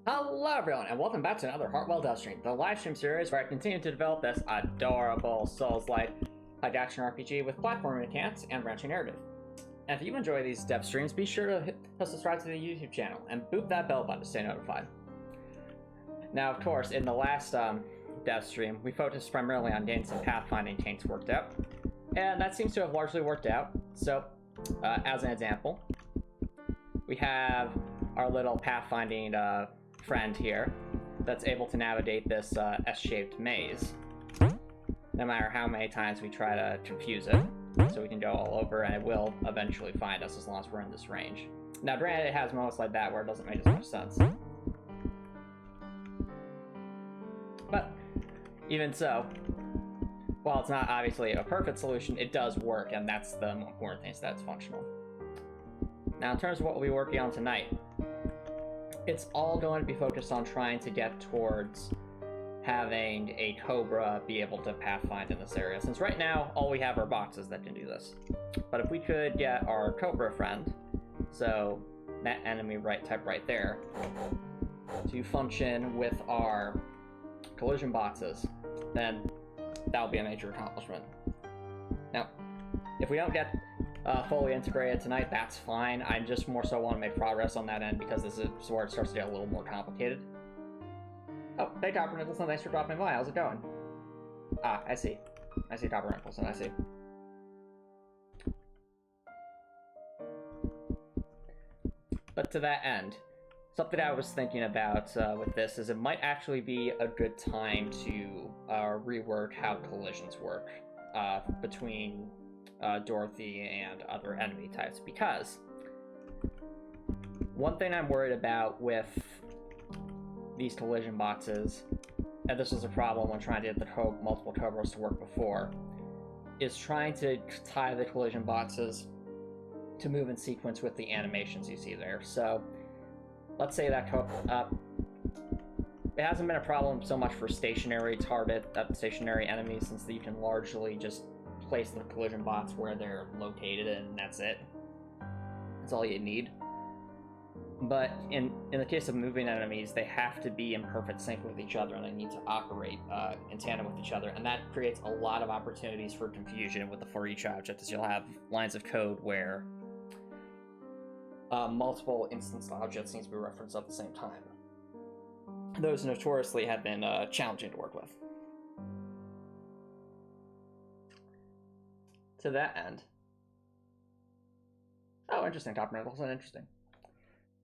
Hello everyone, and welcome back to another Heartwell dev stream, the live stream series where I continue to develop this adorable Souls-like action RPG with platforming mechanics and branching narrative. And if you enjoy these dev streams, be sure to subscribe to the YouTube channel and boop that bell button to stay notified. Now, of course, in the last dev stream, we focused primarily on getting some pathfinding kinks worked out, and that seems to have largely worked out. So, as an example, we have our little pathfinding friend here that's able to navigate this S-shaped maze no matter how many times we try to confuse it. So we can go all over and it will eventually find us as long as we're in this range. Now granted, it has moments like that where it doesn't make as much sense, but even so, while it's not obviously a perfect solution, it does work, and that's the important thing, so that's functional. Now in terms of what we'll be working on tonight, it's all going to be focused on trying to get towards having a Cobra be able to pathfind in this area, since right now all we have are boxes that can do this. But if we could get our Cobra friend, so that enemy type right there, to function with our collision boxes, then that would be a major accomplishment. Now, if we don't get fully integrated tonight, that's fine. I just more so want to make progress on that end because this is where it starts to get a little more complicated. Oh, hey Topper Nicholson, thanks for dropping by. How's it going? Ah, I see. I see Topper Nicholson, I see. But to that end, something I was thinking about with this is it might actually be a good time to rework how collisions work between Dorothy and other enemy types, because one thing I'm worried about with these collision boxes, and this was a problem when trying to get the multiple Cobras to work before, is trying to tie the collision boxes to move in sequence with the animations you see there. So let's say that it hasn't been a problem so much for stationary enemies, since you can largely just place the collision bots where they're located and that's it. That's all you need. But in the case of moving enemies, they have to be in perfect sync with each other and they need to operate in tandem with each other, and that creates a lot of opportunities for confusion for each object, as you'll have lines of code where multiple instanced objects need to be referenced at the same time. Those notoriously have been challenging to work with. To that end, oh, interesting, Top Nicholson, interesting.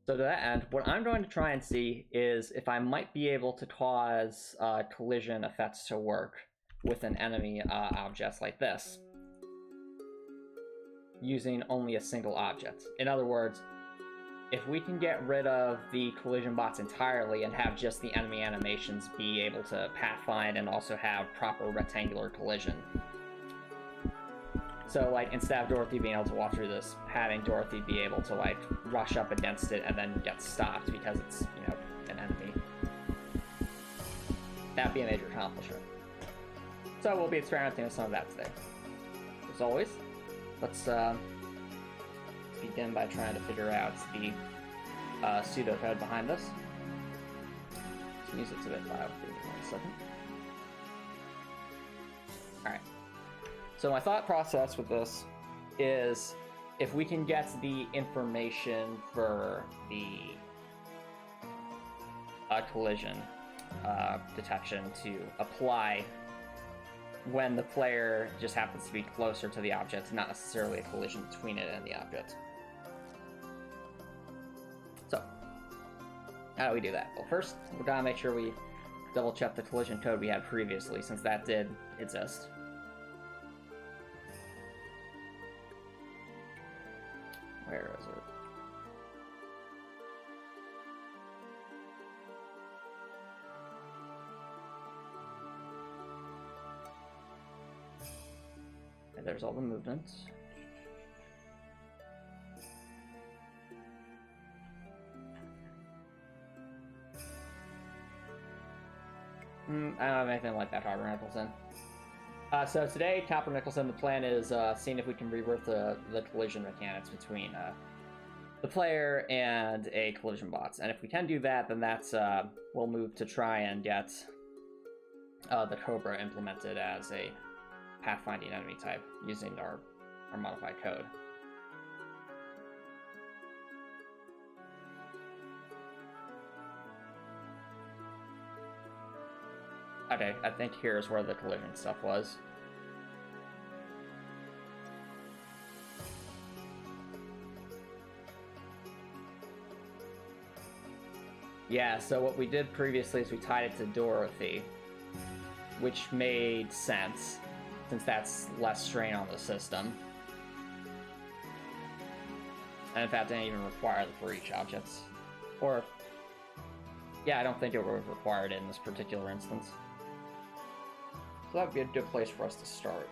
So to that end, what I'm going to try and see is if I might be able to cause collision effects to work with an enemy object like this, using only a single object. In other words, if we can get rid of the collision bots entirely and have just the enemy animations be able to pathfind and also have proper rectangular collision. So, like, instead of Dorothy being able to walk through this, having Dorothy be able to, like, rush up against it and then get stopped because it's, you know, an enemy. That'd be a major accomplishment. So we'll be experimenting with some of that today. As always, let's begin by trying to figure out the pseudocode behind this. This music's a bit loud. Give me 1 second. Alright. So my thought process with this is if we can get the information for the collision detection to apply when the player just happens to be closer to the object, not necessarily a collision between it and the object. So, how do we do that? Well, first, we gotta make sure we double check the collision code we had previously, since that did exist. Where is it? And there's all the movements. I don't have anything like that, Harper Nicholson. So today, Topper Nicholson, the plan is seeing if we can rework the collision mechanics between the player and a collision bots. And if we can do that, then that's we'll move to try and get the Cobra implemented as a pathfinding enemy type using our modified code. Okay, I think here's where the collision stuff was. Yeah, so what we did previously is we tied it to Dorothy, which made sense, since that's less strain on the system. And in fact, it didn't even require the for each objects. Or, yeah, I don't think it would have required it in this particular instance. So that would be a good place for us to start.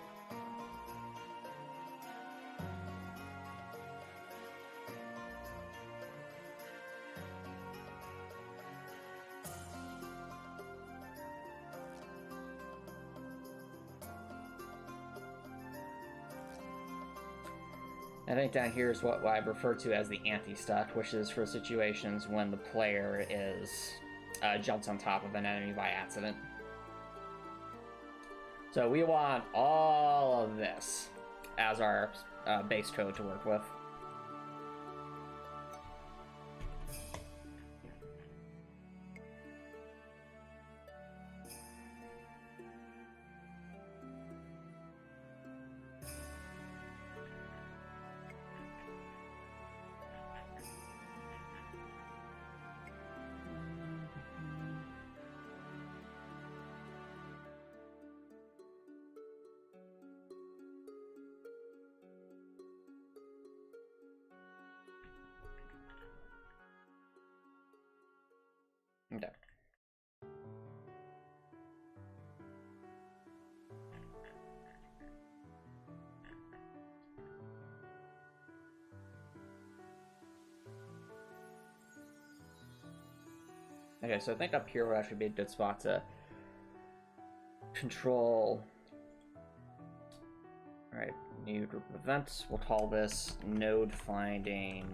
I think down here is what I refer to as the anti-stuck, which is for situations when the player is jumps on top of an enemy by accident. So we want all of this as our base code to work with. Okay. Okay, so I think up here would actually be a good spot to control. Alright, new group of events. We'll call this node finding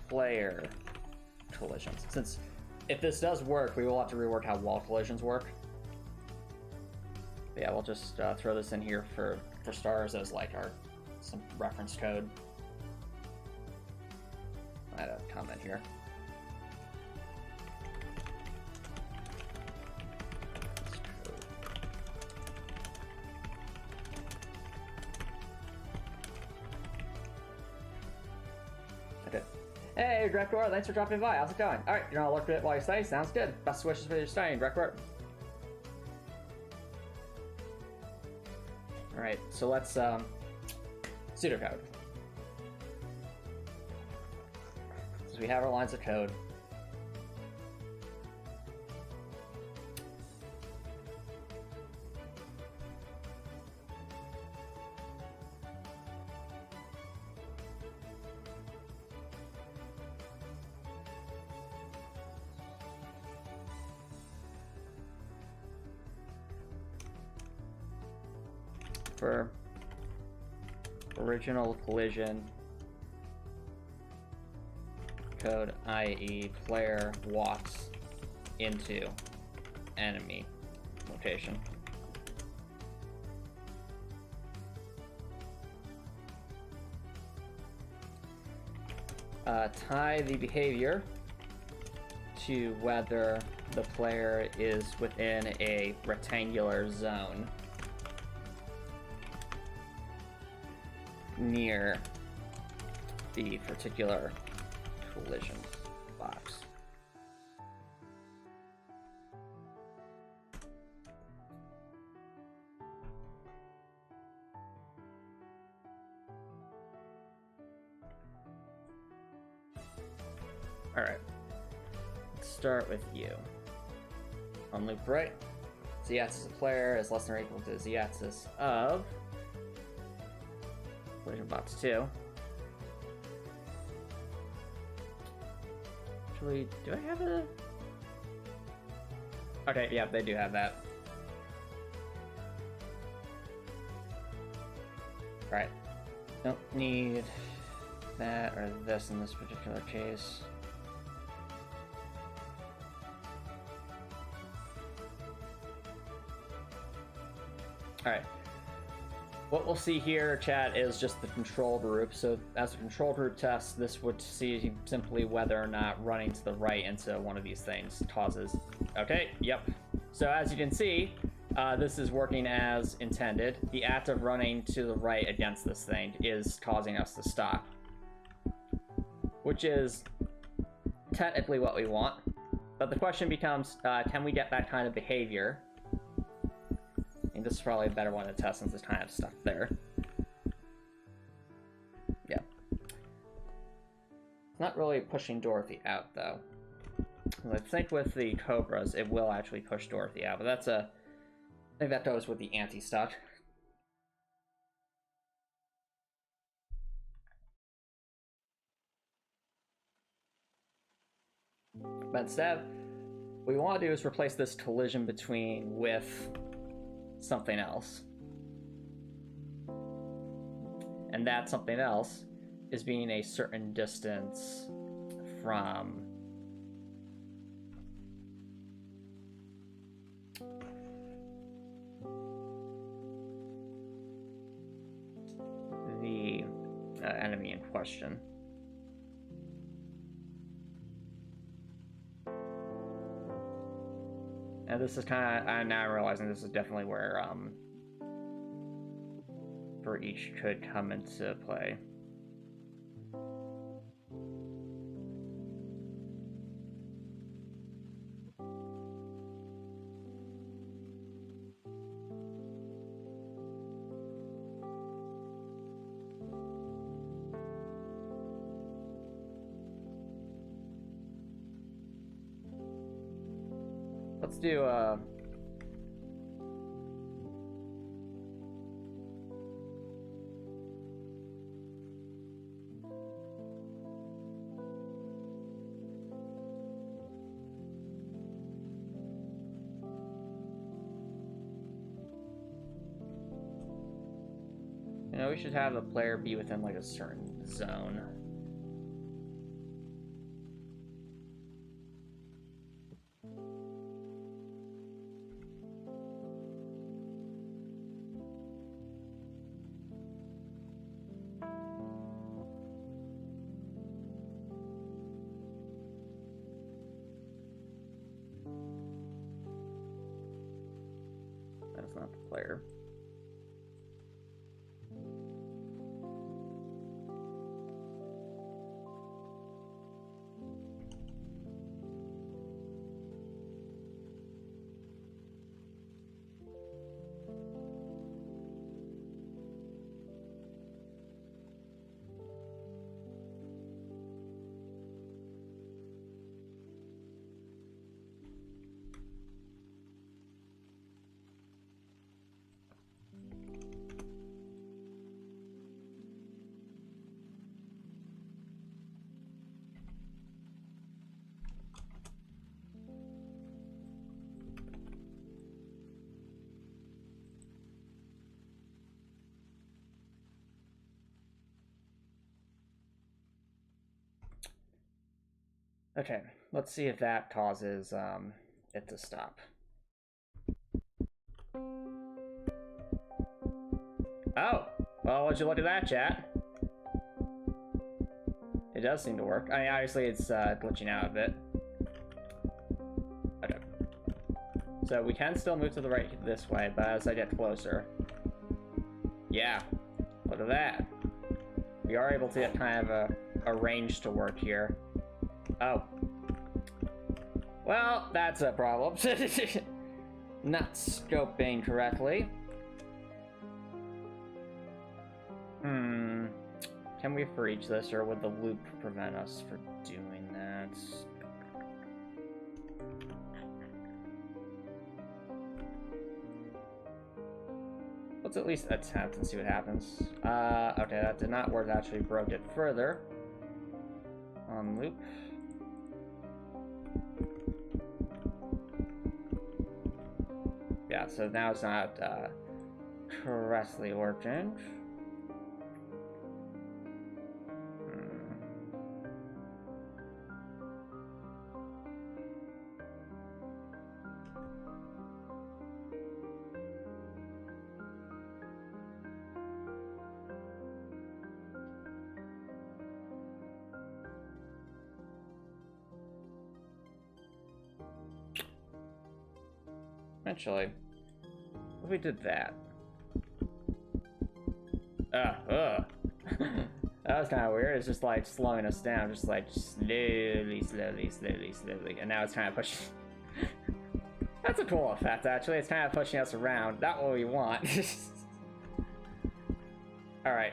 player collisions. Since if this does work, we will have to rework how wall collisions work. But yeah, we'll just throw this in here for stars as like some reference code. I had a comment here. Okay. Hey, Grekor, thanks for dropping by. How's it going? Alright, you're gonna look at it while you study? Sounds good. Best wishes for your studying, Grekor. Alright, so let's pseudocode. So we have our lines of code. For original collision code, i.e. player walks into enemy location. Tie the behavior to whether the player is within a rectangular zone near the particular collision box. All right, let's start with you. On loop right, z-axis of player is less than or equal to z-axis of collision box 2. Actually, do I have a... Okay, yeah, they do have that. Right. Don't need that or this in this particular case. Alright. What we'll see here, chat, is just the control group. So as a control group test, this would see simply whether or not running to the right into one of these things causes... Okay, yep. So as you can see, this is working as intended. The act of running to the right against this thing is causing us to stop, which is technically what we want. But the question becomes, can we get that kind of behavior? And this is probably a better one to test since it's kind of stuck there. Yeah. It's not really pushing Dorothy out, though. I think with the Cobras, it will actually push Dorothy out, but that's a... I think that goes with the anti-stuck. But instead, what we want to do is replace this collision between with something else. And that something else is being a certain distance from the enemy in question. And this is kind of, I'm now realizing this is definitely where for each could come into play. Let's do you know, we should have the player be within like a certain zone. That's not the player. Okay, let's see if that causes it to stop. Oh, well, would you look at that, chat? It does seem to work. I mean, obviously it's glitching out a bit. Okay. So we can still move to the right this way, but as I get closer... Yeah, look at that. We are able to get kind of a range to work here. Oh. Well, that's a problem. Not scoping correctly. Can we reach this, or would the loop prevent us from doing that? Let's at least attempt and see what happens. Okay, that did not work. Actually broke it further. On loop. Yeah, so now it's not correctly working. Eventually. What if we did that? That was kind of weird. It's just like slowing us down, just like slowly, slowly, slowly, slowly. And now it's kind of pushing. That's a cool effect, actually. It's kind of pushing us around. Not what we want. Alright.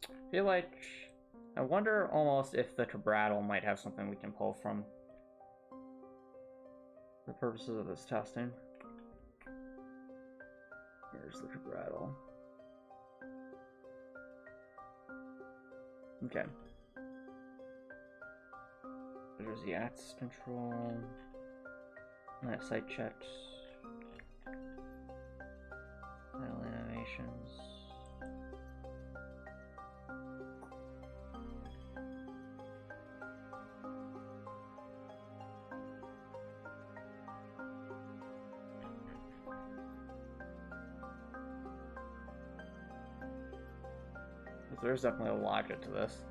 I feel like... I wonder almost if the Cabrattle might have something we can pull from for the purposes of this testing. Where's the Cabrattle? Okay. There's the access control. That site checks. Final animations. There's definitely a logic to this.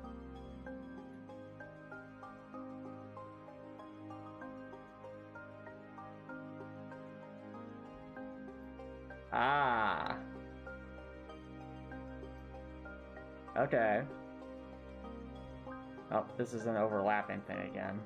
Ah. Okay. Oh, this is an overlapping thing again.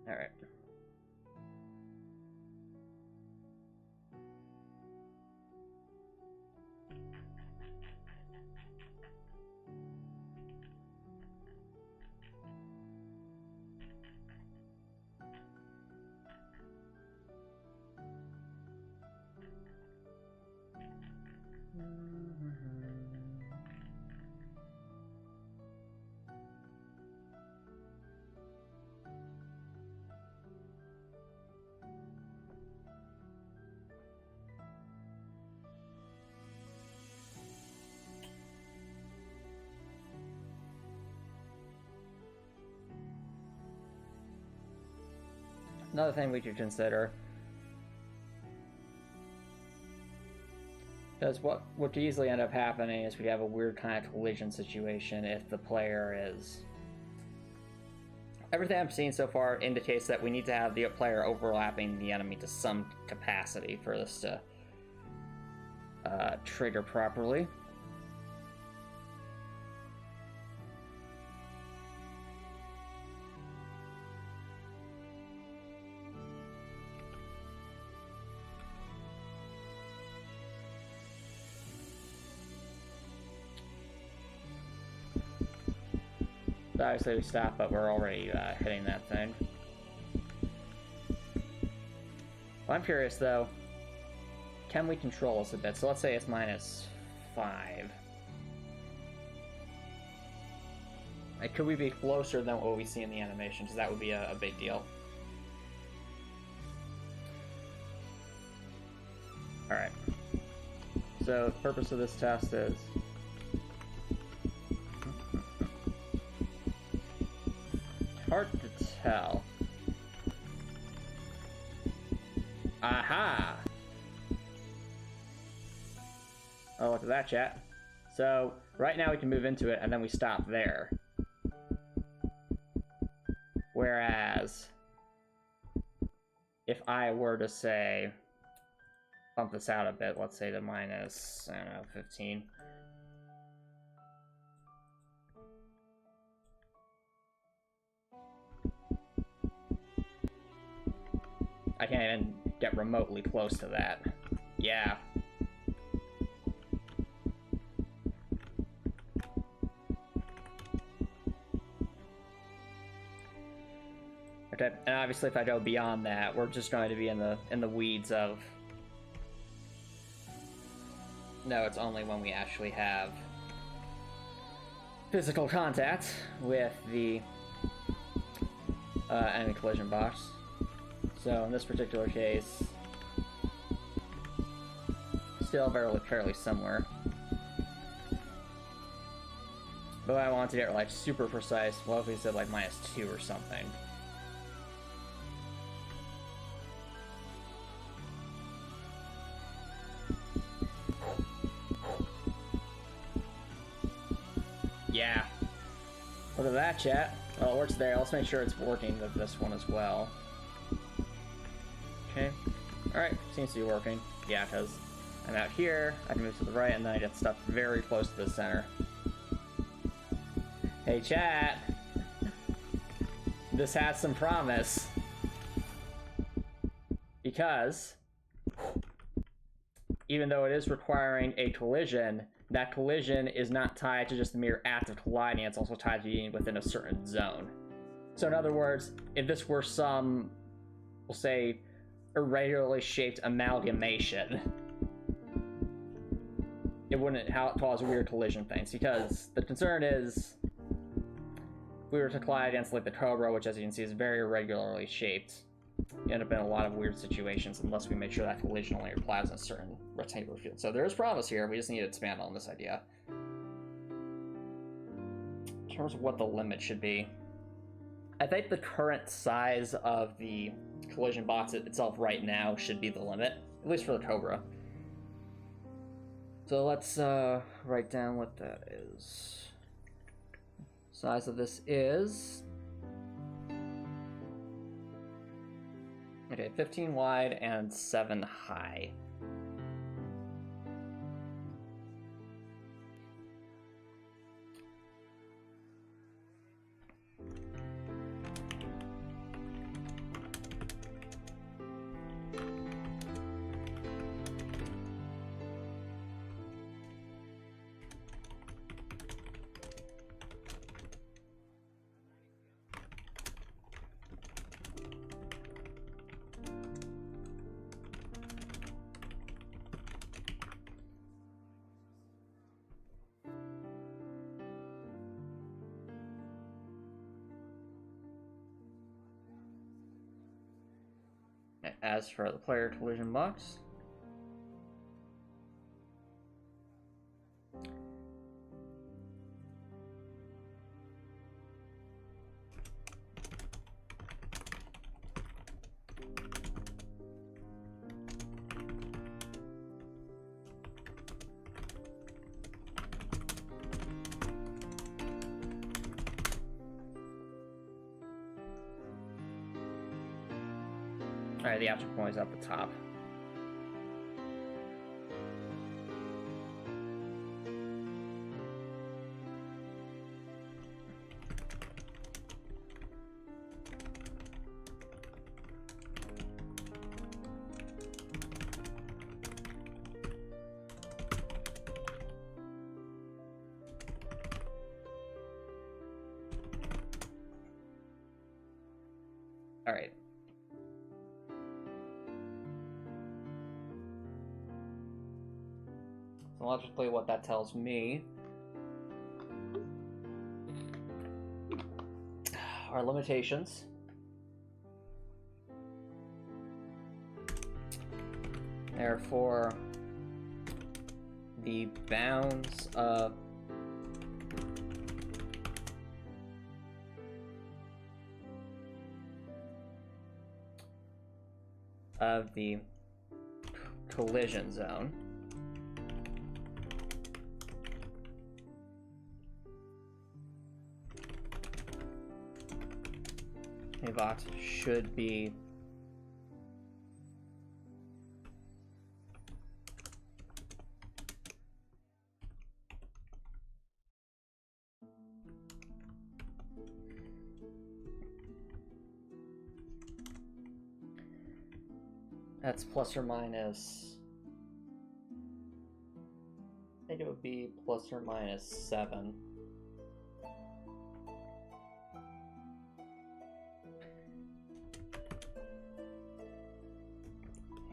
All right. Another thing we could consider is what could easily end up happening is we have a weird kind of collision situation if the player is... Everything I've seen so far indicates that we need to have the player overlapping the enemy to some capacity for this to trigger properly. Obviously we stop, but we're already hitting that thing. Well, I'm curious though, can we control this a bit? So let's say it's -5. Like, could we be closer than what we see in the animation? Because that would be a big deal. Alright. So the purpose of this test is... hard to tell. Aha! Oh, look at that, chat. So, right now we can move into it, and then we stop there. Whereas, if I were to say, bump this out a bit, let's say to minus, I don't know, 15. I can't even get remotely close to that. Yeah. Okay, and obviously if I go beyond that, we're just going to be in the weeds of... No, it's only when we actually have physical contact with the enemy collision box. So in this particular case, still fairly similar. But I want to get like super precise. Well, if we said like -2 or something. Yeah. Look at that, chat. Well, it works there. Let's make sure it's working with this one as well. Okay. Alright, seems to be working. Yeah, because I'm out here, I can move to the right, and then I get stuck very close to the center. Hey, chat! This has some promise. Because, even though it is requiring a collision, that collision is not tied to just the mere act of colliding, it's also tied to being within a certain zone. So in other words, if this were some, we'll say, irregularly shaped amalgamation, it wouldn't cause weird collision things, because the concern is, if we were to collide against like the Cobra, which as you can see is very irregularly shaped, you end up in a lot of weird situations unless we make sure that collision only applies in a certain rectangular field. So there is promise here, we just need to expand on this idea. In terms of what the limit should be, I think the current size of the collision box itself right now should be the limit, at least for the Cobra. So let's write down what that is. Size of this is... Okay, 15 wide and 7 high. As for the player collision box, alright, the object point is at the top. Alright. So logically what that tells me are limitations. Therefore, the bounds of the collision zone A box should be that's plus or minus, I think it would be plus or minus 7.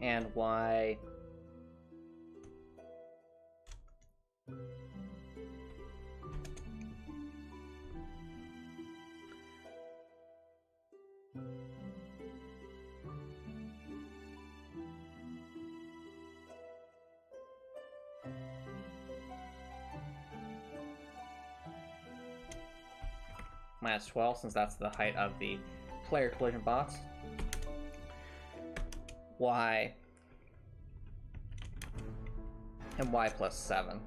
And y minus 12, since that's the height of the player collision bots. Y and y plus 7.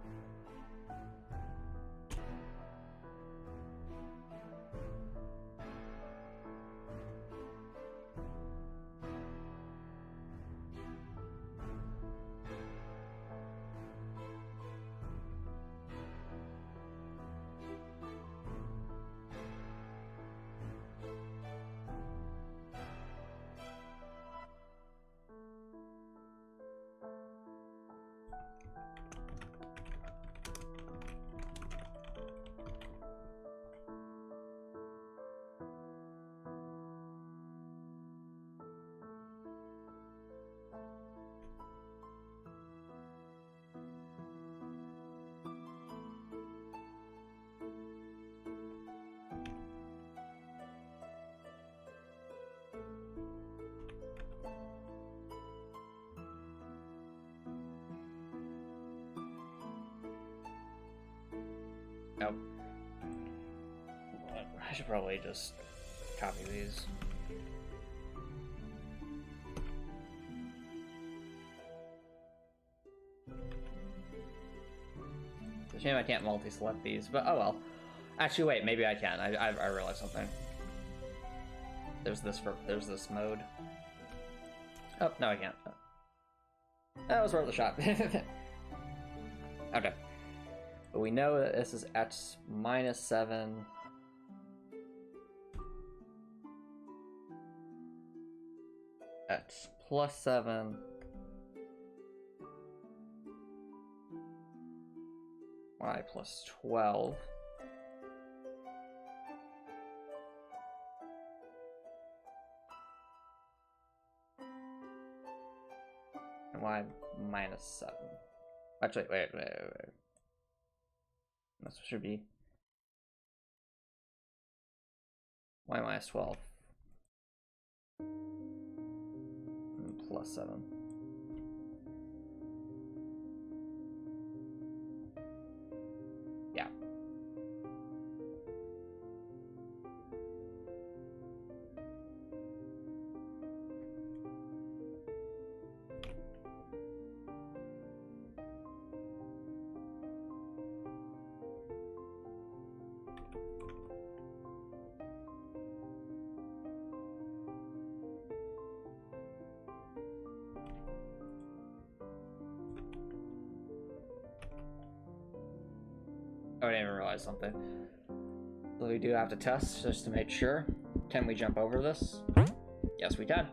Nope. I should probably just copy these. It's a shame I can't multi-select these, but oh well. Actually, wait, maybe I can. I realized something. There's this mode. Oh, no, I can't. That was worth a shot. Okay. But we know that this is x minus 7. X plus 7. Y plus 12. And y minus 7. Actually, wait. This should be y minus 12 and plus 7. Yeah. Oh, I didn't even realize something. So we do have to test just to make sure. Can we jump over this? Yes, we can.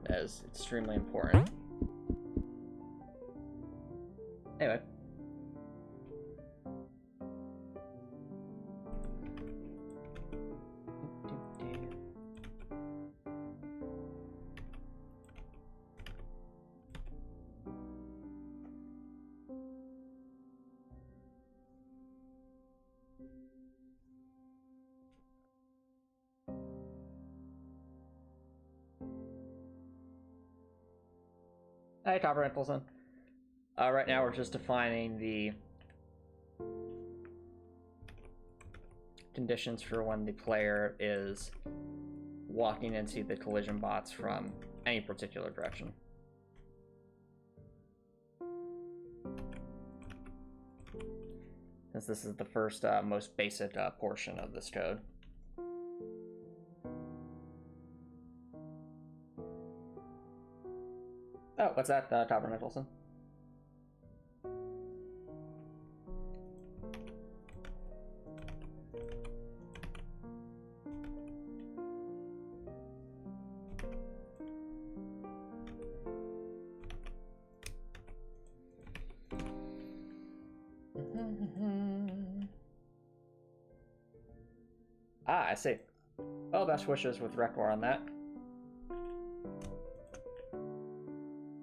That is extremely important. Anyway. Hey, Copper Impulson. Right now we're just defining the conditions for when the player is walking into the collision bots from any particular direction. Since this is the first, most basic portion of this code. Oh, what's that, Topper Nicholson? Ah, I see. Well, best wishes with Rework on that.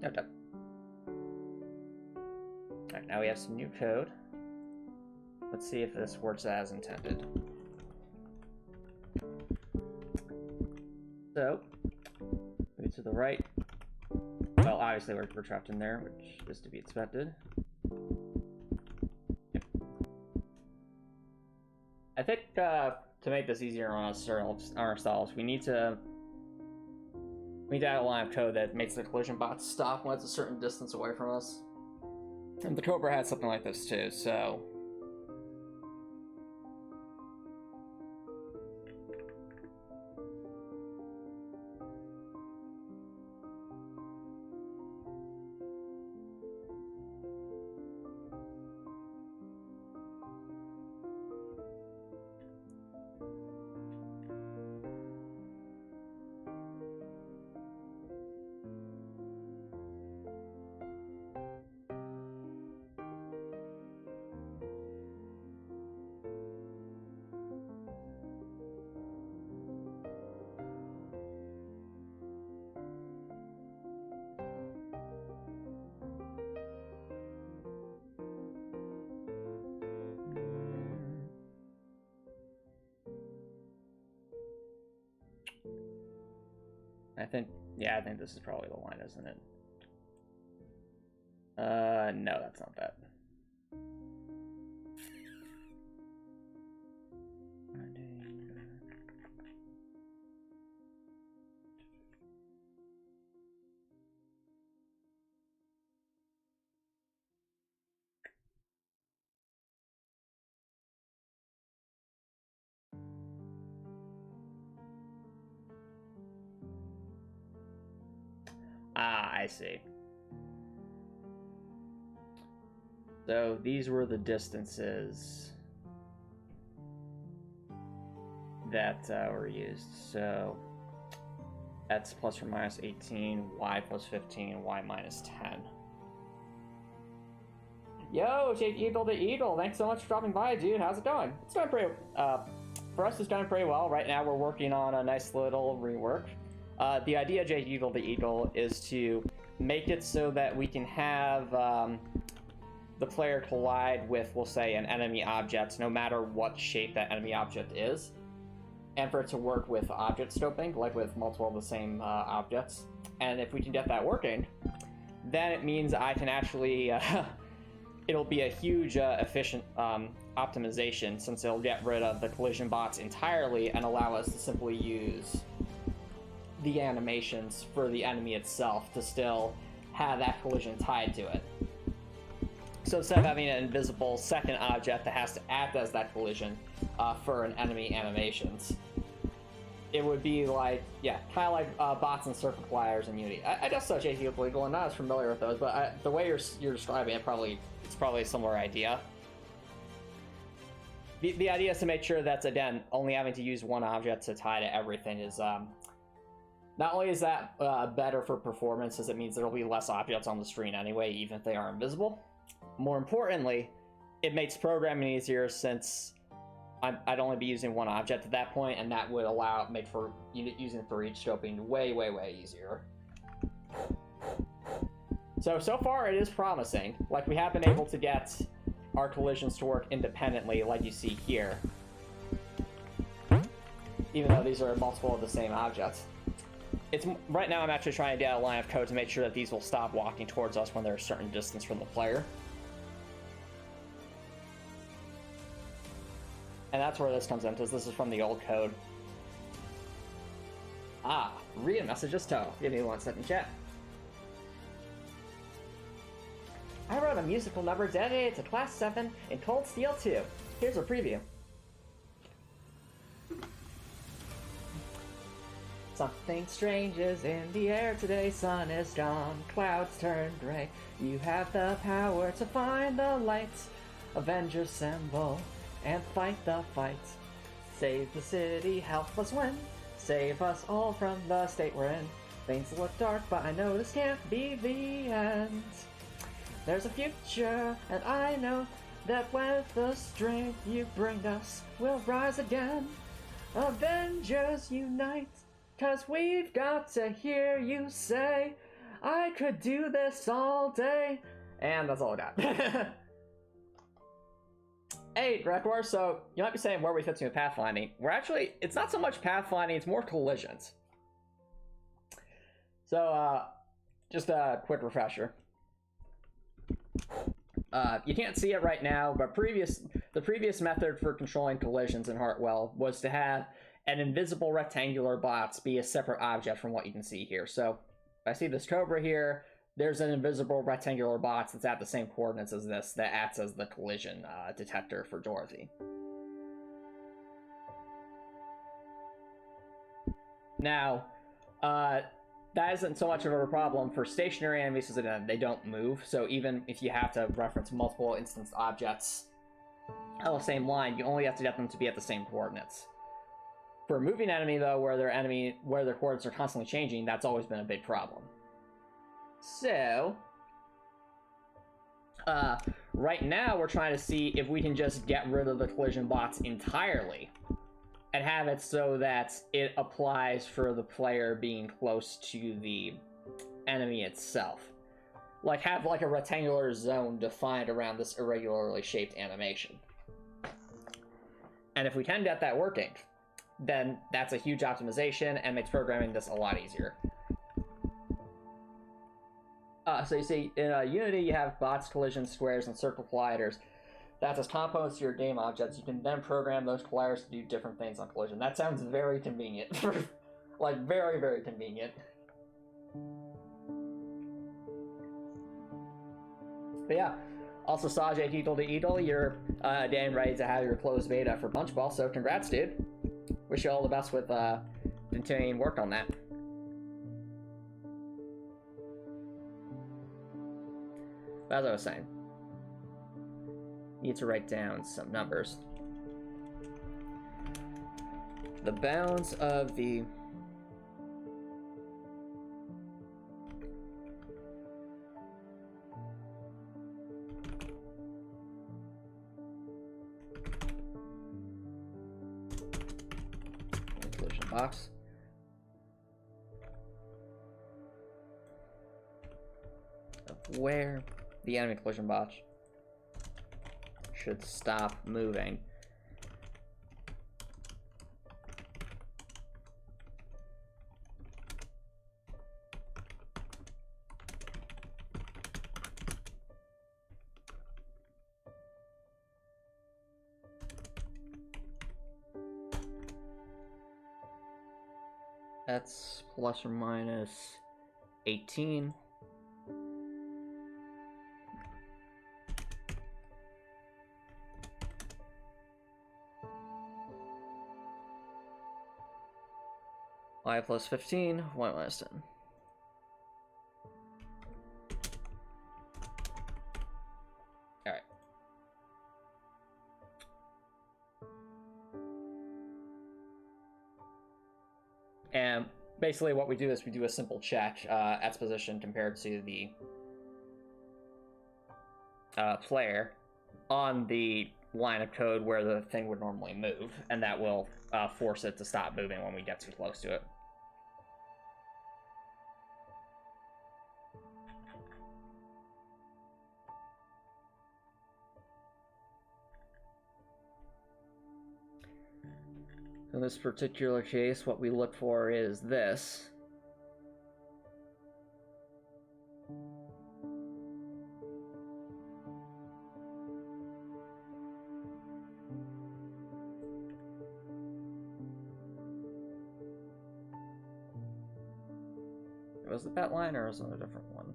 Okay. Alright, now we have some new code. Let's see if this works as intended. So, move to the right. Well, obviously we're trapped in there, which is to be expected. Yep. I think to make this easier on ourselves, we need to add a line of code that makes the collision bots stop when it's a certain distance away from us. And the Cobra had something like this too, so... I think this is probably the line, isn't it? No, that's not that. Ah, I see. So these were the distances that were used. So x plus or minus 18, y plus 15, y minus 10. Yo, Jake Eagle the Eagle, thanks so much for dropping by, dude. How's it going? It's going pretty, for us it's going pretty well. Right now we're working on a nice little rework. The idea, Jake Eagle the Eagle, is to make it so that we can have the player collide with, we'll say, an enemy object, no matter what shape that enemy object is, and for it to work with object scoping, like with multiple of the same objects. And if we can get that working, then it means I can actually, it'll be a huge efficient optimization, since it'll get rid of the collision bots entirely and allow us to simply use the animations for the enemy itself to still have that collision tied to it. So instead of having an invisible second object that has to act as that collision for an enemy animations, it would be like, yeah, kind of like bots and circuit pliers in Unity. I just saw JT Legal, I'm not as familiar with those, but the way you're describing it, it's probably a similar idea. The idea is to make sure that's, again, only having to use one object to tie to everything is, not only is that better for performance, as it means there'll be less objects on the screen anyway, even if they are invisible. More importantly, it makes programming easier, since I'd only be using one object at that point, and that would make for using for each scoping way, way, way easier. So far it is promising. Like, we have been able to get our collisions to work independently, like you see here, even though these are multiple of the same objects. Right now I'm actually trying to get a line of code to make sure that these will stop walking towards us when they're a certain distance from the player. And that's where this comes in, because this is from the old code. Ah, read a message just to give me 1 second, chat. I wrote a musical number dedicated to Class 7 in Cold Steel 2. Here's a preview. Something strange is in the air today, sun is gone, clouds turn gray. You have the power to find the light, Avengers assemble and fight the fight. Save the city, help us win, save us all from the state we're in. Things look dark, but I know this can't be the end. There's a future, and I know that with the strength you bring us, we'll rise again. Avengers unite, 'cause we've got to hear you say, I could do this all day. And that's all I got. Hey, Rekwar, so you might be saying where we fit with pathfinding. We're actually, it's not so much pathfinding, it's more collisions. So, just a quick refresher. You can't see it right now, but the previous method for controlling collisions in Heartwell was to have an invisible rectangular box be a separate object from what you can see here. So, if I see this Cobra here, there's an invisible rectangular box that's at the same coordinates as this that acts as the collision detector for Dorothy. Now, that isn't so much of a problem for stationary enemies because they don't move, so even if you have to reference multiple instanced objects on the same line, you only have to get them to be at the same coordinates. For a moving enemy, though, where their coordinates are constantly changing, that's always been a big problem. So, right now we're trying to see if we can just get rid of the collision box entirely and have it so that it applies for the player being close to the enemy itself. Like, have like a rectangular zone defined around this irregularly shaped animation. And if we can get that working, then that's a huge optimization and makes programming this a lot easier. So you see, in Unity, you have box, collisions, squares, and circle colliders. That's as components to your game objects. You can then program those colliders to do different things on collision. That sounds very convenient. Like, very, very convenient. But yeah, also saw Jake Eagle to Eagle, you're damn ready to have your closed beta for Punchball, so congrats, dude. Wish you all the best with continuing work on that. As I was saying, need to write down some numbers. The bounds of the collision box of where the enemy collision box should stop moving. That's plus or minus 18. Y plus 15, Y minus 10. Alright. And basically what we do is we do a simple check, X position compared to the player on the line of code where the thing would normally move, and that will force it to stop moving when we get too close to it. In this particular case, what we look for is this. Was it that line or was it a different one?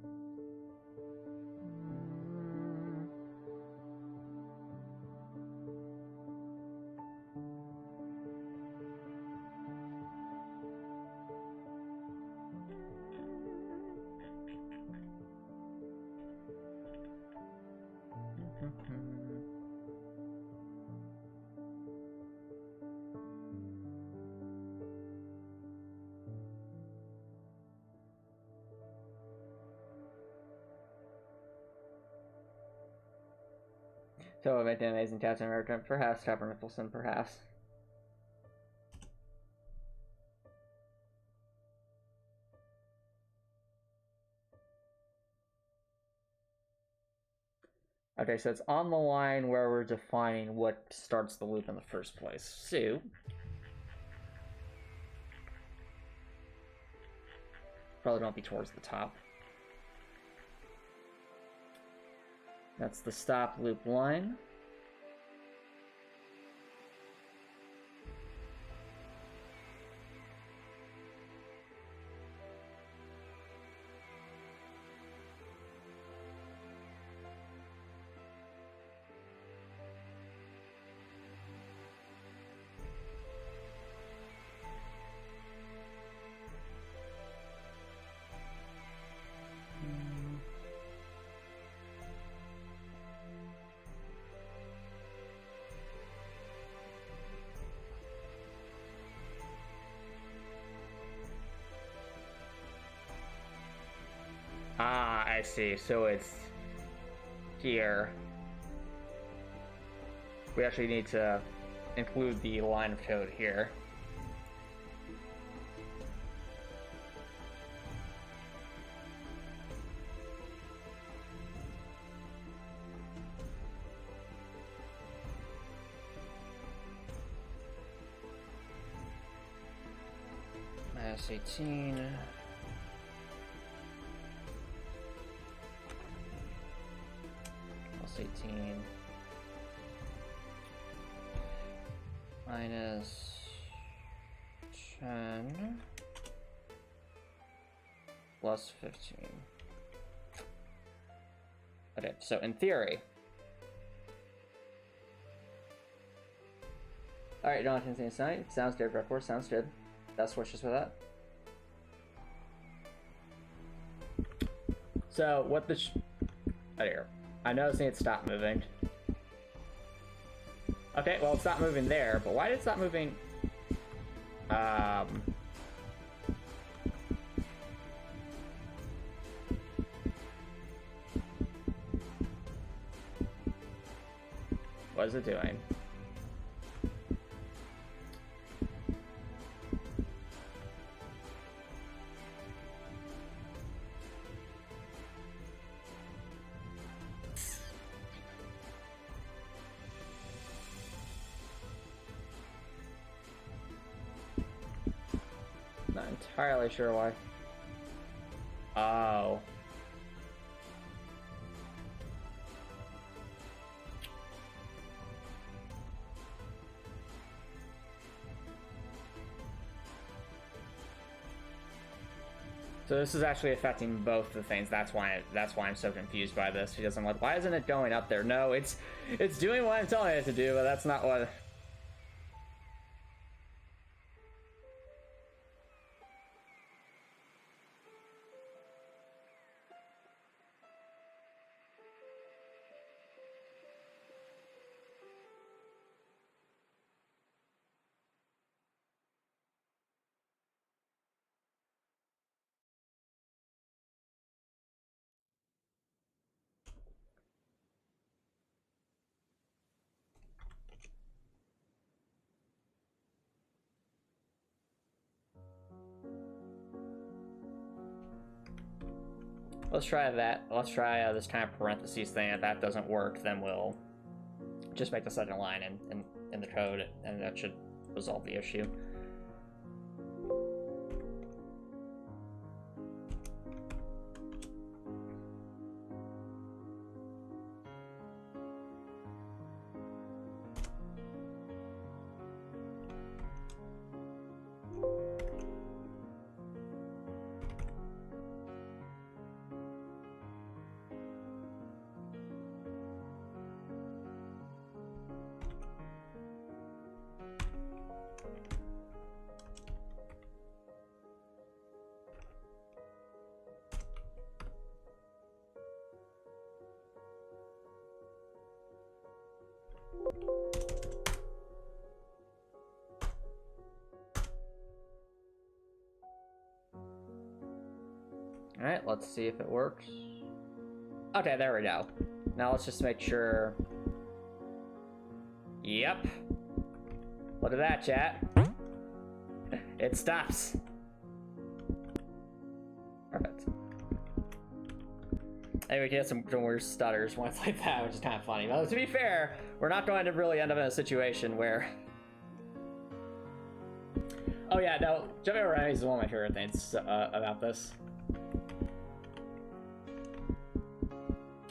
So I make an amazing Captain America. Perhaps Captain Nicholson, perhaps. Okay, so it's on the line where we're defining what starts the loop in the first place. So probably don't be towards the top. That's the stop loop line. Ah, I see. So it's here. We actually need to include the line of code here. -18. +18 -10 +15. Okay, so in theory. Alright, don't have anything to sounds good, record, sounds good. Best wishes for that. So, what the oh, here. I noticed it stopped moving. Okay, well, it's not moving there, but why did it stop moving? What is it doing? Not entirely sure why. Oh. So this is actually affecting both the things. That's why I'm so confused by this, because I'm like, why isn't it going up there? No, it's doing what I'm telling it to do, but that's not what. Let's try that. Let's try this kind of parentheses thing. If that doesn't work, then we'll just make the second line in the code, and that should resolve the issue. Alright, let's see if it works. Okay, there we go. Now let's just make sure Yep. Look at that, chat. It stops. Perfect. Anyway, we can get some weird stutters once like that, which is kind of funny. But to be fair, we're not going to really end up in a situation where... Oh yeah, no, jumping over enemies is one of my favorite things about this.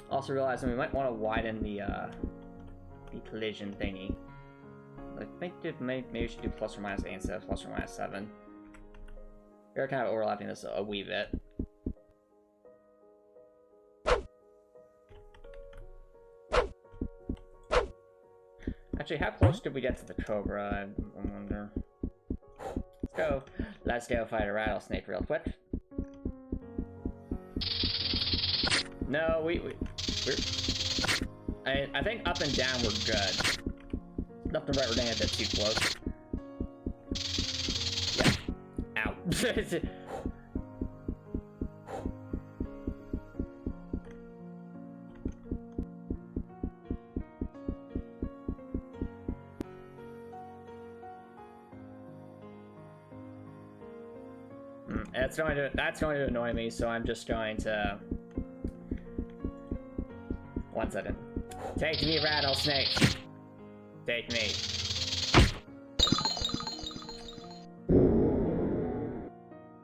Also realizing we might want to widen the collision thingy. I think maybe we should do ±8 instead of ±7. We're kind of overlapping this a wee bit. Actually, how close did we get to the Cobra? I wonder. Let's go fight a rattlesnake real quick. No, we're... I think up and down we're good. Left and right we're getting a bit too close. Yeah. Ow. That's going to annoy me, so I'm just going to... 1 second. Take me, rattlesnake! Take me.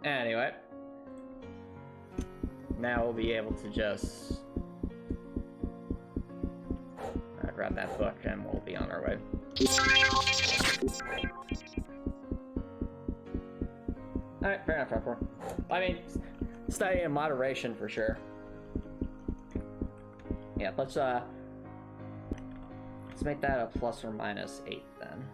Anyway. Now we'll be able to just... grab that book and we'll be on our way. Alright, fair enough, Parkour. I mean, study in moderation for sure. Yeah, let's make that a ±8 then.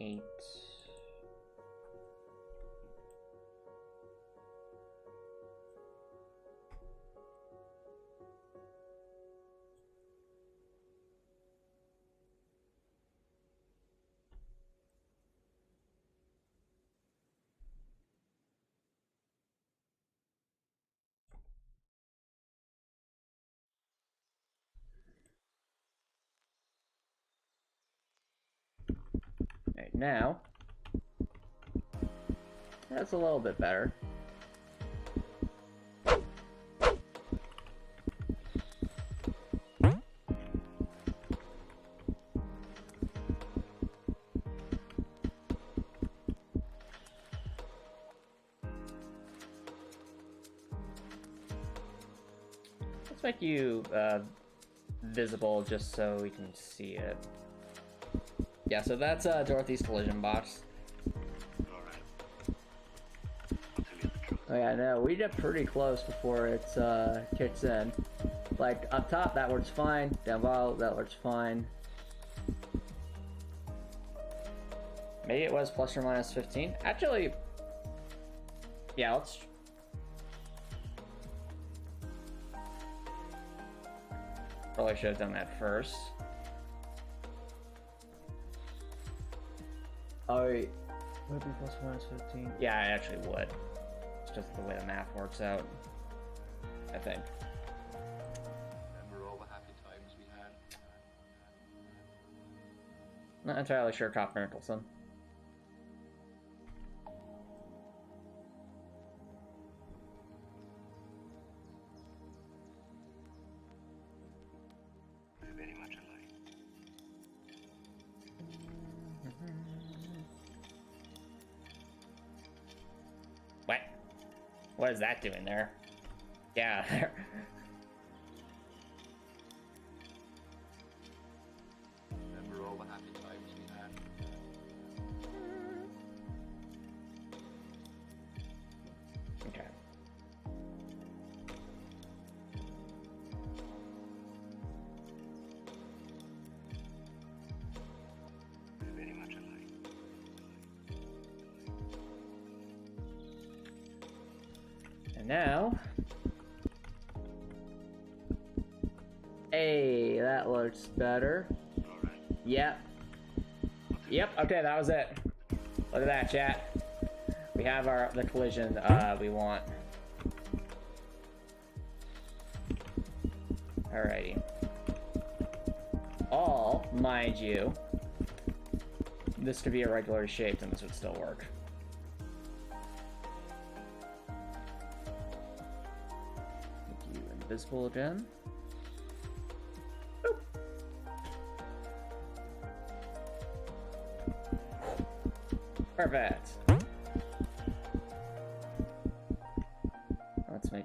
Eight. Right, now that's a little bit better. Let's make you visible just so we can see it. Yeah, so that's Dorothy's collision box. Oh yeah, no, we get pretty close before it kicks in. Like, up top, that works fine. Down below, that works fine. Maybe it was ±15. Actually, yeah, let's... Probably should have done that first. Oh, would it be ±15? Yeah, I actually would. It's just the way the math works out, I think. Remember all the happy times we had? Not entirely sure, Copper Nicholson. Very much alike. What is that doing there? Yeah. Remember all the happy times we had? Okay. Very much alike. And now... Hey, that looks better. Alright. Yep. Yep, okay, that was it. Look at that, chat. We have the collision we want. Alrighty. All, mind you, this could be irregularly shaped and this would still work. Make you invisible again. Boop. Perfect. Let's make...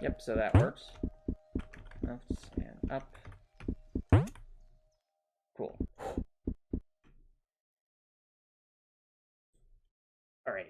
Yep, so that works. Left and up. Cool. Alrighty.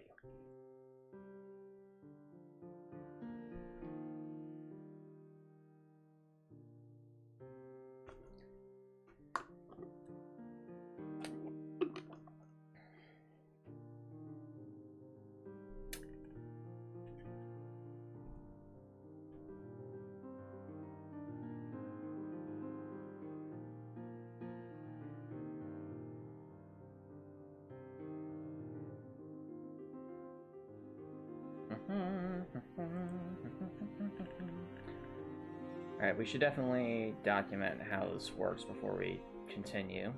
Alright, we should definitely document how this works before we continue.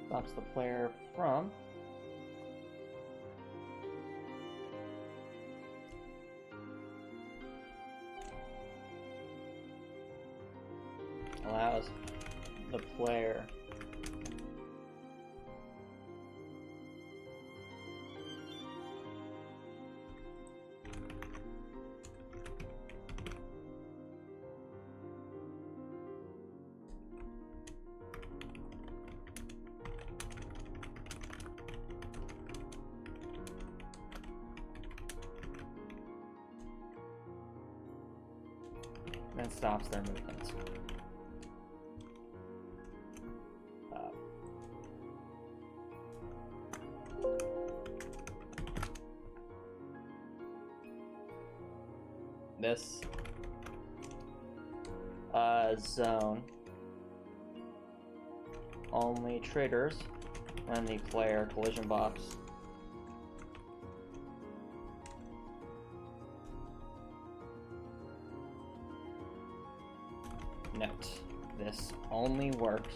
Stops the player from allows the player and stops their movements. This zone only triggers when the player collision box note. This only works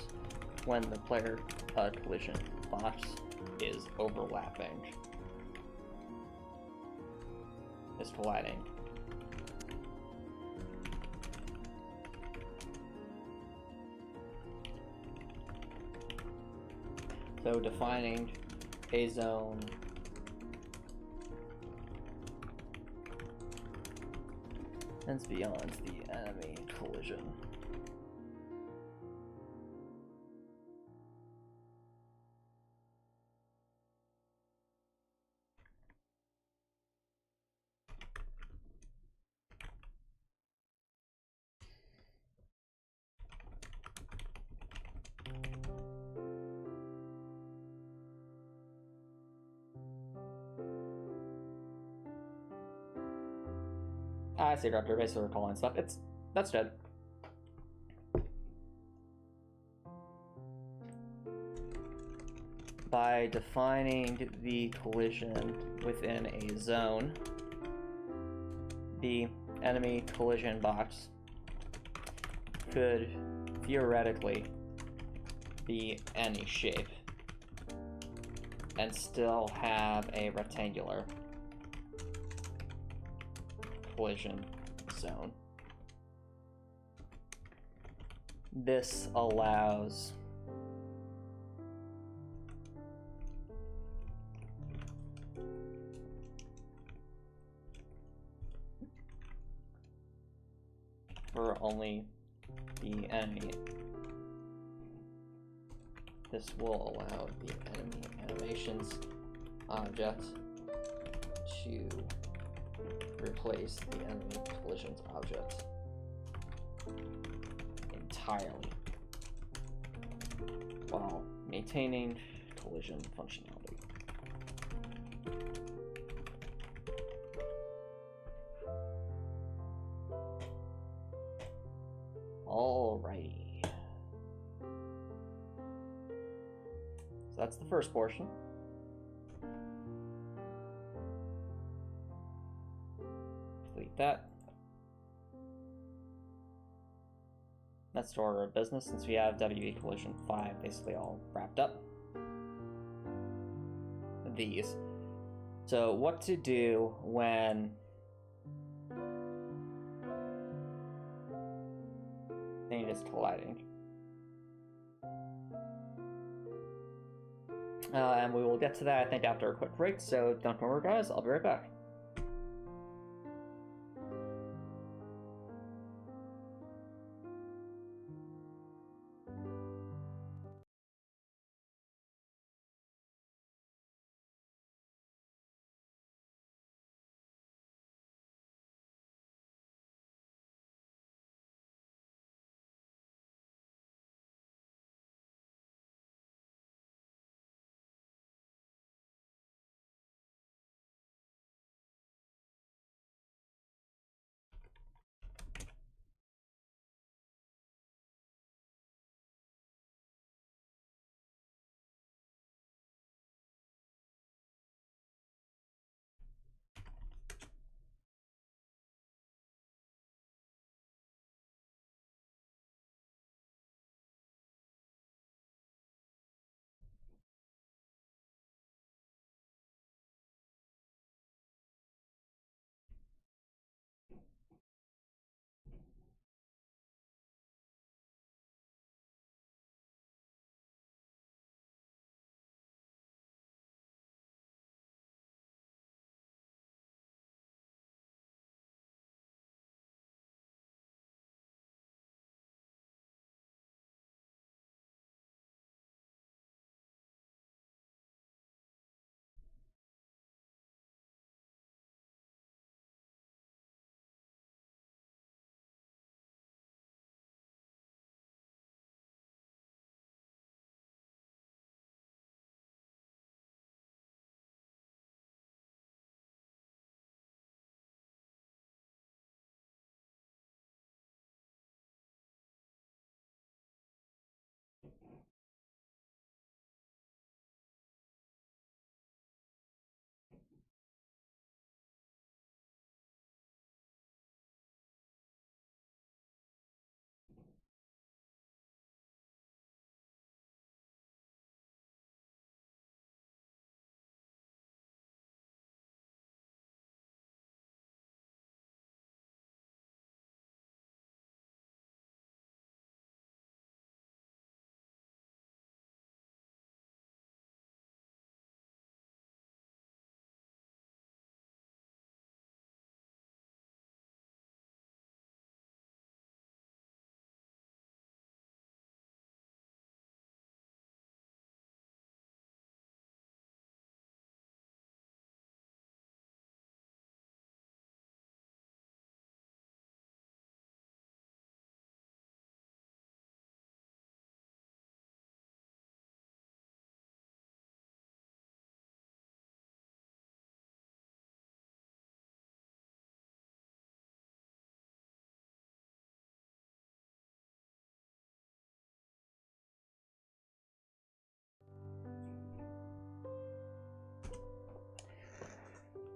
when the player collision box is overlapping. Is colliding. So defining a zone ends beyond the enemy collision. I see, Raptor. Basically, we're calling stuff. That's dead. By defining the collision within a zone, the enemy collision box could theoretically be any shape and still have a rectangular collision zone. This allows for only the enemy. This will allow the enemy animations object to replace the enemy collisions object entirely while maintaining collision functionality. Alrighty. So that's the first portion. Delete that. That's the order of business since we have WE collision 5 basically all wrapped up. These. So what to do when thing is colliding. And we will get to that I think after a quick break, so don't worry guys, I'll be right back.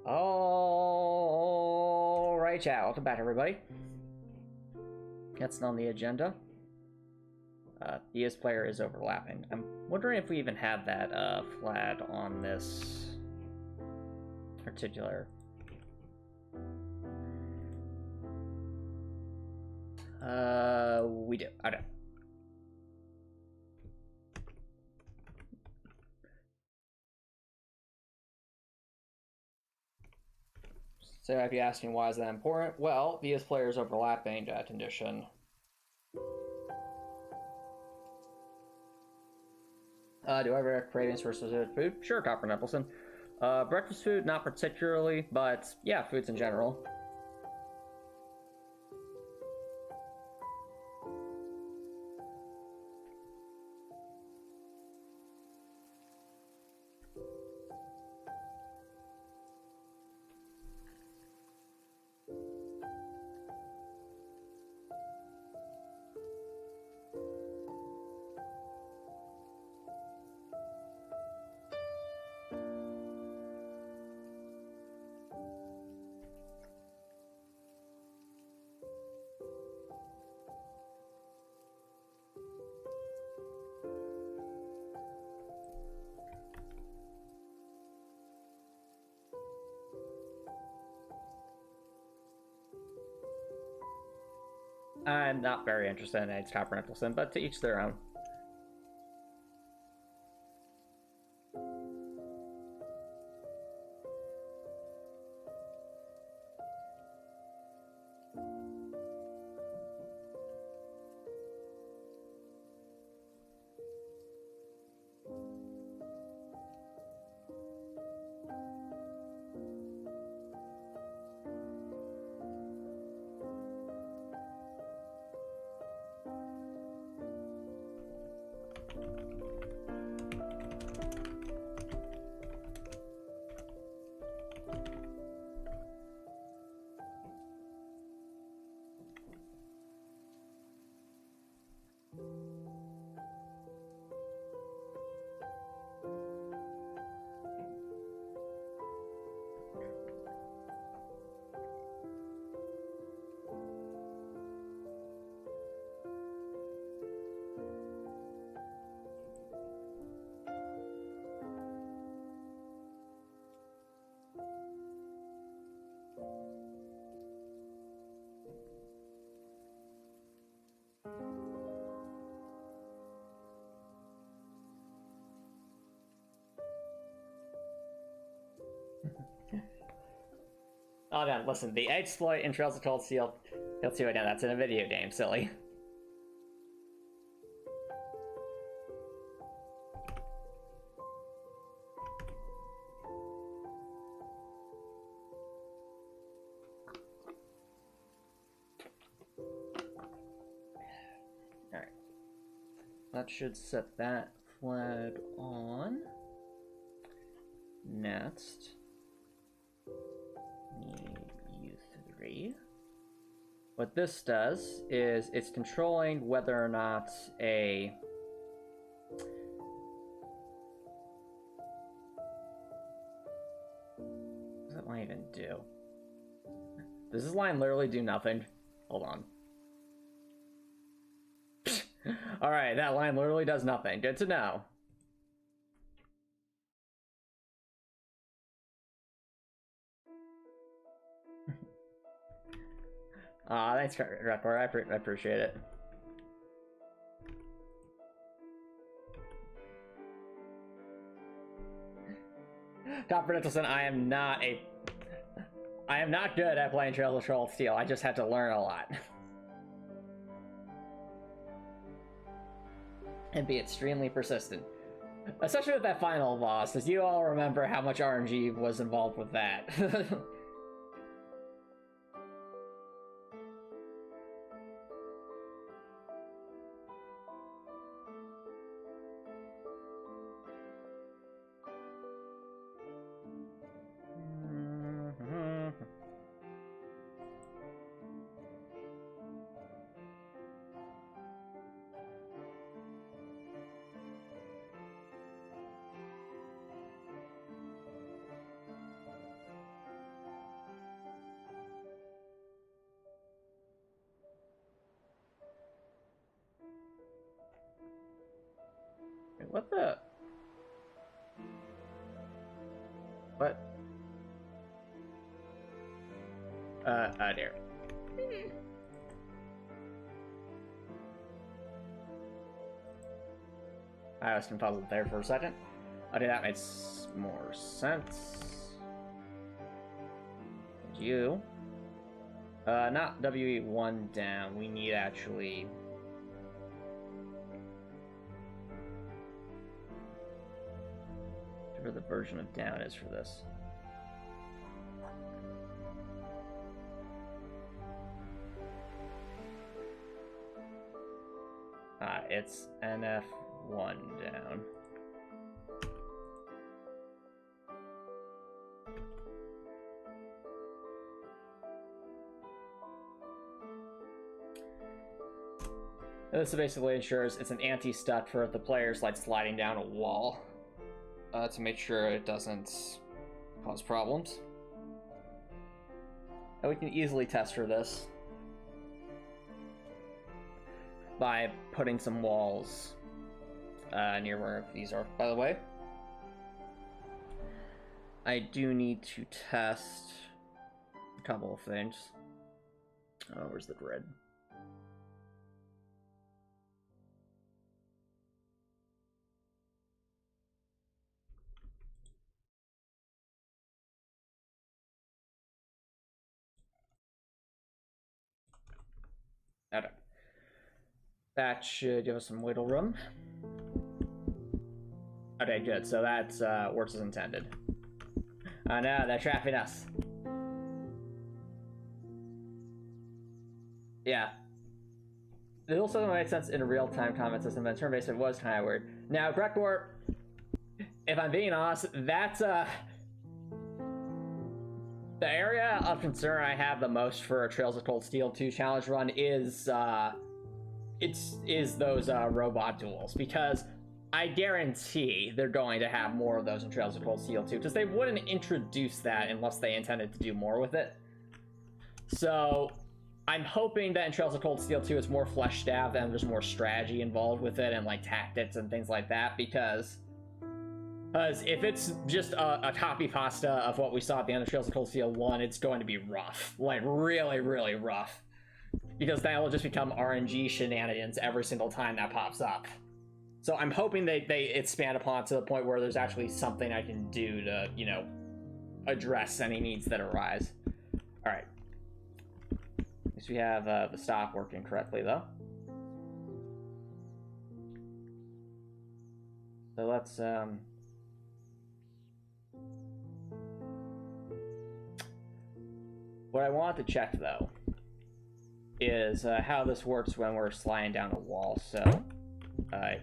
Alright, chat. Welcome back, everybody. That's on the agenda. ES player is overlapping. I'm wondering if we even have that flag on this particular. We do. Okay. So I'd be asking, why is that important? Well, VS player is overlapping that condition. Do I ever create any for specific food? Sure, Copper Nicholson. Breakfast food, not particularly, but yeah, foods in general. I'm not very interested in eggs, Copper Nicholson, but to each their own. Oh no, listen, the exploit in Trails of Cold Steel, you'll see right now, that's in a video game, silly. Alright. That should set that flag on. Next. U3. What this does is it's controlling whether or not a what does that line even do? Does this line literally do nothing? Hold on. Alright, that line literally does nothing. Good to know. Thanks, Record. I appreciate it. Copper Nicholson, I am not good at playing Trails of Cold Steel. I just had to learn a lot. And be extremely persistent. Especially with that final boss, as you all remember how much RNG was involved with that. Wait, what the? What? There. I was puzzled there for a second. Okay, that makes more sense. And you. Not WE1 down. We need actually. Whatever the version of down is for this. It's NF1 down. This basically ensures it's an anti-stuck for if the player's like sliding down a wall to make sure it doesn't cause problems. And we can easily test for this by putting some walls near where these are. By the way, I do need to test a couple of things. Oh, where's the grid? Okay. That should give us some wiggle room. Okay, good. So that works as intended. Oh no, they're trapping us. Yeah. It also doesn't make sense in a real-time combat system, but turn-based it was kind of weird. Now, Grekor, if I'm being honest, that's the area of concern I have the most for a Trails of Cold Steel 2 challenge run is those robot duels, because I guarantee they're going to have more of those in Trails of Cold Steel 2, because they wouldn't introduce that unless they intended to do more with it. So I'm hoping that in Trails of Cold Steel 2 it's more fleshed out and there's more strategy involved with it and like tactics and things like that, because if it's just a copy pasta of what we saw at the end of Trails of Cold Steel 1, it's going to be rough. Like, really, really rough. Because that will just become RNG shenanigans every single time that pops up. So I'm hoping they expand upon it to the point where there's actually something I can do to, you know, address any needs that arise. Alright. At least we have the stock working correctly, though. So let's, what I want to check, though, is how this works when we're sliding down a wall. So, it's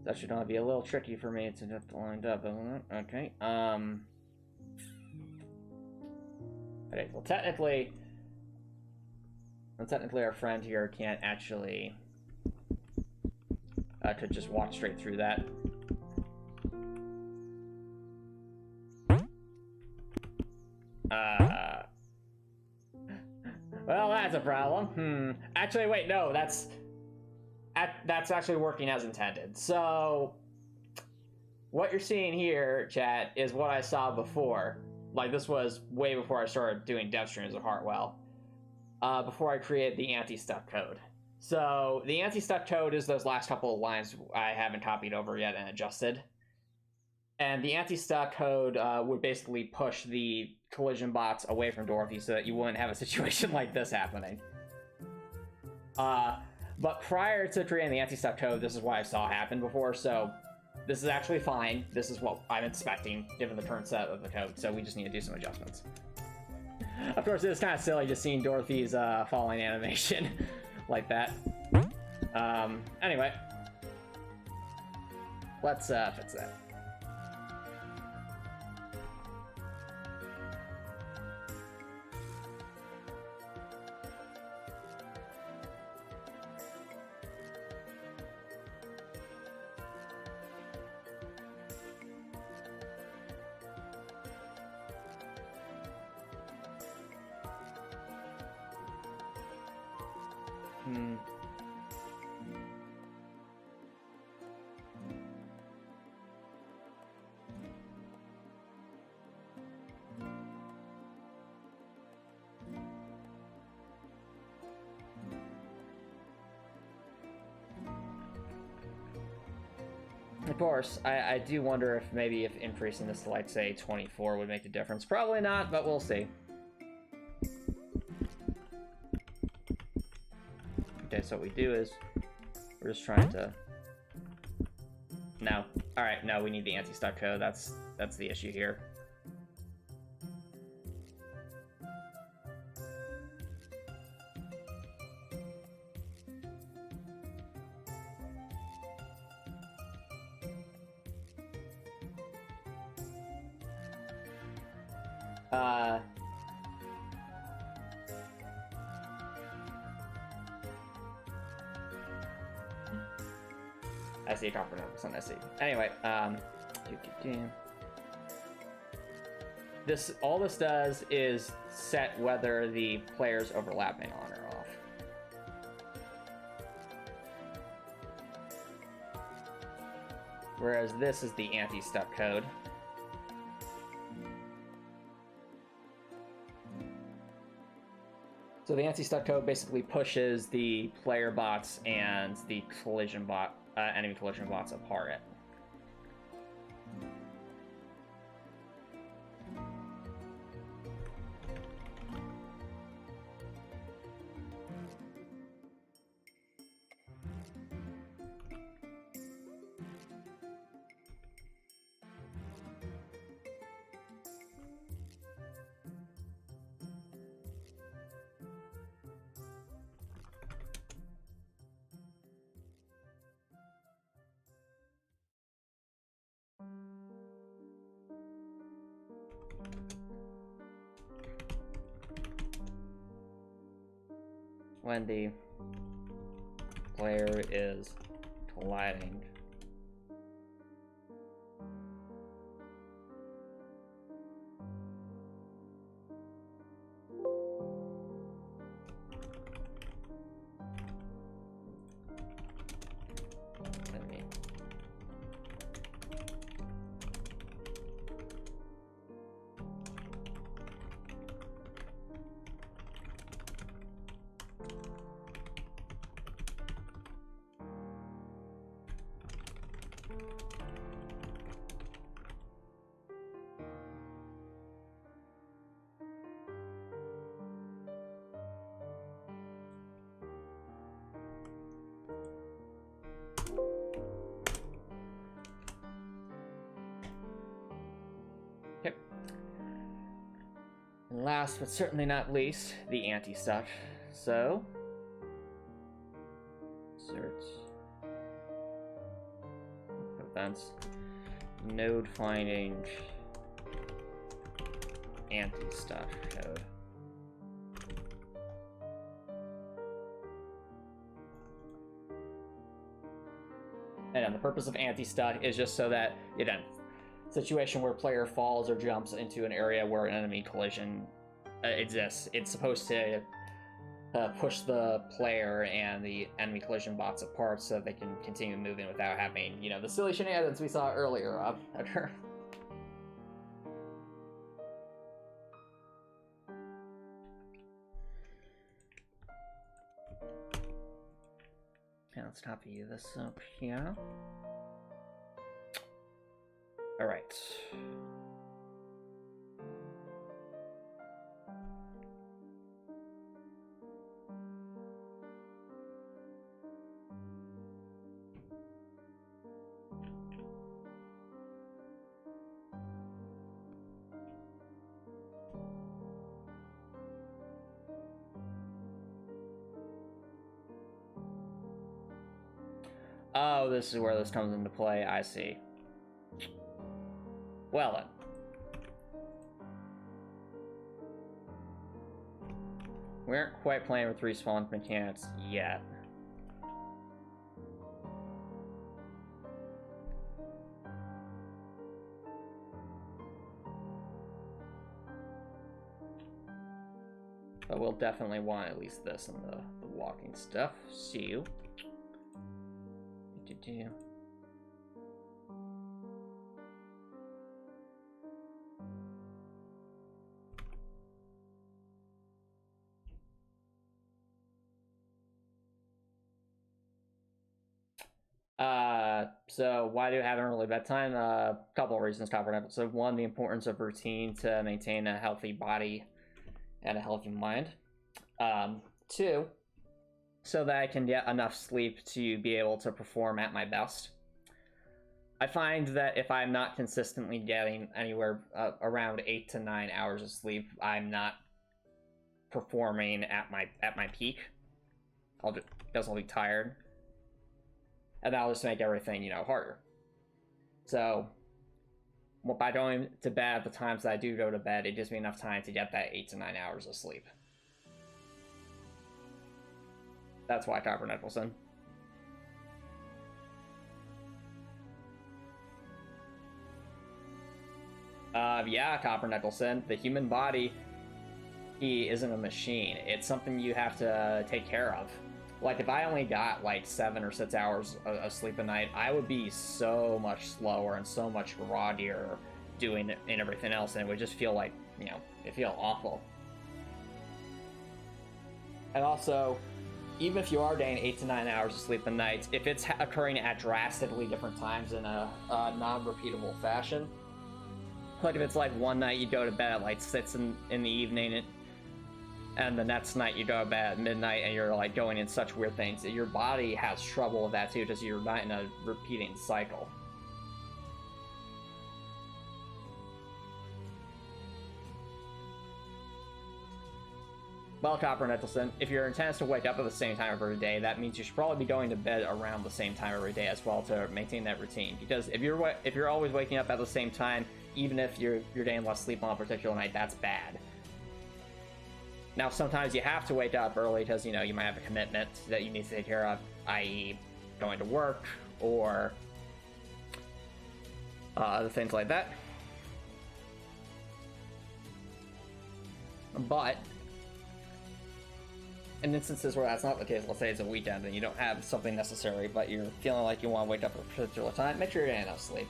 actually going to be a little tricky for me to get lined up, isn't it? Okay. Okay, well, technically, our friend here can't actually could just walk straight through that. Well, that's a problem. Actually, wait, no, that's actually working as intended. So, what you're seeing here, chat, is what I saw before. Like, this was way before I started doing dev streams of Heartwell. Before I created the anti-stuck code. So, the anti-stuck code is those last couple of lines I haven't copied over yet and adjusted. And the anti-stuck code would basically push the collision bots away from Dorothy so that you wouldn't have a situation like this happening. But prior to creating the anti-stuck code, this is what I saw happen before, so this is actually fine. This is what I'm expecting, given the current set of the code, so we just need to do some adjustments. Of course, it's kind of silly just seeing Dorothy's falling animation like that. Anyway. Let's fix that. Of course, I do wonder if maybe if increasing this to, like, say, 24 would make a difference. Probably not, but we'll see. Okay, so what we do is we're just trying to... No. Alright, no, we need the anti-stuck code. That's the issue here. I see, confident on I see. Anyway, all this does is set whether the player's overlapping on or off. Whereas this is the anti-stuck code. So the anti-stuck code basically pushes the player bots and the collision bot, enemy collision bots apart. When the player is colliding. Okay. And last but certainly not least, the anti-stuck. So, insert events, node finding anti-stuck code. And the purpose of anti-stuck is just so that, you know, situation where player falls or jumps into an area where an enemy collision exists, it's supposed to push the player and the enemy collision bots apart so they can continue moving without having, you know, the silly shenanigans we saw earlier occur. Okay, let's copy this up here. All right. Oh, this is where this comes into play. I see. Well then. We aren't quite playing with respawn mechanics yet. But we'll definitely want at least this in the walking stuff. See you. So why do I have an early bedtime? A couple of reasons covered in episode 1, the importance of routine to maintain a healthy body and a healthy mind. 2, so that I can get enough sleep to be able to perform at my best. I find that if I'm not consistently getting anywhere around 8 to 9 hours of sleep, I'm not performing at my peak. I'll be tired, and that'll just make everything, you know, harder. So by going to bed at the times that I do go to bed, it gives me enough time to get that 8 to 9 hours of sleep. That's why, Copper Nicholson. Yeah, Copper Nicholson. The human body, he isn't a machine. It's something you have to take care of. Like, if I only got like 7 or 6 hours of sleep a night, I would be so much slower and so much groggier doing it and everything else, and it would just feel like, you know, it feel awful. And also, even if you are getting 8 to 9 hours of sleep a night, if it's occurring at drastically different times in a non-repeatable fashion, like if it's like one night you go to bed at like 6 in the evening, and the next night you go to bed at midnight, and you're like going in such weird things, your body has trouble with that too, because you're not in a repeating cycle. Well, Copper Nicholson, if your intent is to wake up at the same time every day, that means you should probably be going to bed around the same time every day as well to maintain that routine. Because if you're always waking up at the same time, even if you're getting less sleep on a particular night, that's bad. Now, sometimes you have to wake up early because, you know, you might have a commitment that you need to take care of, i.e. going to work or other things like that. But in instances where that's not the case, let's say it's a weekend and you don't have something necessary, but you're feeling like you want to wake up at a particular time, make sure you're getting enough sleep.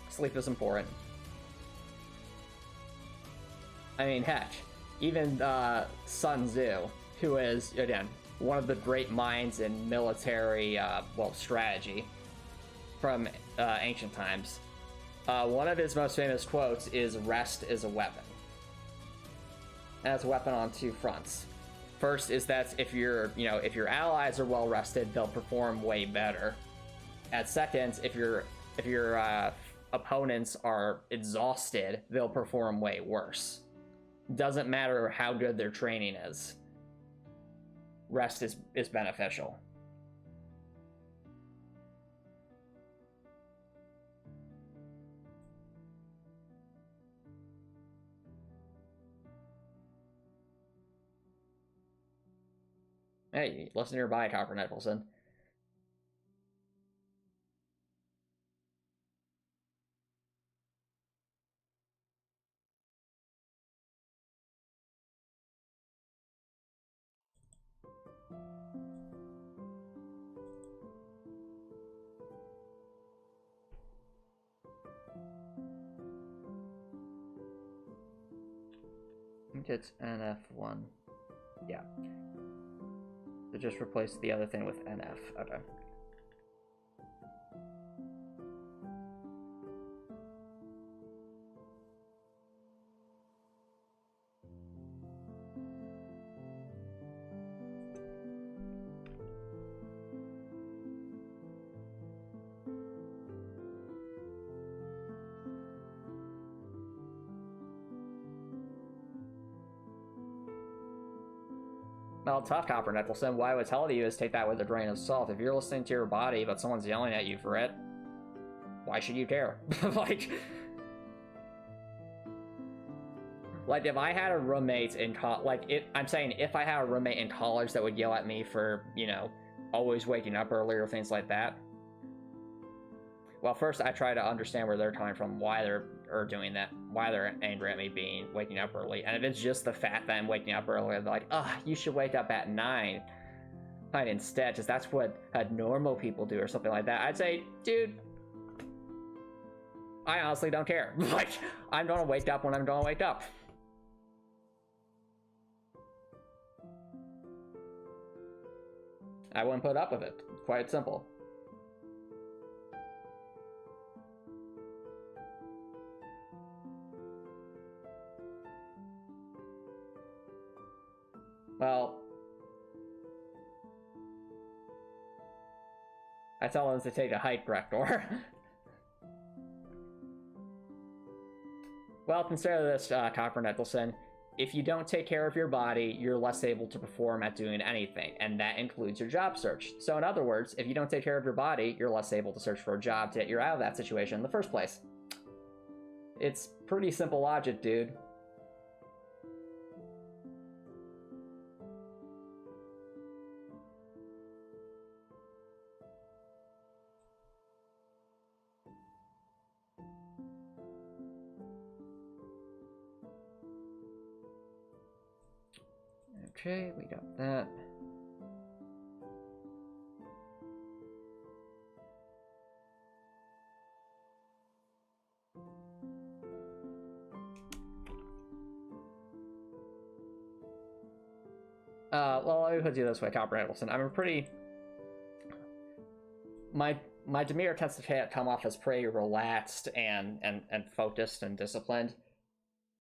Sleep is important. I mean, heck, even Sun Tzu, who is, again, one of the great minds in military, strategy from ancient times, one of his most famous quotes is, "Rest is a weapon." And it's a weapon on 2 fronts. First is that if your allies are well rested, they'll perform way better. And second, if your opponents are exhausted, they'll perform way worse. Doesn't matter how good their training is. Rest is beneficial. Hey, listen to your body, Copper Nicholson. I think it's NF1. Yeah. So just replace the other thing with NF. Okay. Well, tough, Copper Nicholson. What I would tell you is take that with a grain of salt. If you're listening to your body, but someone's yelling at you for it, why should you care? like if I had a roommate in I'm saying if I had a roommate in college that would yell at me for, you know, always waking up early or things like that. Well, first I try to understand where they're coming from, why they're doing that, why they're angry at me waking up early. And if it's just the fact that I'm waking up early, they're like, you should wake up at 9 instead, because that's what normal people do or something like that. I'd say, dude, I honestly don't care. Like, I'm gonna wake up when I'm gonna wake up. I wouldn't put up with it. Quite simple. Well, I tell them to take a hike, Rector. Well, consider this, Copper Nicholson. If you don't take care of your body, you're less able to perform at doing anything, and that includes your job search. So in other words, if you don't take care of your body, you're less able to search for a job to get you out of that situation in the first place. It's pretty simple logic, dude. Okay, we got that. Well, let me put it this way, Copper Nicholson. I'm a pretty... My demeanor tends to come off as pretty relaxed and focused and disciplined.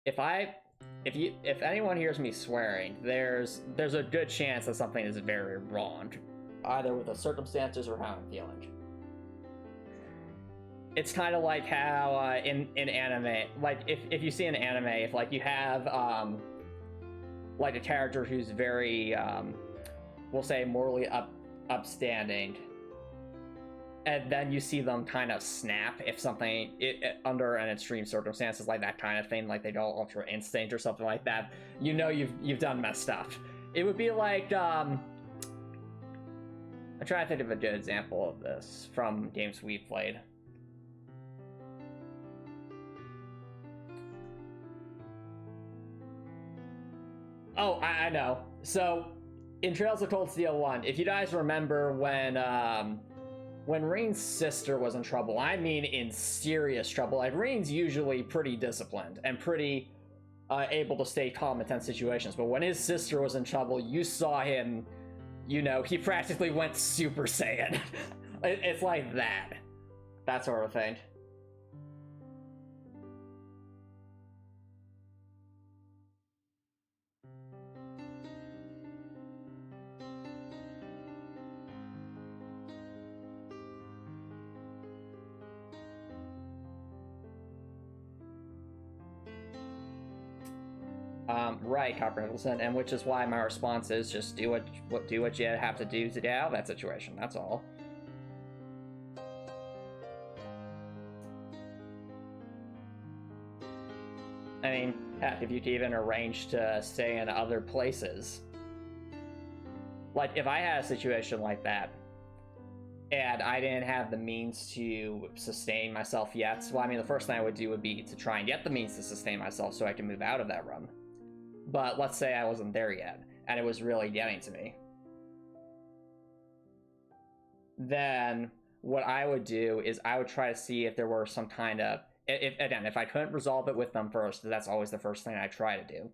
If anyone hears me swearing, there's a good chance that something is very wrong, either with the circumstances or how I'm feeling. It's kind of like how in anime, like if you see an anime, if like you have like a character who's very we'll say morally upstanding, and then you see them kind of snap if something under an extreme circumstances, like that kind of thing, like they go ultra instinct or something like that, you know you've done messed up. It would be like I'm trying to think of a good example of this from games we've played. Oh, I know. So in Trails of Cold Steel 1, if you guys remember when Rain's sister was in trouble, I mean in serious trouble, like Rain's usually pretty disciplined and pretty able to stay calm in tense situations, but when his sister was in trouble, you saw him, you know, he practically went Super Saiyan. It's like that sort of thing. Right, Copper Nicholson, and which is why my response is just do what you have to do to get out of that situation. That's all. I mean, heck, if you could even arrange to stay in other places. Like, if I had a situation like that, and I didn't have the means to sustain myself yet, well, I mean, the first thing I would do would be to try and get the means to sustain myself so I can move out of that room. But let's say I wasn't there yet, and it was really getting to me. Then what I would do is I would try to see if there were some kind of... If I couldn't resolve it with them first, that's always the first thing I try to do.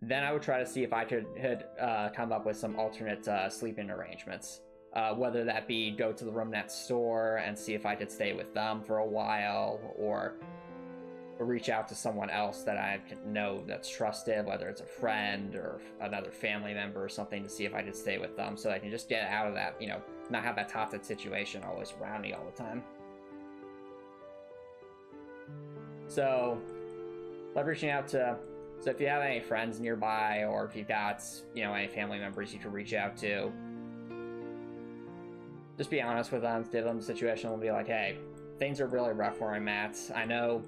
Then I would try to see if I could come up with some alternate sleeping arrangements. Whether that be go to the room next door and see if I could stay with them for a while, or reach out to someone else that I know that's trusted, whether it's a friend or another family member or something, to see if I could stay with them so I can just get out of that, you know, not have that toxic situation always around me all the time. So, like reaching out to, so if you have any friends nearby, or if you've got, you know, any family members you can reach out to, just be honest with them, give them the situation, and be like, hey, things are really rough where I'm at. I know,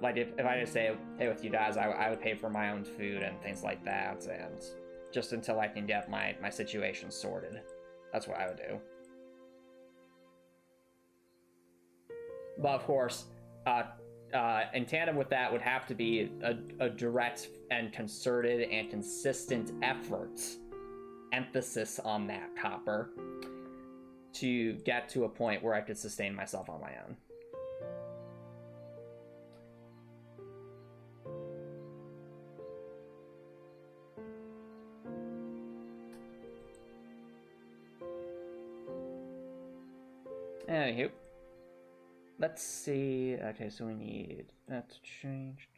like if I just say, hey, with you guys, I would pay for my own food and things like that, and just until I can get my situation sorted. That's what I would do. But of course, in tandem with that would have to be a direct and concerted and consistent effort, emphasis on that, Copper, to get to a point where I could sustain myself on my own. Anywho, let's see. Okay, so we need that to change.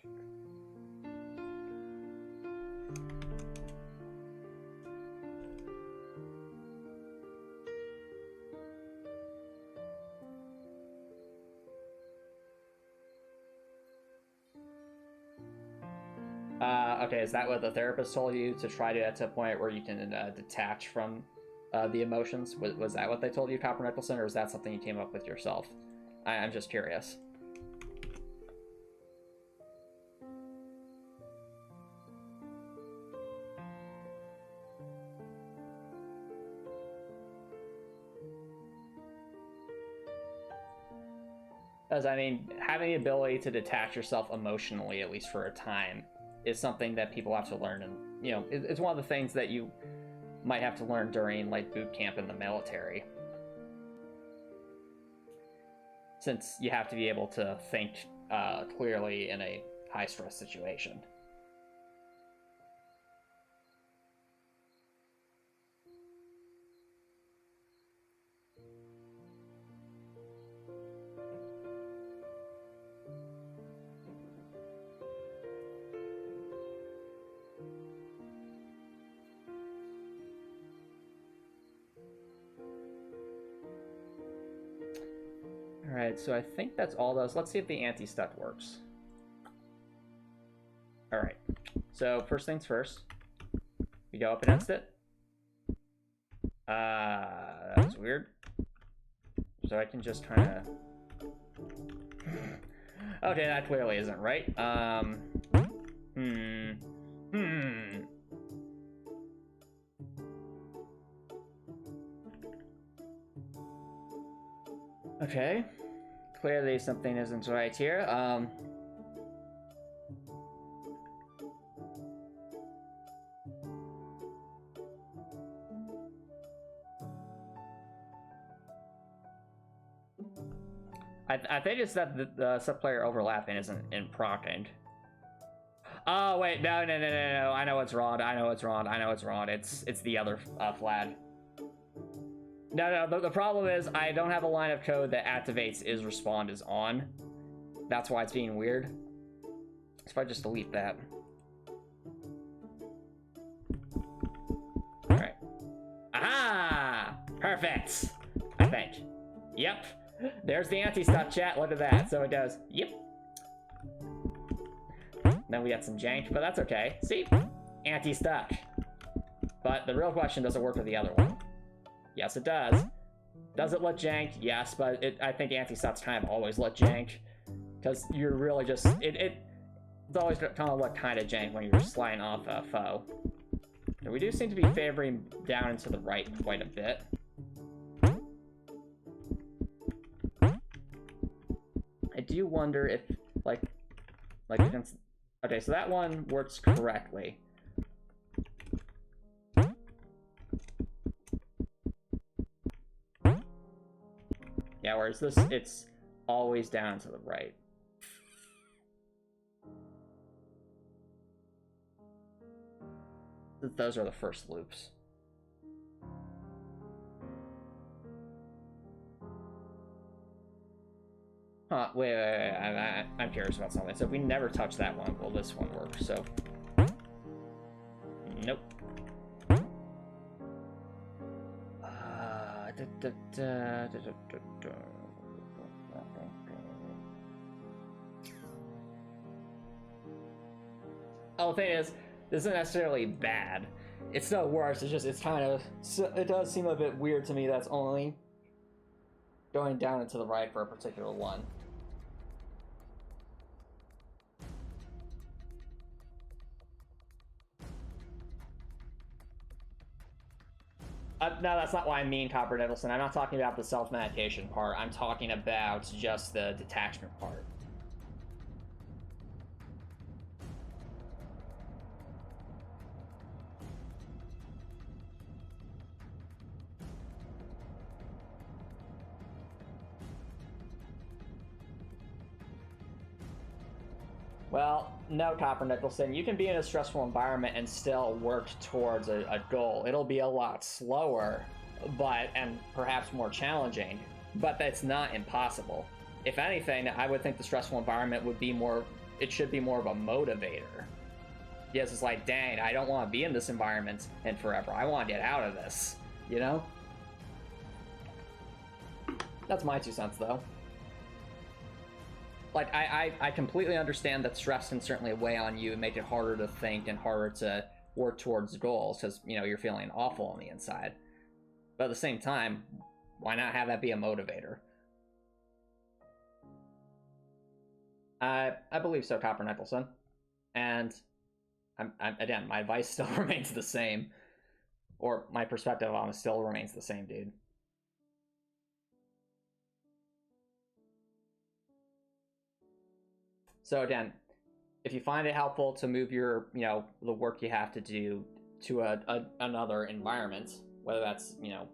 Okay, is that what the therapist told you, to try to get to a point where you can detach from the emotions? Was that what they told you, Copper Nicholson, or is that something you came up with yourself? I'm just curious. Because, I mean, having the ability to detach yourself emotionally, at least for a time, is something that people have to learn. And, you know, it's one of the things that you might have to learn during, like, boot camp in the military. Since you have to be able to think clearly in a high-stress situation. Alright, so I think that's all those. Let's see if the anti-stuck works. Alright, so first things first. We go up against it. That's weird. So I can just kind of... Okay, that clearly isn't right. Okay. Clearly something isn't right here. I think it's that the sub-player overlapping isn't in procking. Oh wait, no. I know what's wrong. It's the other flag. No, the problem is I don't have a line of code that activates is respond is on. That's why it's being weird. So if I just delete that. Alright. Aha! Perfect! I think. Yep. There's the anti-stuck, chat. Look at that. So it goes, yep. Then we got some jank, but that's okay. See? Anti-stuck. But the real question, does it work with the other one? Yes, it does. Does it let jank? Yes, but I think anti-stuck's kind of always let jank. Because you're really just... It's always kind of look kind of jank when you're sliding off a foe. And we do seem to be favoring down and to the right quite a bit. I do wonder if, like against... Okay, so that one works correctly. Yeah, whereas this, it's always down to the right. Those are the first loops. Huh, wait, I'm curious about something. So if we never touch that one, will this one work? So, nope. Oh, the thing is, this isn't necessarily bad. It's not worse, it's just, it's kind of, it does seem a bit weird to me that's only going down and to the right for a particular one. No, that's not what I mean, Copper Nicholson. I'm not talking about the self-medication part. I'm talking about just the detachment part. Well, no, Copper Nicholson. You can be in a stressful environment and still work towards a goal. It'll be a lot slower, and perhaps more challenging, but that's not impossible. If anything, I would think the stressful environment would be more, it should be more of a motivator. Yes, it's like, dang, I don't want to be in this environment and forever. I want to get out of this, you know? That's my 2 cents, though. Like, I completely understand that stress can certainly weigh on you and make it harder to think and harder to work towards goals because, you know, you're feeling awful on the inside. But at the same time, why not have that be a motivator? I believe so, Copper Nicholson. And again, my advice still remains the same. Or my perspective on it still remains the same, dude. So again, if you find it helpful to move your, you know, the work you have to do to another environment, whether that's, you know,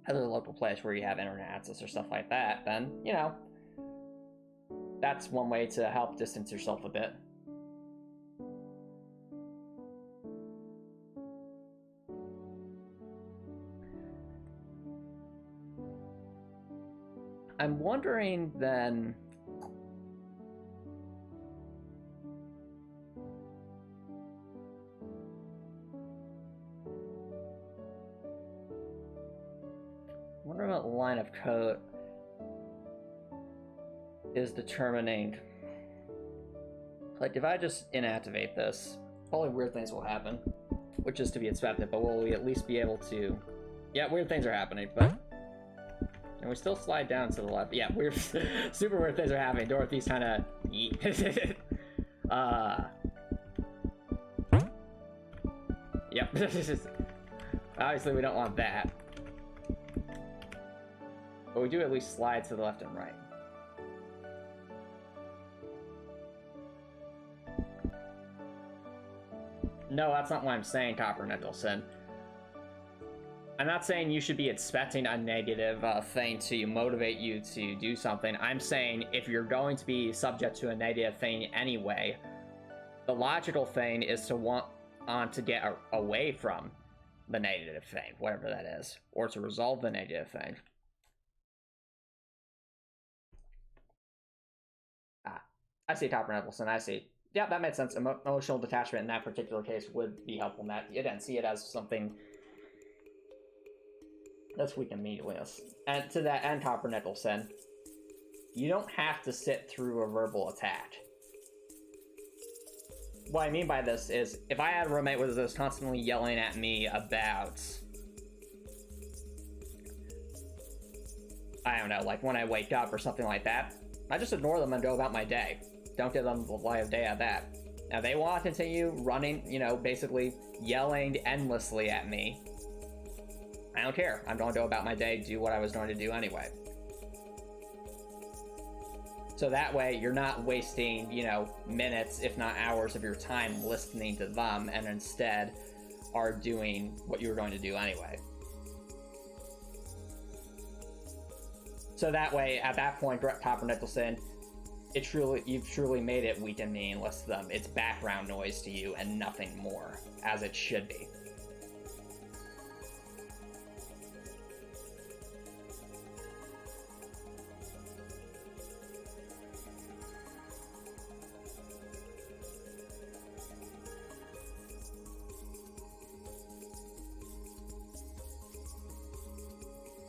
another local place where you have internet access or stuff like that, then, you know, that's one way to help distance yourself a bit. I'm wondering then, what line of code is determining, like, if I just inactivate this, probably weird things will happen, which is to be expected, but will we at least be able to, yeah, weird things are happening, but, and we still slide down to the left, yeah, weird, super weird things are happening. Dorothy's kind of, yep, obviously we don't want that. But we do at least slide to the left and right. No, that's not what I'm saying, Copper Nicholson. I'm not saying you should be expecting a negative thing to motivate you to do something. I'm saying if you're going to be subject to a negative thing anyway, the logical thing is to want to get away from the negative thing, whatever that is, or to resolve the negative thing. I see, Copper Nicholson, I see. Yeah, that makes sense. Emotional detachment in that particular case would be helpful in that. You didn't see it as something that's weak immediately. And to that end, Copper Nicholson, you don't have to sit through a verbal attack. What I mean by this is, if I had a roommate who was constantly yelling at me about, I don't know, like when I wake up or something like that, I just ignore them and go about my day. Don't give them the light of day at that. Now, they want to continue running, you know, basically yelling endlessly at me. I don't care. I'm going to go about my day, do what I was going to do anyway. So that way, you're not wasting, you know, minutes, if not hours of your time listening to them, and instead are doing what you were going to do anyway. So that way, at that point, Copper Nicholson, you've truly made it weak and meaningless to them. It's background noise to you and nothing more, as it should be.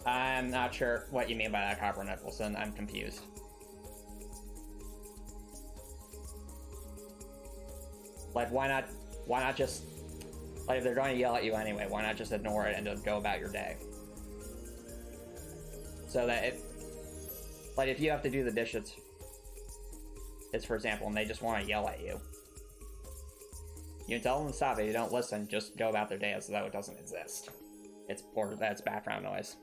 I'm not sure what you mean by that, Copper Nicholson. I'm confused. Like, why not just, like, if they're going to yell at you anyway, why not just ignore it and just go about your day? So that like, if you have to do the dishes, it's for example, and they just want to yell at you, you can tell them to stop. If you don't listen, just go about their day as though it doesn't exist. Or that's background noise.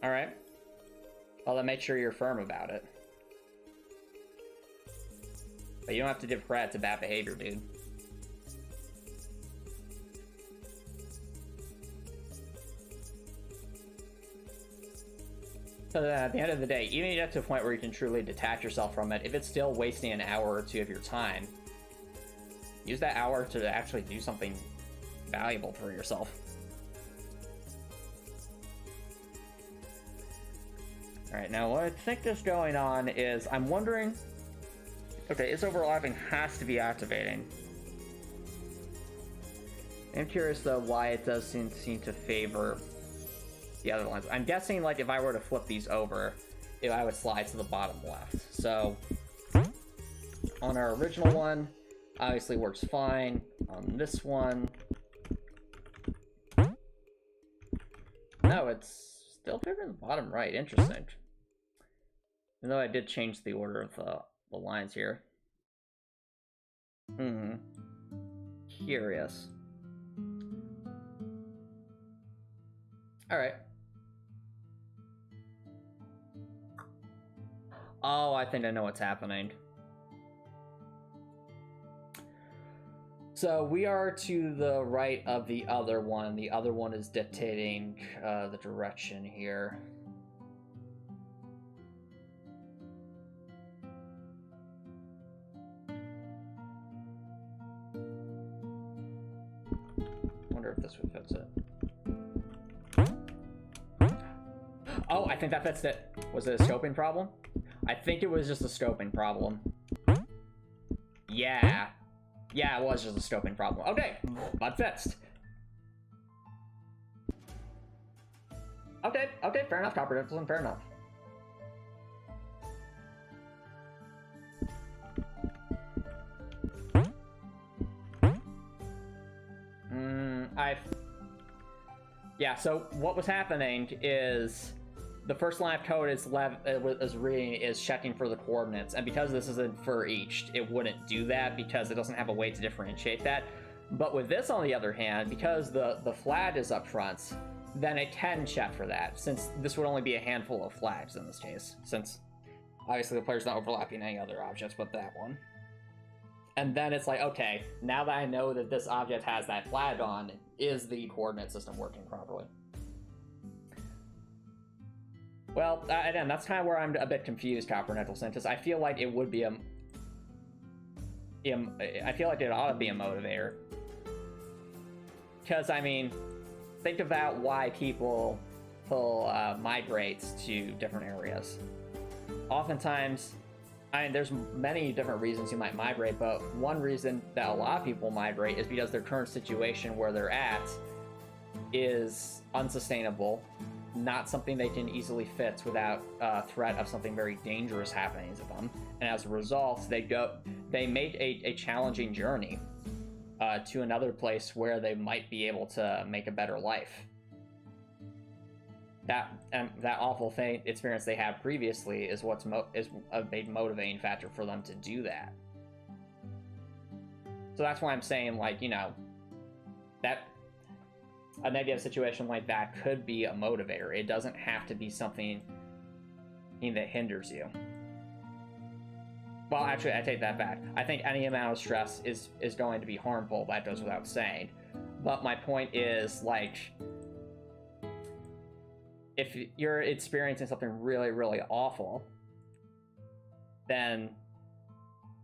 Alright. Well, then make sure you're firm about it. But you don't have to give credit to bad behavior, dude. So at the end of the day, even if you get to a point where you can truly detach yourself from it, if it's still wasting an hour or two of your time, use that hour to actually do something valuable for yourself. Alright, now what I think is going on is, I'm wondering... Okay, its overlapping has to be activating. I'm curious, though, why it does seem to favor the other ones. I'm guessing, like, if I were to flip these over, if I would slide to the bottom left. So, on our original one, obviously works fine. On this one... No, it's still favoring the bottom right. Interesting. Even though I did change the order of the lines here. Curious. Alright. Oh, I think I know what's happening. So we are to the right of the other one. The other one is dictating the direction here. Wonder if this would fix it. Oh, I think that fixed it. Was it a scoping problem? I think it was just a scoping problem. Yeah. Yeah, it was just a scoping problem. Okay, bug fixed. Okay, fair enough, Copper Nicholson, fair enough. Yeah, so what was happening is the first line of code is checking for the coordinates, and because this is infer each, it wouldn't do that because it doesn't have a way to differentiate that. But with this, on the other hand, because the flag is up front, then it can check for that, since this would only be a handful of flags in this case, since obviously the player's not overlapping any other objects but that one. And then it's like, okay, now that I know that this object has that flag on, is the coordinate system working properly? Well, again, that's kind of where I'm a bit confused, Copper Nicholson, because I feel like it would be I feel like it ought to be a motivator. Because, I mean, think about why people migrate to different areas. Oftentimes, I mean, there's many different reasons you might migrate, but one reason that a lot of people migrate is because their current situation where they're at is unsustainable, not something they can easily fix without threat of something very dangerous happening to them. And as a result, they make a challenging journey to another place where they might be able to make a better life. That awful experience they had previously is what's is a big motivating factor for them to do that. So that's why I'm saying, like, you know, that a negative situation like that could be a motivator. It doesn't have to be something that hinders you. Well, actually, I take that back. I think any amount of stress is going to be harmful. That goes without saying. But my point is, like, if you're experiencing something really, really awful, then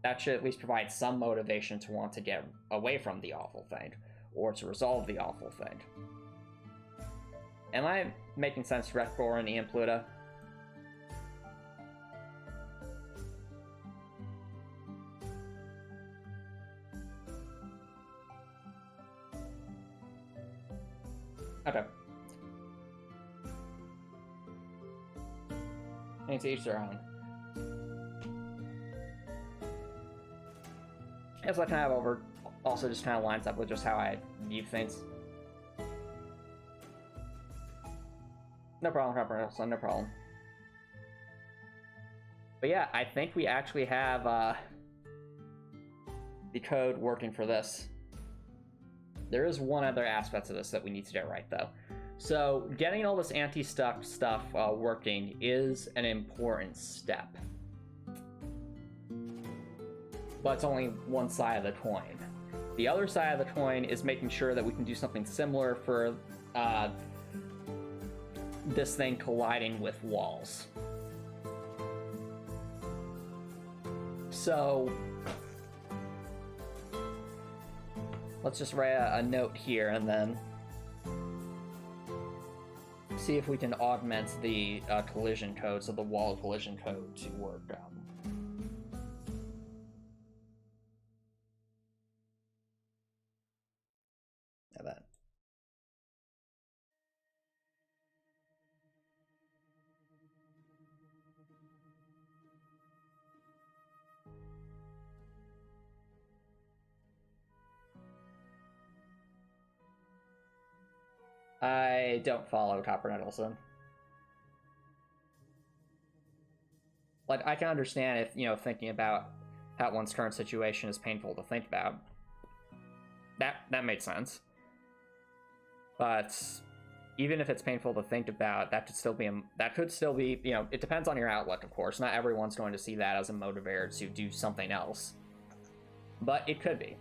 that should at least provide some motivation to want to get away from the awful thing, or to resolve the awful thing. Am I making sense, Rekor and Ian Pluta? Okay. And to each their own. As I kind of also just kind of lines up with just how I view things. No problem, no problem. But yeah, I think we actually have the code working for this. There is one other aspect to this that we need to get right, though. So getting all this anti-stuck stuff working is an important step. But it's only one side of the coin. The other side of the coin is making sure that we can do something similar for this thing colliding with walls. Let's just write a note here and then see if we can augment the collision code, so the wall collision code to work. That. I don't follow Copper Nettleson. Like, I can understand if, you know, thinking about how one's current situation is painful to think about. That made sense. But even if it's painful to think about, that could still be, you know, it depends on your outlook, of course. Not everyone's going to see that as a motivator to do something else. But it could be.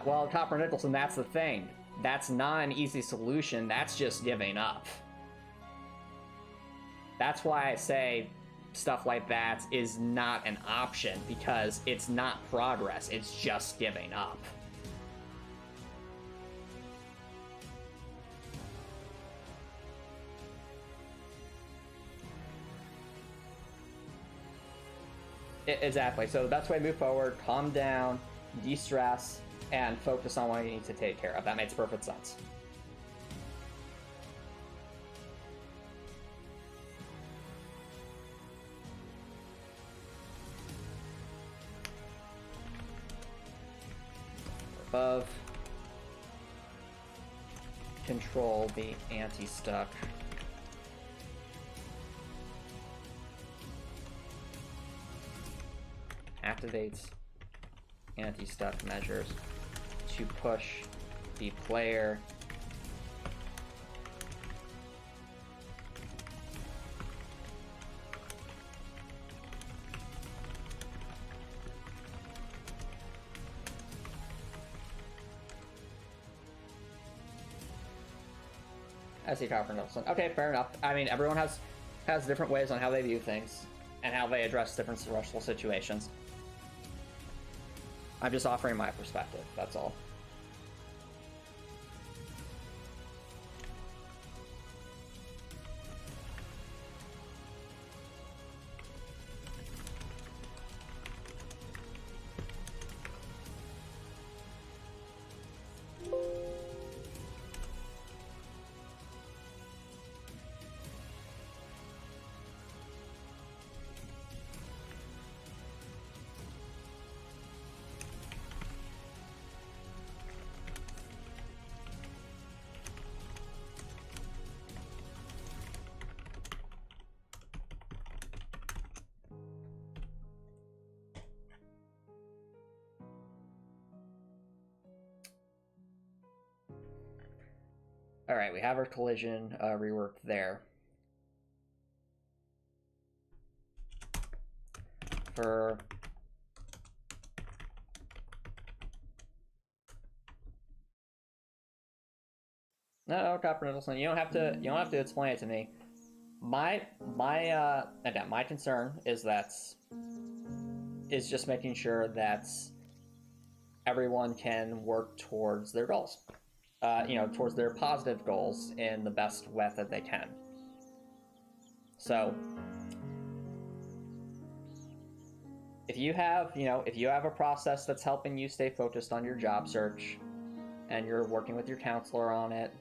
Well, Copper Nicholson, that's the thing. That's not an easy solution, that's just giving up. That's why I say stuff like that is not an option, because it's not progress, it's just giving up. Exactly, so the best way to move forward, calm down, de-stress, and focus on what you need to take care of. That makes perfect sense. Above, control the anti-stuck. Activates anti-stuck measures to push the player I see Copper Nelson. Okay, fair enough. I mean, everyone has different ways on how they view things and how they address different stressful situations. I'm just offering my perspective, that's all. All right, we have our collision rework there. For no, Copper Nicholson, you don't have to explain it to me. Again, my concern is just making sure that everyone can work towards their goals. Towards their positive goals in the best way that they can. So, if you have a process that's helping you stay focused on your job search, and you're working with your counselor on it,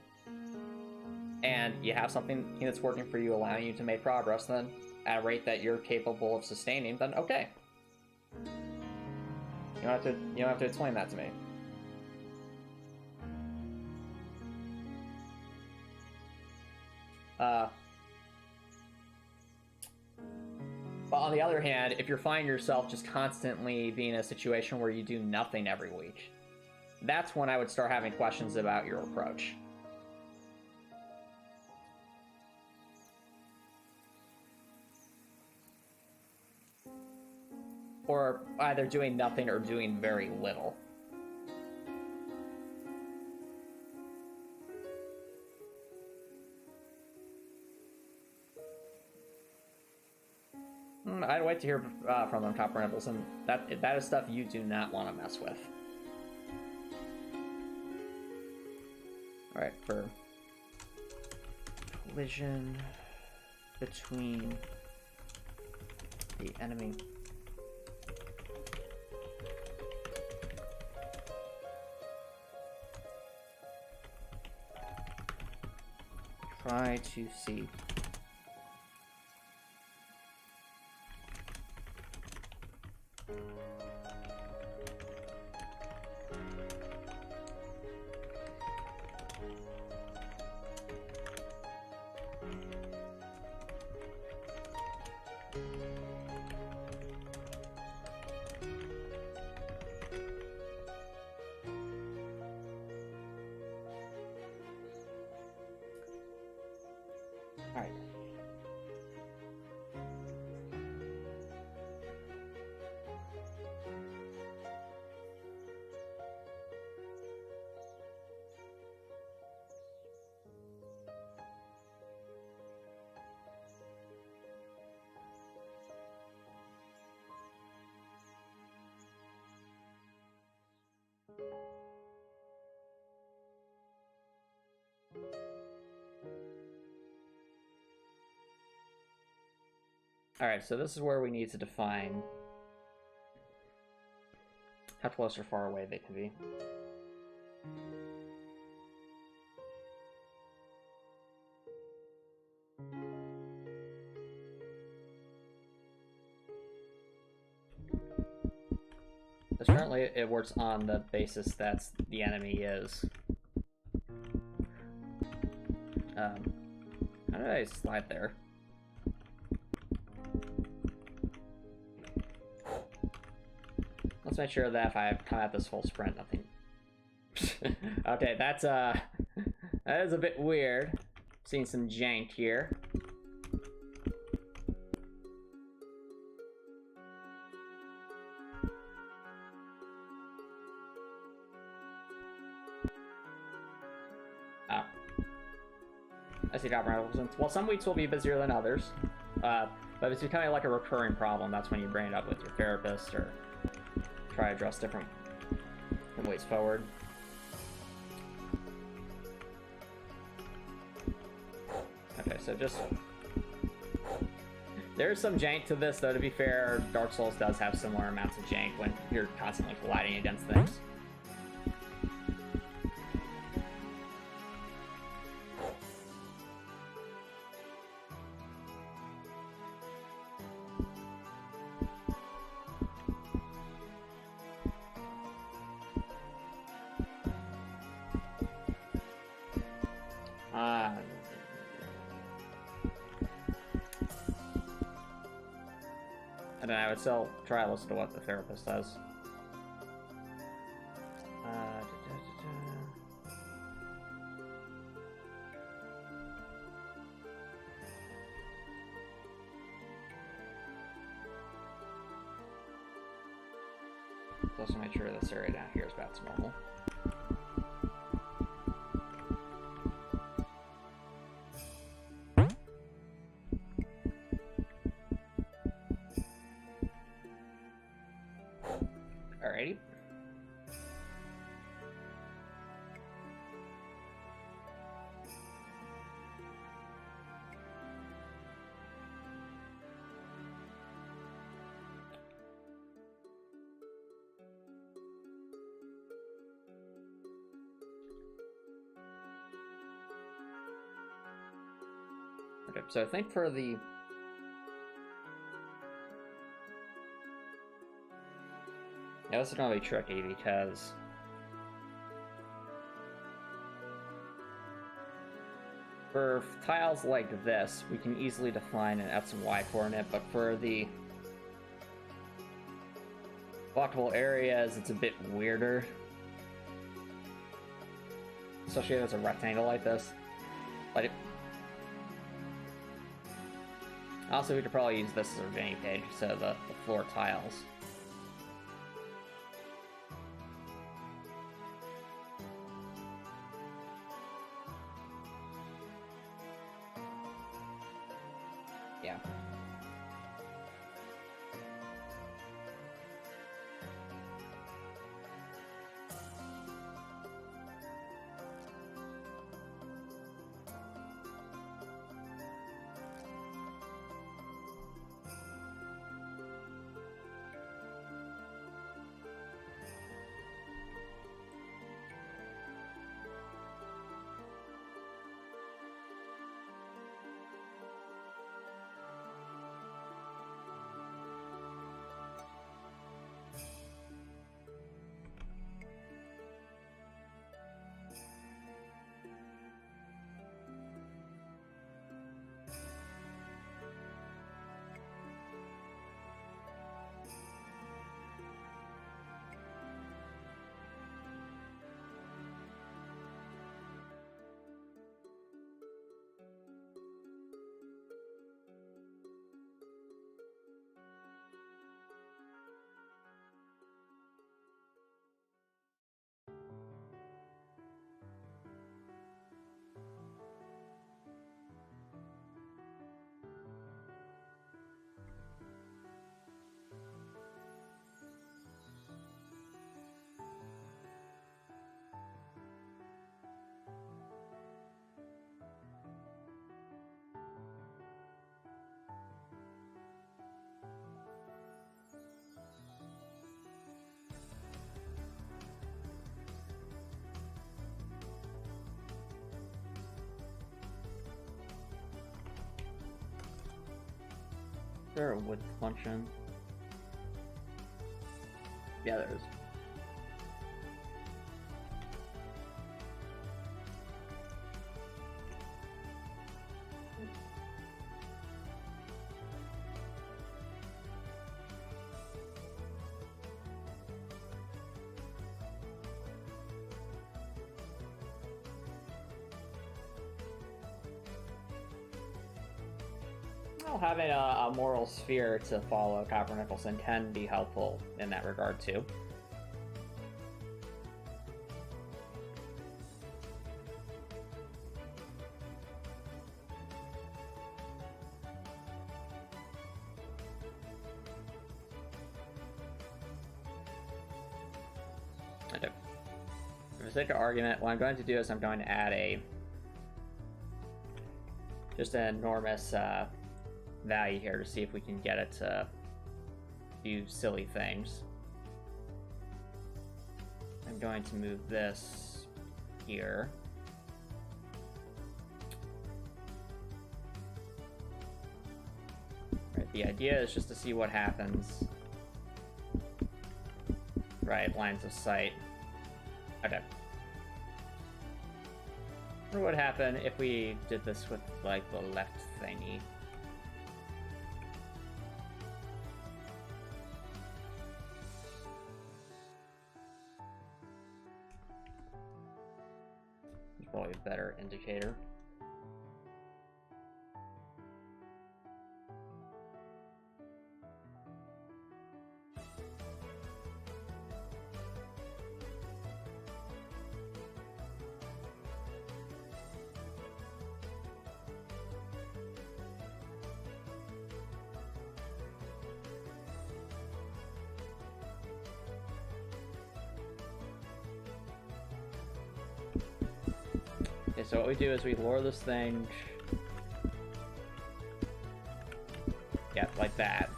and you have something that's working for you, allowing you to make progress, then at a rate that you're capable of sustaining, then okay. You don't have to explain that to me. But on the other hand, if you're finding yourself just constantly being in a situation where you do nothing every week, that's when I would start having questions about your approach. Or either doing nothing or doing very little. I'd wait to hear from them, Copper Nipples, and that is stuff you do not want to mess with. Alright, for collision between the enemy. Try to see. All right. Alright, so this is where we need to define how close or far away they can be. Because currently it works on the basis that the enemy is. How did I slide there? Let's make sure that if I come at this full sprint, nothing. Okay, that is a bit weird. Seeing some jank here. Oh. I see Copper Nipples. Well, some weeks will be busier than others. But if it's becoming like a recurring problem, that's when you bring it up with your therapist or try to address different ways forward. Okay, so just... There's some jank to this, though, to be fair. Dark Souls does have similar amounts of jank when you're constantly colliding against things. And then I would still try to listen to what the therapist says. Let's also make sure this area down here is back to normal. Alrighty. Okay, so I think for the yeah, this is gonna be tricky because for tiles like this, we can easily define an X and Y coordinate, but for the blockable areas, it's a bit weirder. especially if it's a rectangle like this. Like, also, we could probably use this as a guinea pig instead of the floor tiles. Yeah. Is there a wood function? Yeah, there is. Well, having a moral sphere to follow Copper Nicholson can be helpful in that regard too. Okay. For the sake of argument, what I'm going to do is I'm going to add just an enormous value here to see if we can get it to do silly things. I'm going to move this here. Right, the idea is just to see what happens. Right, lines of sight. Okay. What would happen if we did this with, like, the left thingy? It's probably a better indicator. Okay, so what we do is we lower this thing, yeah, like that.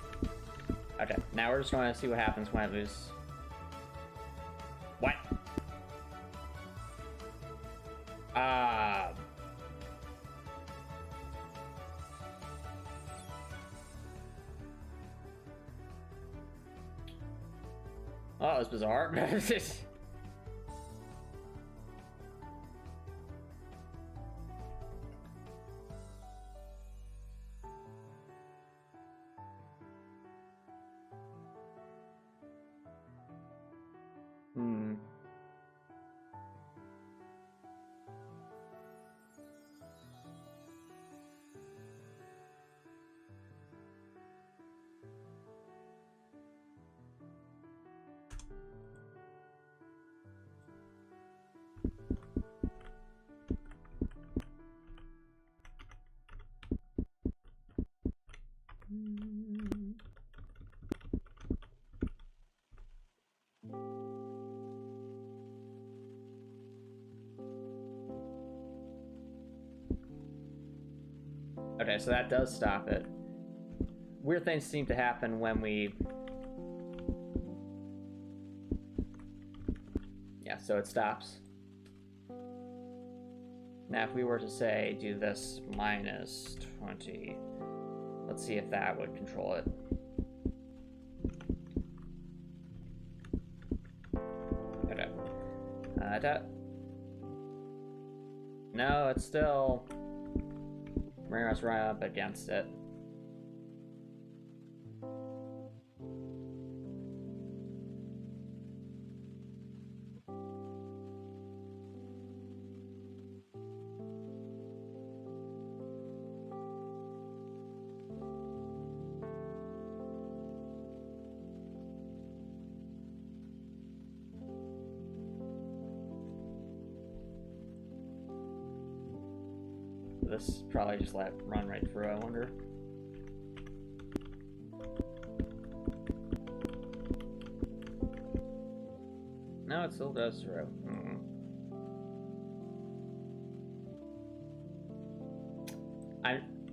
Okay, now we're just going to see what happens when it moves. What? Oh, that was bizarre. Okay, so that does stop it. Weird things seem to happen when we... Yeah, so it stops. Now if we were to say, do this minus 20, let's see if that would control it. Okay. No, it's still... We're gonna run up against it. This probably just let it run right through, I wonder. No, it still goes through.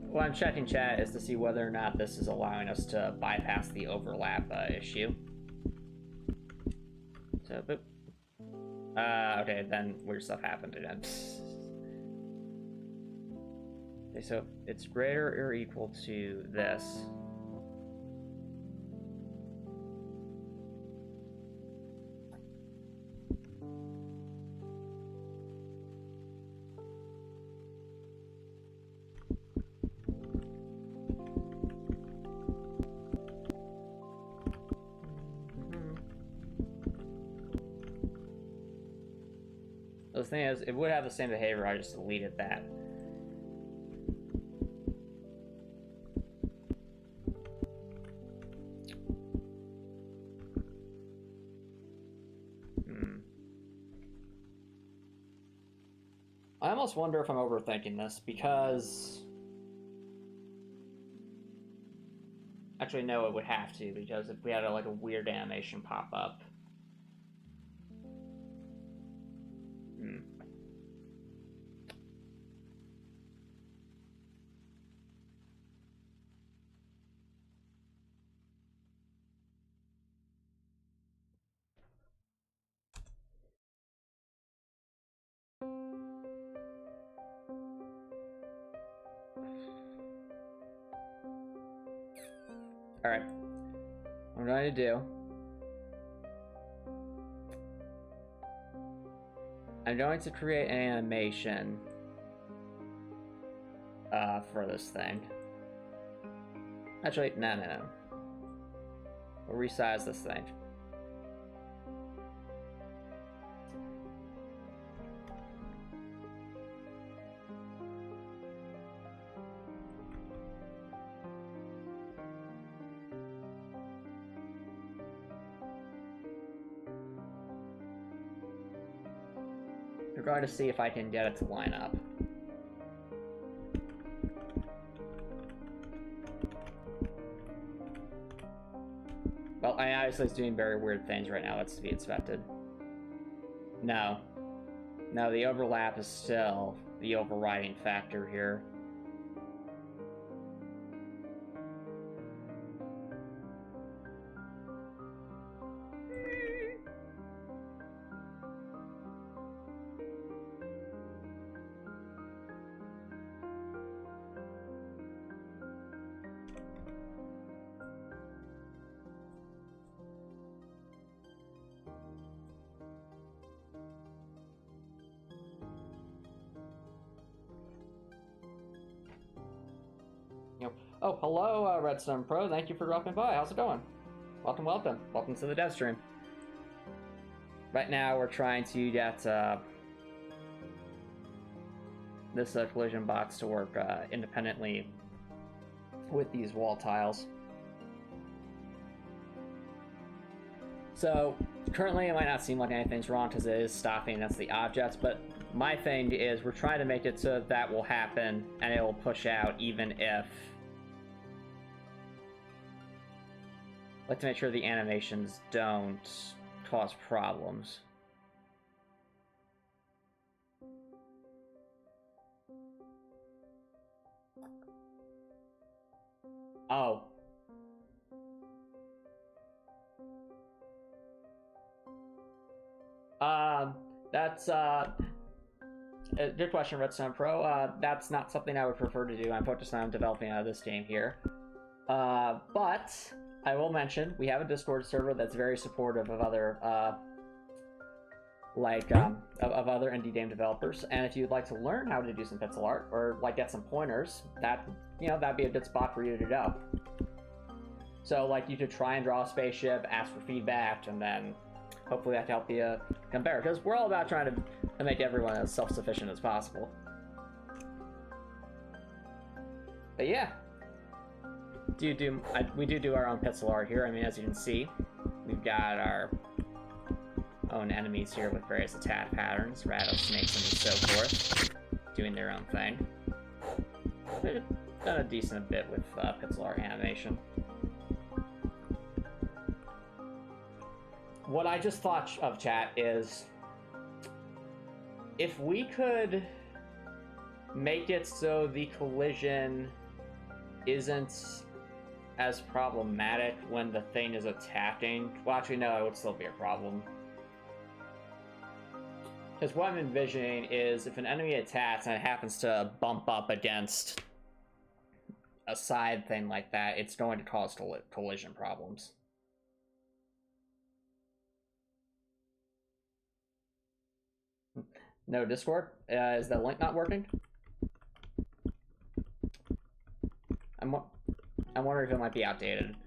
What I'm checking chat is to see whether or not this is allowing us to bypass the overlap issue. So, boop. Okay, then weird stuff happened again. Okay, so it's greater or equal to this. The thing is, it would have the same behavior, I just deleted that. I almost wonder if I'm overthinking this, because... Actually, no, it would have to, because if we had like a weird animation pop up... Alright. What I'm going to do... I'm going to create an animation for this thing. Actually, no. We'll resize this thing. We're going to see if I can get it to line up. Well, I obviously it's doing very weird things right now. That's to be expected. No. No, the overlap is still the overriding factor here. Oh, hello, Redstone Pro. Thank you for dropping by. How's it going? Welcome. Welcome to the dev stream. Right now, we're trying to get this collision box to work independently with these wall tiles. So, currently it might not seem like anything's wrong because it is stopping, that's the objects, but my thing is we're trying to make it so that will happen and it will push out even if... I'd like to make sure the animations don't cause problems. Oh. That's good question, Redstone Pro. That's not something I would prefer to do. I'm focused on developing this game here. But I will mention we have a Discord server that's very supportive of other of other indie game developers, and if you'd like to learn how to do some pixel art or like get some pointers, that that'd be a good spot for you to go. So like you could try and draw a spaceship, ask for feedback, and then hopefully that can help you compare, because we're all about trying to make everyone as self-sufficient as possible. But yeah, we do our own pixel art here. I mean, as you can see, we've got our own enemies here with various attack patterns, rattlesnakes and so forth, doing their own thing. We've done a decent bit with pixel art animation. What I just thought of, chat, is if we could make it so the collision isn't as problematic when the thing is attacking. Well, actually, no, it would still be a problem. Because what I'm envisioning is if an enemy attacks and it happens to bump up against a side thing like that, it's going to cause collision problems. No Discord? Is the link not working? I'm wondering if it might be outdated.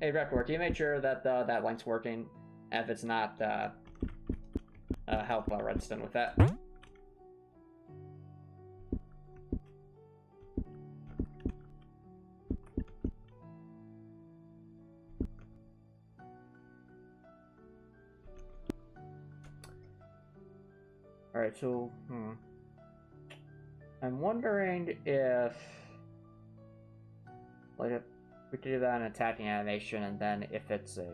Hey, Rework, can you make sure that that link's working? And if it's not, help Redstone with that. Alright, so, I'm wondering if, like, if we could do that in attacking animation, and then if it's a...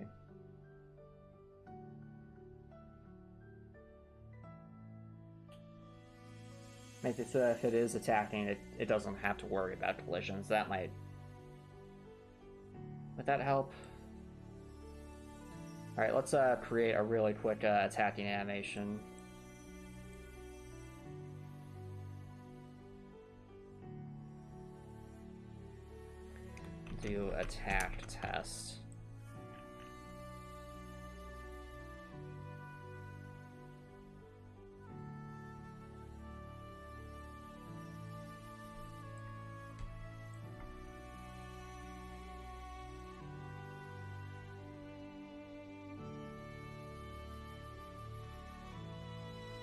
make it so that if it is attacking, it doesn't have to worry about collisions. That might... would that help? Alright, let's create a really quick attacking animation. Do attack test.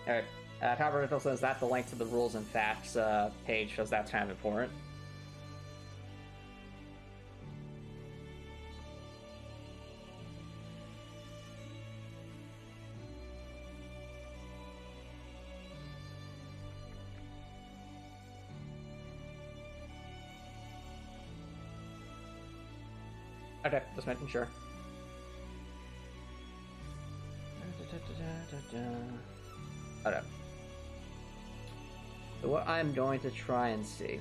Alright, Convertible says that's the link to the rules and facts page, because that's kind of important. Okay, just making sure. Okay. So what I'm going to try and see.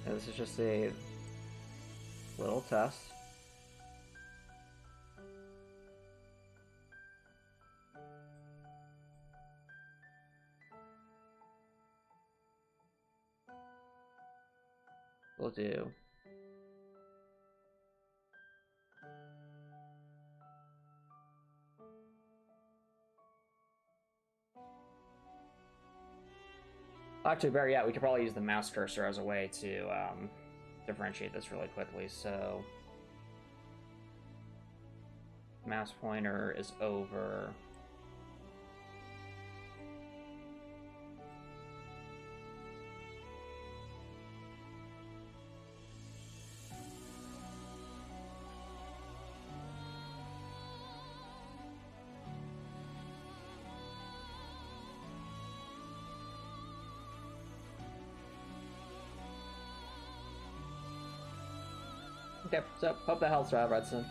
Now, this is just a little test. We'll do. Actually, we could probably use the mouse cursor as a way to differentiate this really quickly. So, mouse pointer is over. Okay, so hope that helps, Redstone.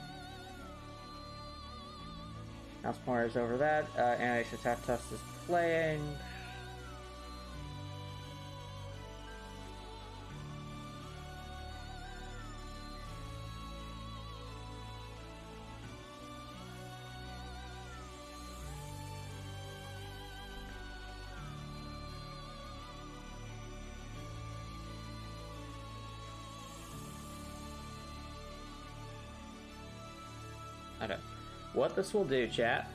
Mouse pointer's over that. Animation attack test is playing. Okay. What this will do, chat,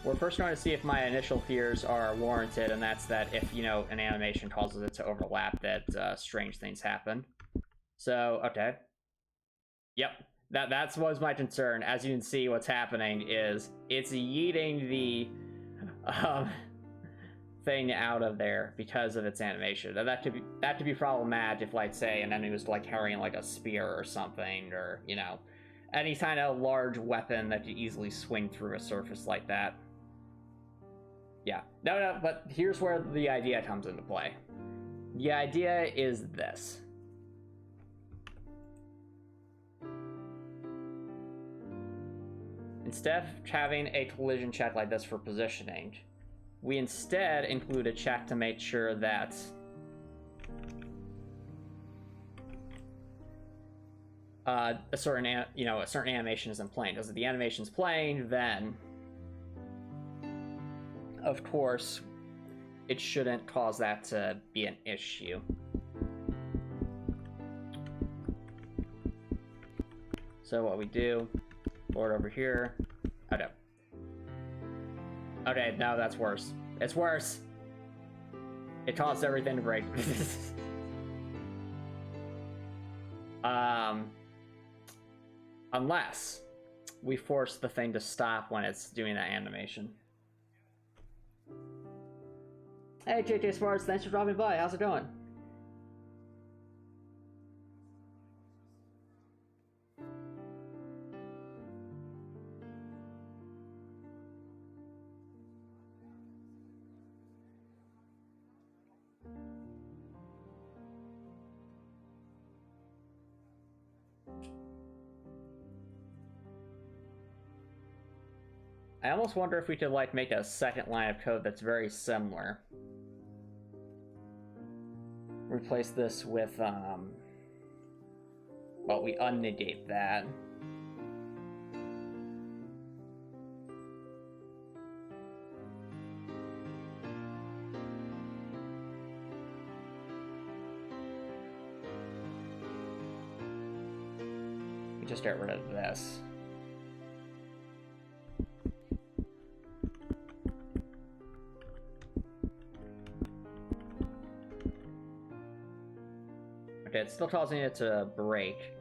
we're first going to see if my initial fears are warranted, and that's that if, you know, an animation causes it to overlap, that strange things happen. So, okay. Yep, that was my concern. As you can see, what's happening is it's yeeting the thing out of there because of its animation. That could be problematic if, like, say, an enemy was like carrying like a spear or something, or, you know, any kind of large weapon that could easily swing through a surface like that. Yeah. No, but here's where the idea comes into play. The idea is this. Instead of having a collision check like this for positioning, we instead include a check to make sure that a certain animation isn't playing. Because if the animation's playing, then of course it shouldn't cause that to be an issue. So what we do, board over here. Okay. Okay, no, that's worse. It's worse. It caused everything to break. Unless we force the thing to stop when it's doing that animation. Hey, JJ Smarts, thanks for dropping by. How's it going? I almost wonder if we could, like, make a second line of code that's very similar. Replace this with, well, we unnegate that. We just get rid of this. Okay, it's still causing it to break.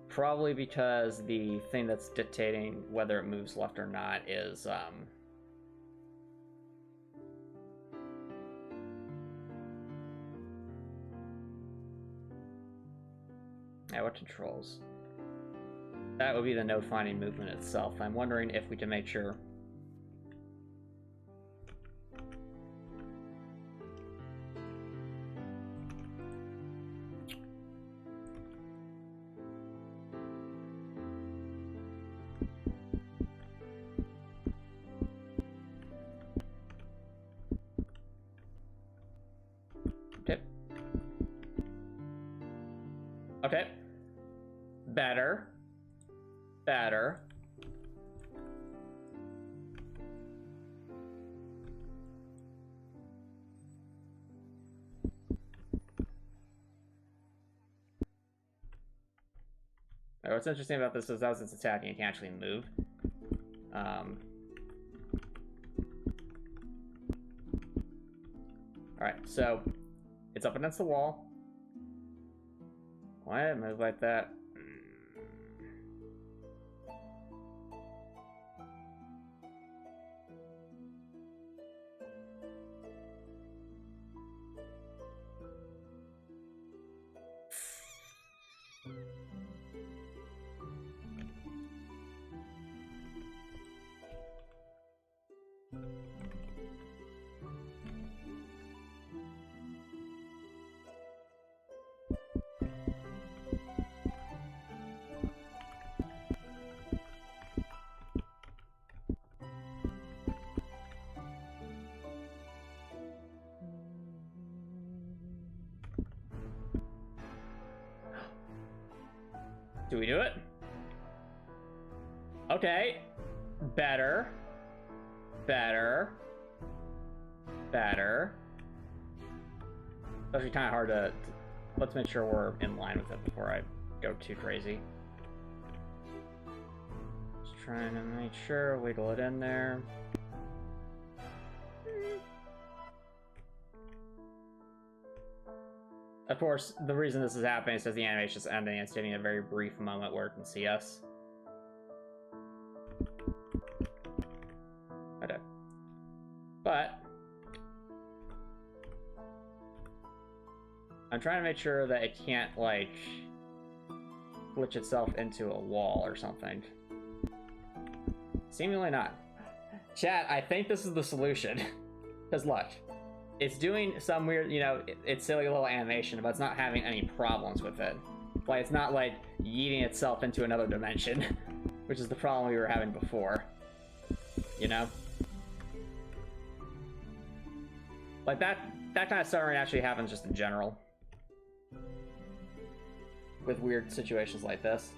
Probably because the thing that's dictating whether it moves left or not is, yeah, what controls? That would be the node finding movement itself. I'm wondering if we can make sure. Okay. Better. Better. What's interesting about this is as it's attacking, it can actually move. Alright, so it's up against the wall. Why move like that? Do we do it? Okay. Better. Better. Better. It's actually kind of hard to... Let's make sure we're in line with it before I go too crazy. Just trying to make sure, wiggle it in there. Of course, the reason this is happening is because the animation is ending and it's giving a very brief moment where it can see us. Okay. But I'm trying to make sure that it can't, like, glitch itself into a wall or something. Seemingly not. Chat, I think this is the solution. Because look, it's doing some weird, you know, it's silly little animation, but it's not having any problems with it. Like, it's not, like, yeeting itself into another dimension, which is the problem we were having before. You know? Like, that kind of stuttering actually happens just in general. With weird situations like this.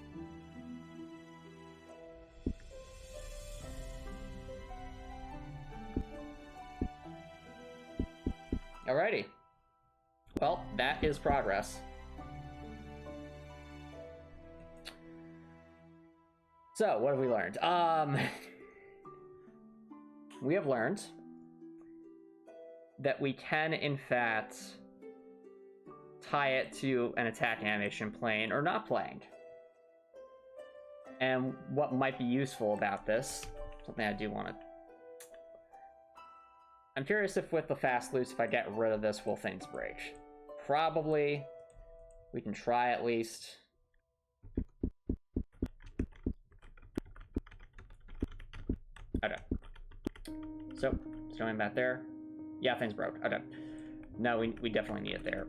Alrighty. Well, that is progress. So, what have we learned? We have learned that we can, in fact, tie it to an attack animation playing or not playing. And what might be useful about this, something I do want to... I'm curious if with the fast loose, if I get rid of this, will things break? Probably. We can try at least. Okay. So, it's going back there. Yeah, things broke. Okay. No, we definitely need it there.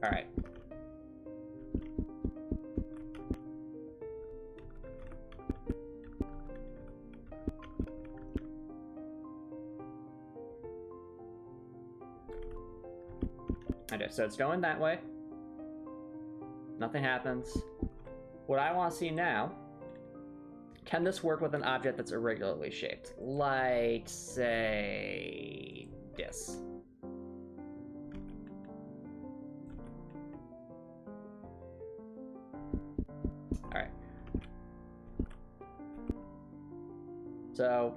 All right. Okay, so it's going that way. Nothing happens. What I want to see now, can this work with an object that's irregularly shaped? Like, say, this. Alright. So,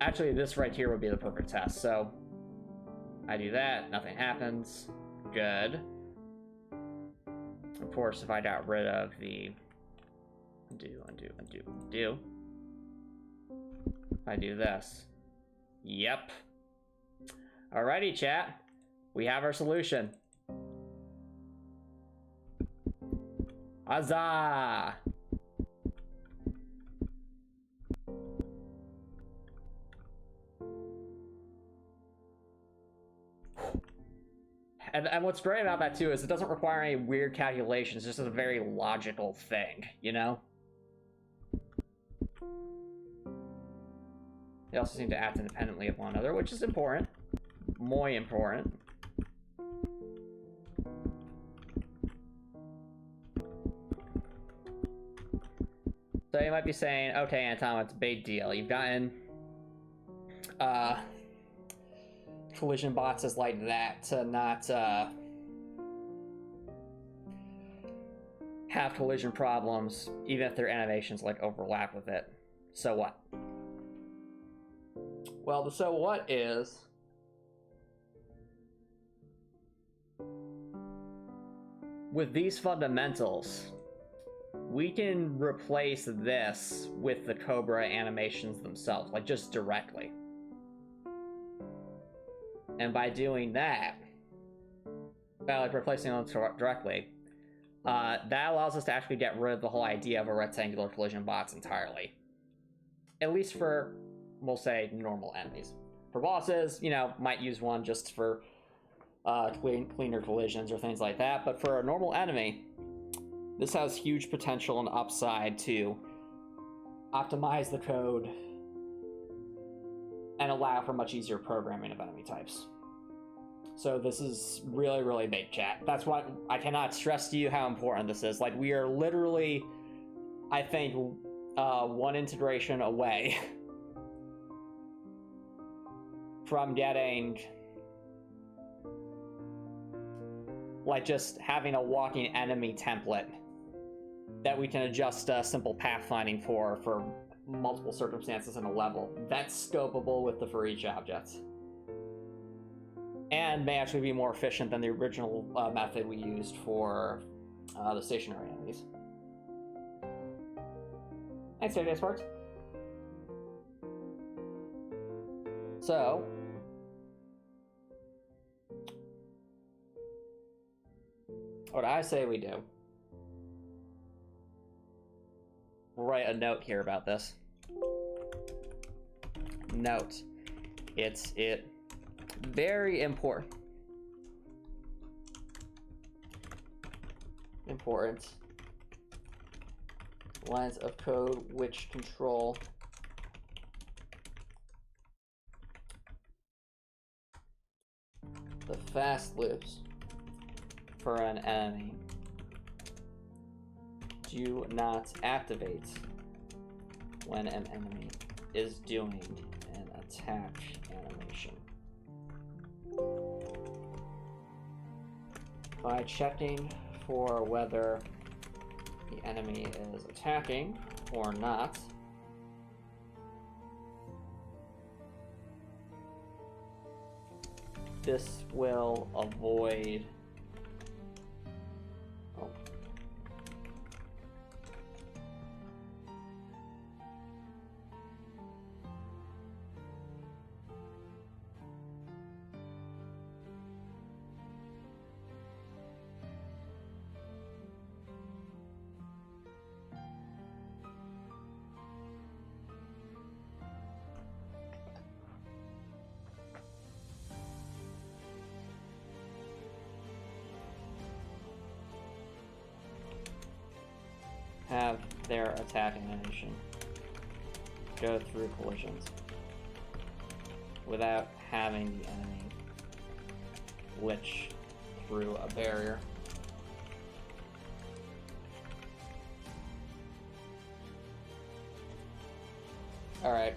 actually this right here would be the perfect test. So, I do that, nothing happens. Good. Of course, if I got rid of the undo. If I do this. Yep. Alrighty, chat. We have our solution. Huzzah! And what's great about that, too, is it doesn't require any weird calculations. It's just a very logical thing, you know? They also seem to act independently of one another, which is important. Muy important. So you might be saying, okay, Anton, it's a big deal. You've gotten collision boxes like that to not have collision problems, even if their animations like overlap with it. So what? Well, the so what is with these fundamentals, we can replace this with the Cobra animations themselves, like just directly. And by doing that, by like replacing them directly, that allows us to actually get rid of the whole idea of a rectangular collision box entirely. At least for, we'll say, normal enemies. For bosses, you know, might use one just for cleaner collisions or things like that. But for a normal enemy, this has huge potential and upside to optimize the code and allow for much easier programming of enemy types. So this is really, really big, chat. That's why I cannot stress to you how important this is. Like, we are literally, I think, one integration away from getting, like, just having a walking enemy template that we can adjust simple pathfinding for multiple circumstances in a level. That's scopable with the for each object. And may actually be more efficient than the original method we used for the stationary enemies. Thanks, Daily Sports. So, what I say we do. We'll write a note here about this. Note. It's very important. Lines of code which control the fast loops for an enemy do not activate when an enemy is doing an attack animation. By checking for whether the enemy is attacking or not, this will avoid have their attack animation go through collisions without having the enemy glitch through a barrier. Alright.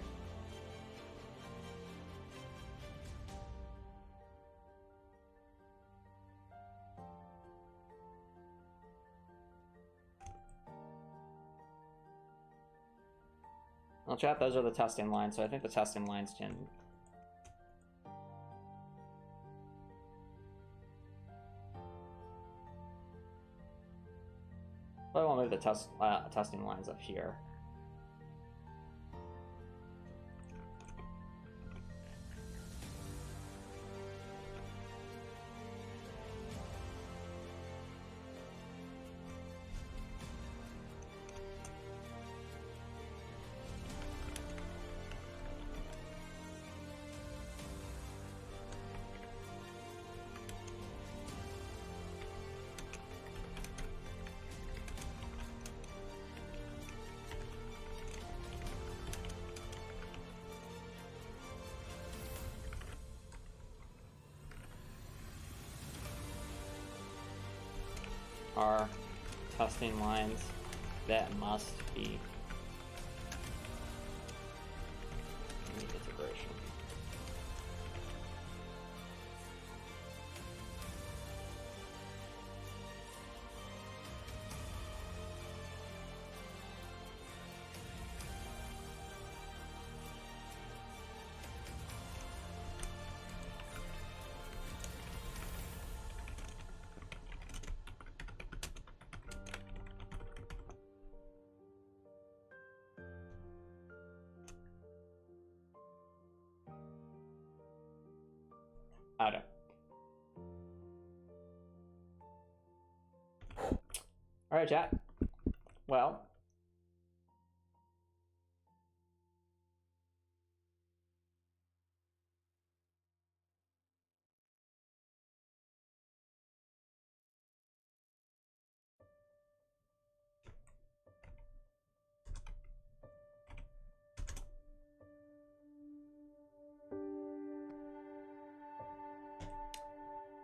Well, chat, those are the testing lines, so I think the testing lines can... I won't move the testing lines up here. Are testing lines that must be in the integration. Okay. All right, chat. Well,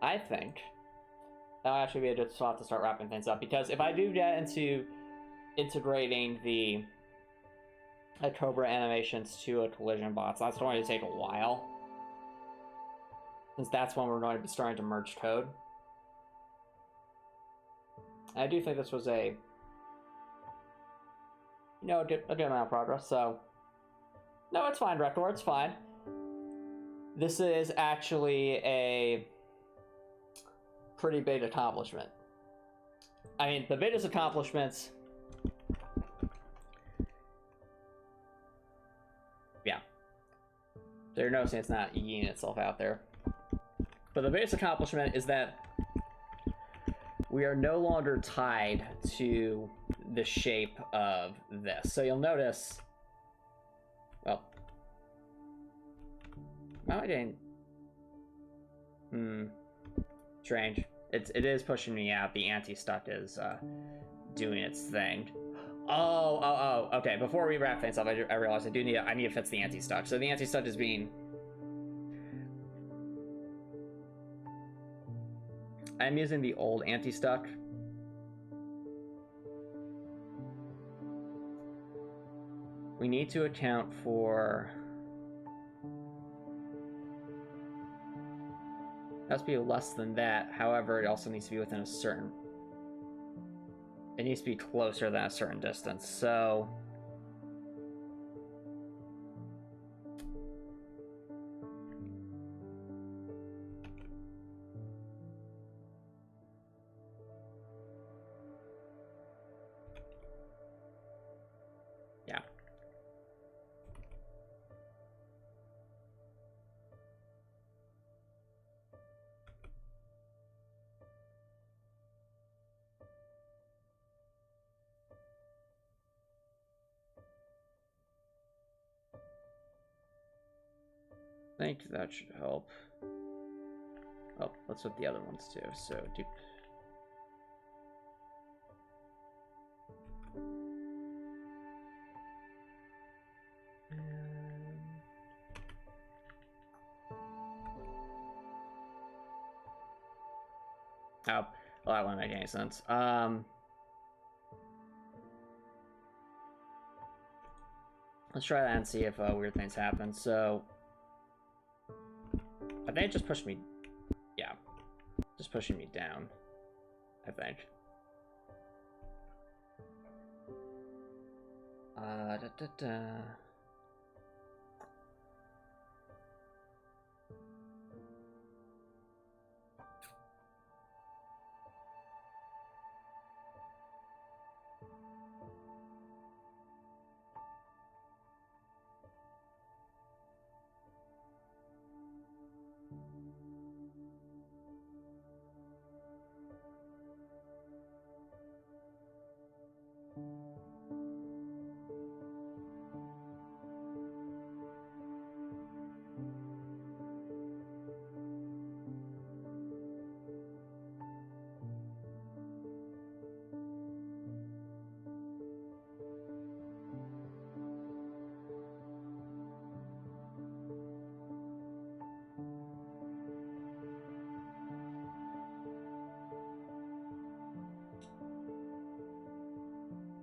I think that'll actually be a good spot to start wrapping things up, because if I do get into integrating the Cobra animations to a collision bots, that's going to take a while, since that's when we're going to be starting to merge code. And I do think this was a good amount of progress. So no, it's fine, Rector, it's fine. This is actually a pretty big accomplishment. I mean, the biggest accomplishments, yeah, there's no sense not yeeting itself out there. But the biggest accomplishment is that we are no longer tied to the shape of this. So you'll notice, well, how am I doing? Strange. It is pushing me out. The anti-stuck is doing its thing. Oh, okay. Before we wrap things up, I realized I need to fix the anti-stuck. So the anti-stuck is being, I'm using the old anti-stuck. We need to account for, it has to be less than that. However, it also needs to be within a certain, it needs to be closer than a certain distance. So yeah. I think that should help. Oh, let's with the other ones too. So do. Oh, well, that wouldn't make any sense. Let's try that and see if weird things happen. So I think it just pushed me, yeah, just pushing me down, I think.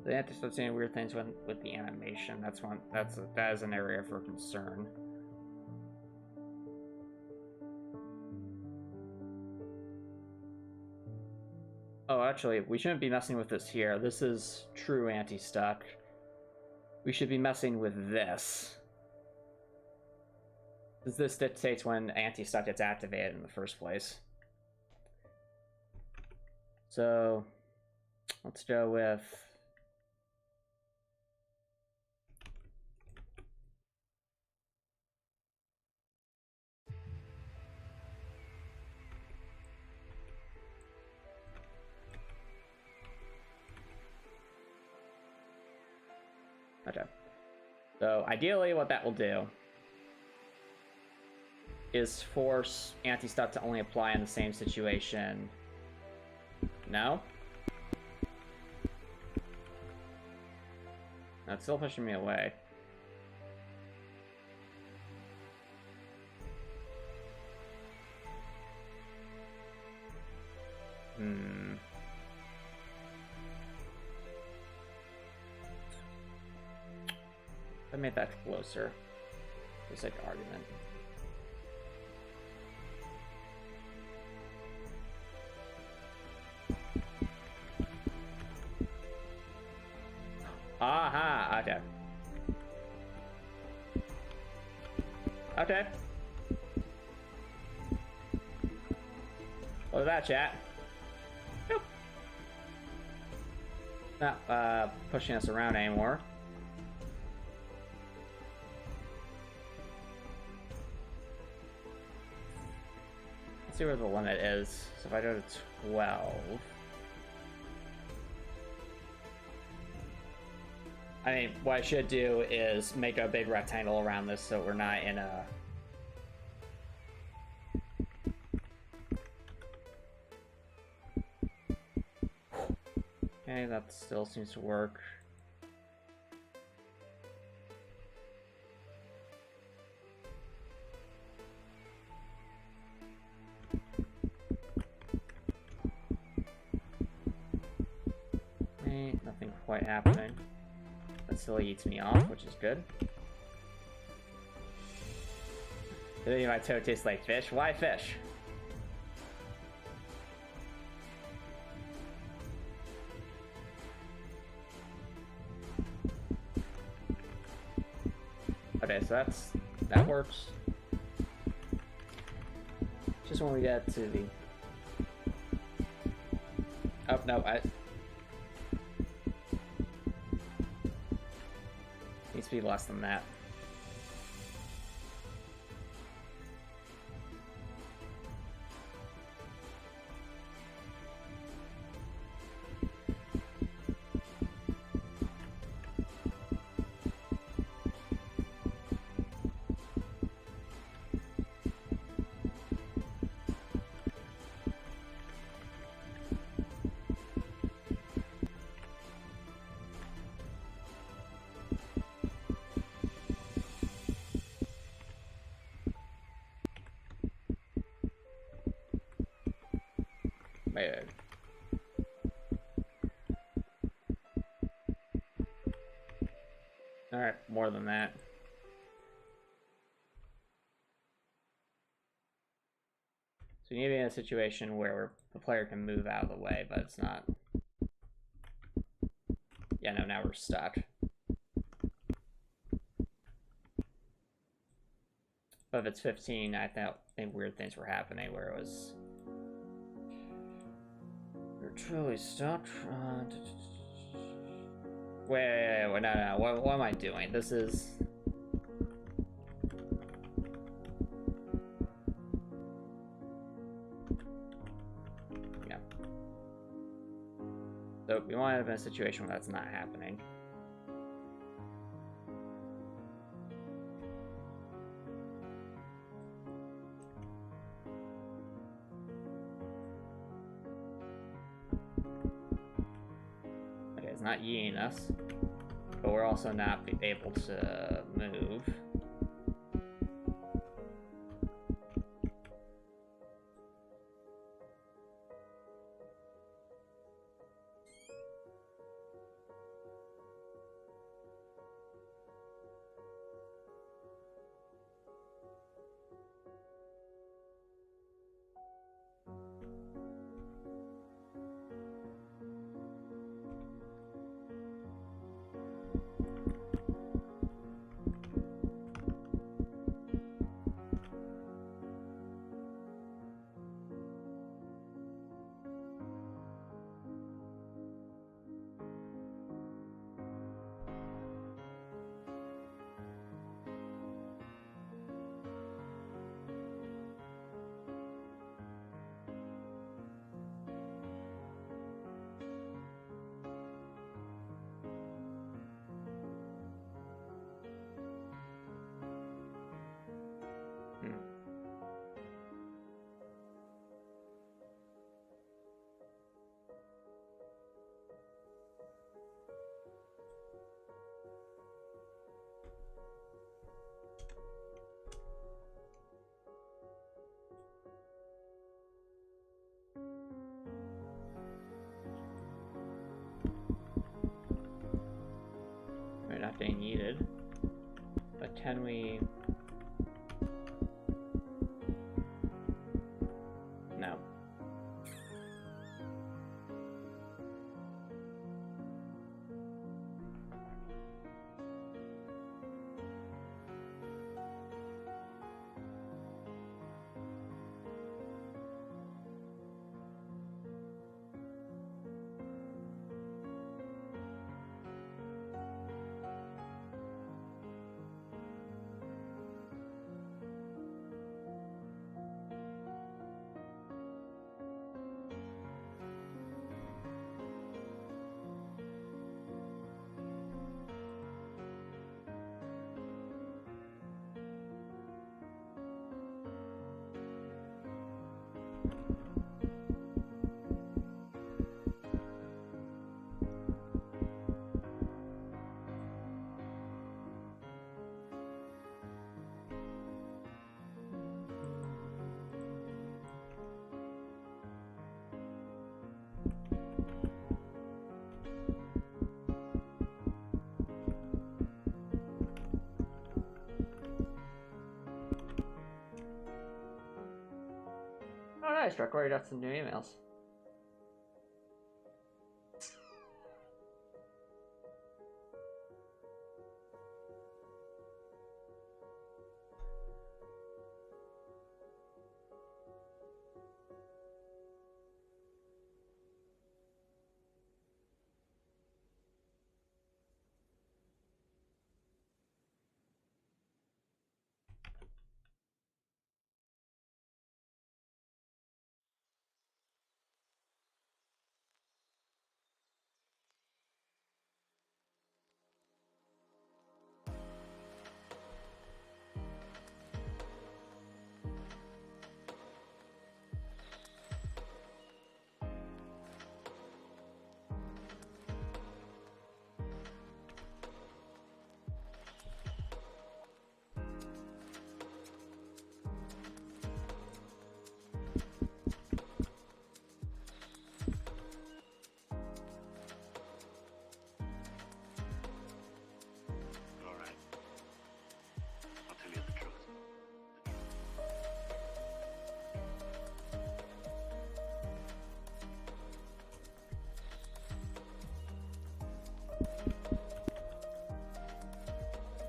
They have to start saying weird things with the animation. That is an area for concern. Oh, actually, we shouldn't be messing with this here. This is true anti-stuck. We should be messing with this. Because this dictates when anti-stuck gets activated in the first place. So let's go with, okay. So ideally what that will do is force anti-stuck to only apply in the same situation. No? That's still pushing me away. make that closer. For the sake of argument. Aha! Okay. Okay. What was that, chat? Nope. Not pushing us around anymore. Let's see where the limit is. So if I go to 12... I mean, what I should do is make a big rectangle around this so we're not in a... Okay, that still seems to work. Okay, nothing quite happening. That still eats me off, which is good. Today my toe tastes like fish. Why fish? Okay, so that works. Just when we get to the... Oh, no, needs to be less than that. Wait. Alright, more than that. So you need to be in a situation where the player can move out of the way, but it's not. Yeah, no, now we're stuck. But if it's 15, I think weird things were happening where it was... We're truly stuck. Wait, no, what am I doing? This is... Yeah. So we want to have a situation where that's not happening. Not yeeting us, but we're also not able to move. Can we... No. Oh, nice. Record got some new emails.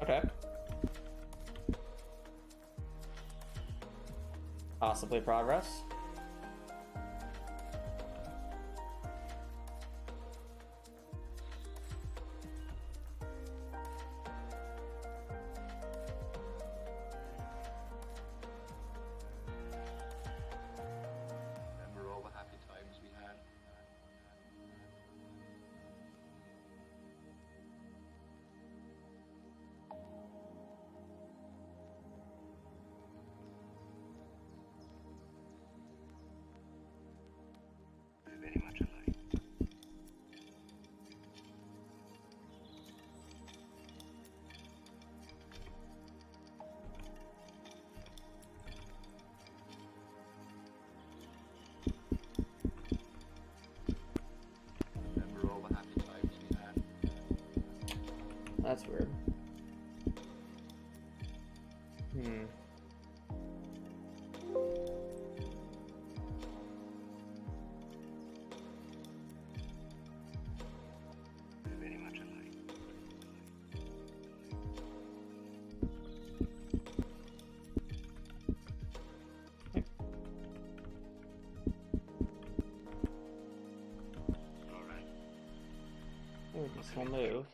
Okay. Possibly progress. Remember all the happy times we had? We're very much alike. Remember all the happy times we had? That's weird. We're very much alike. All right. Ooh, this will move.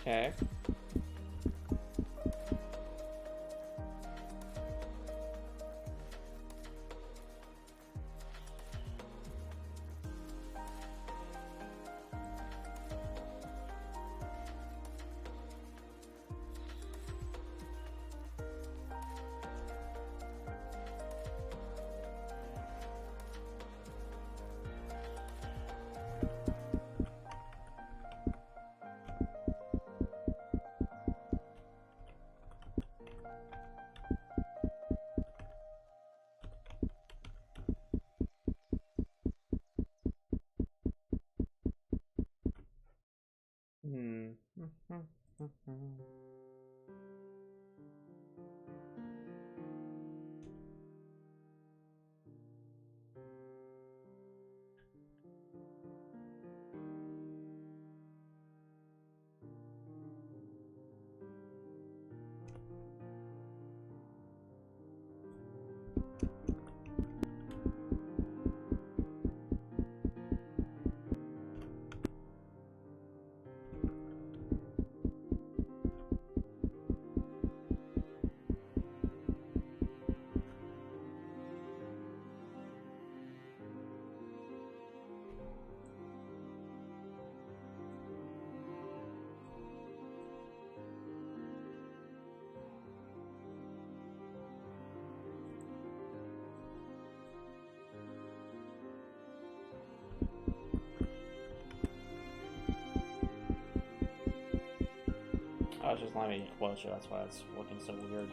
Okay. it's just letting me get closer, that's why it's looking so weird.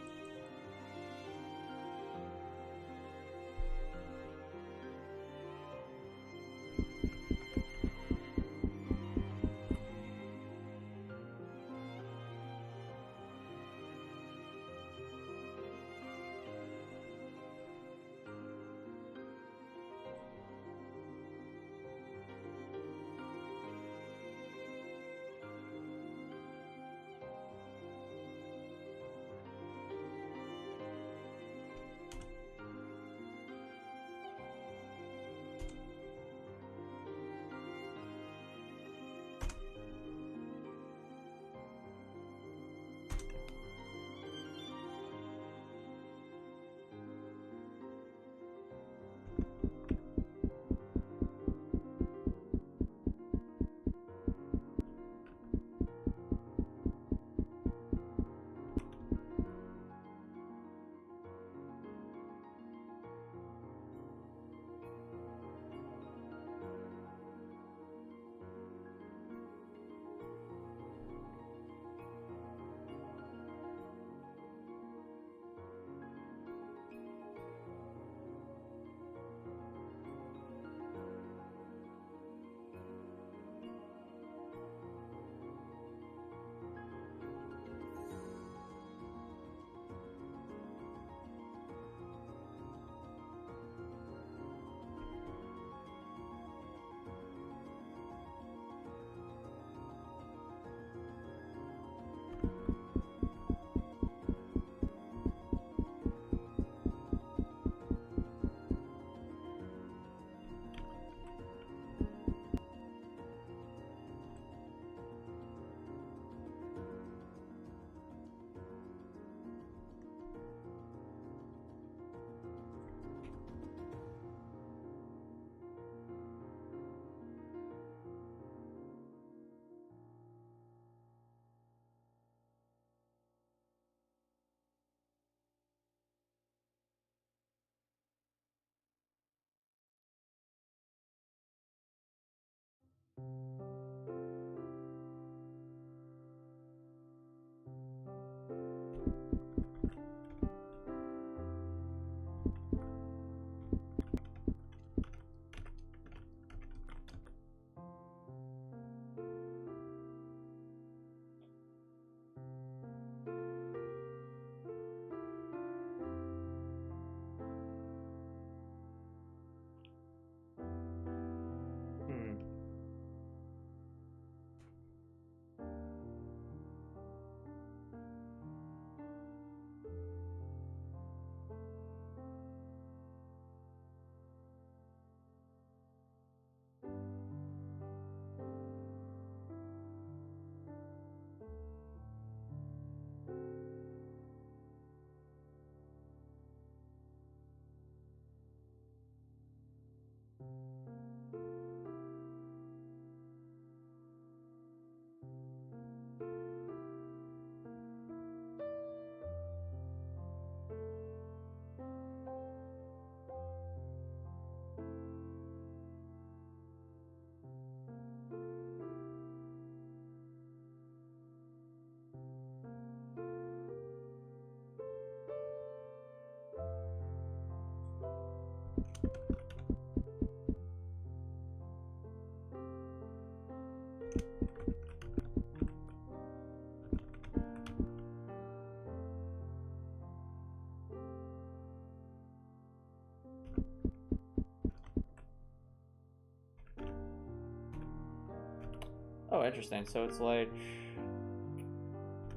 Oh, interesting. So it's like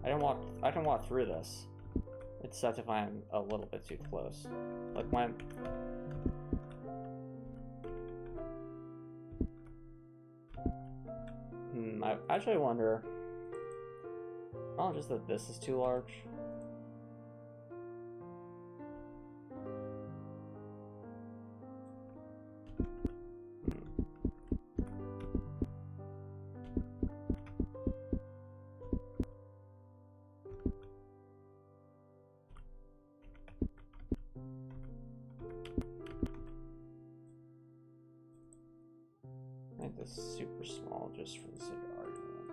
I don't walk through this. It's such if I'm a little bit too close. Like when I actually wonder. Oh, just that this is too large. Make this super small just for the sake of argument.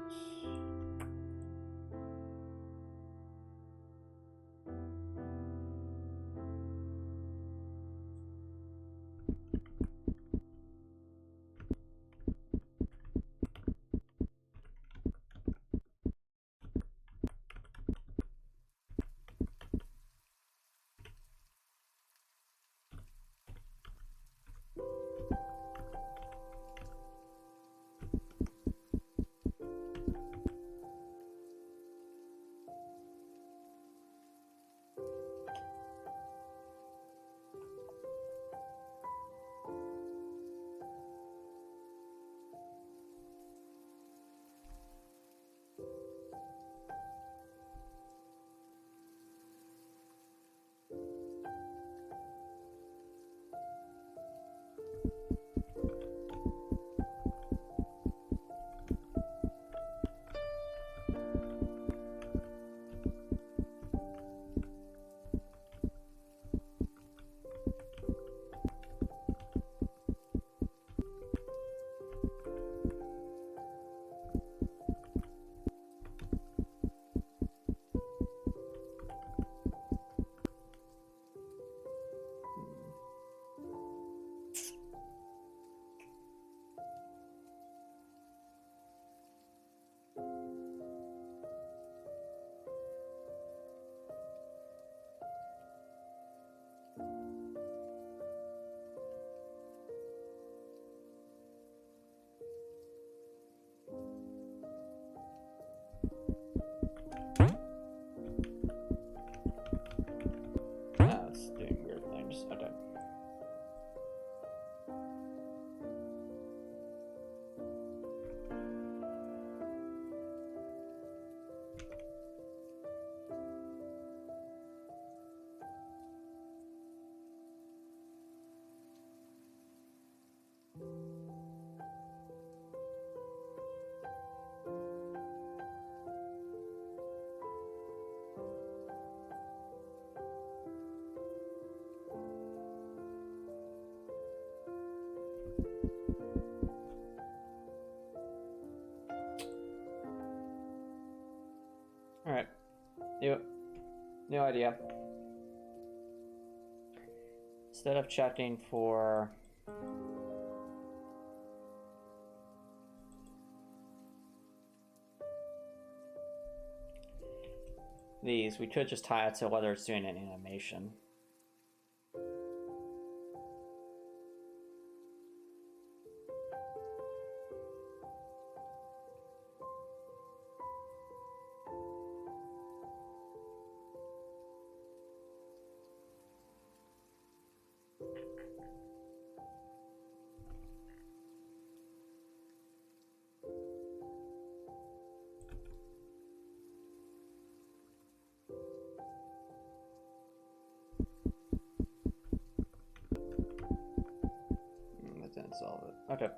It's doing weird things. Okay. Alright. New idea. Instead of checking for these, we could just tie it to whether it's doing an animation. That didn't solve it. Okay.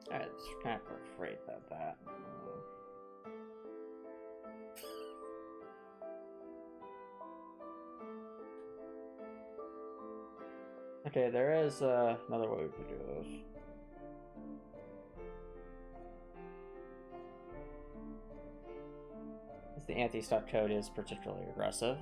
I was kind of afraid about that. Okay, there is another way we could do this. The anti-stuck code is particularly aggressive.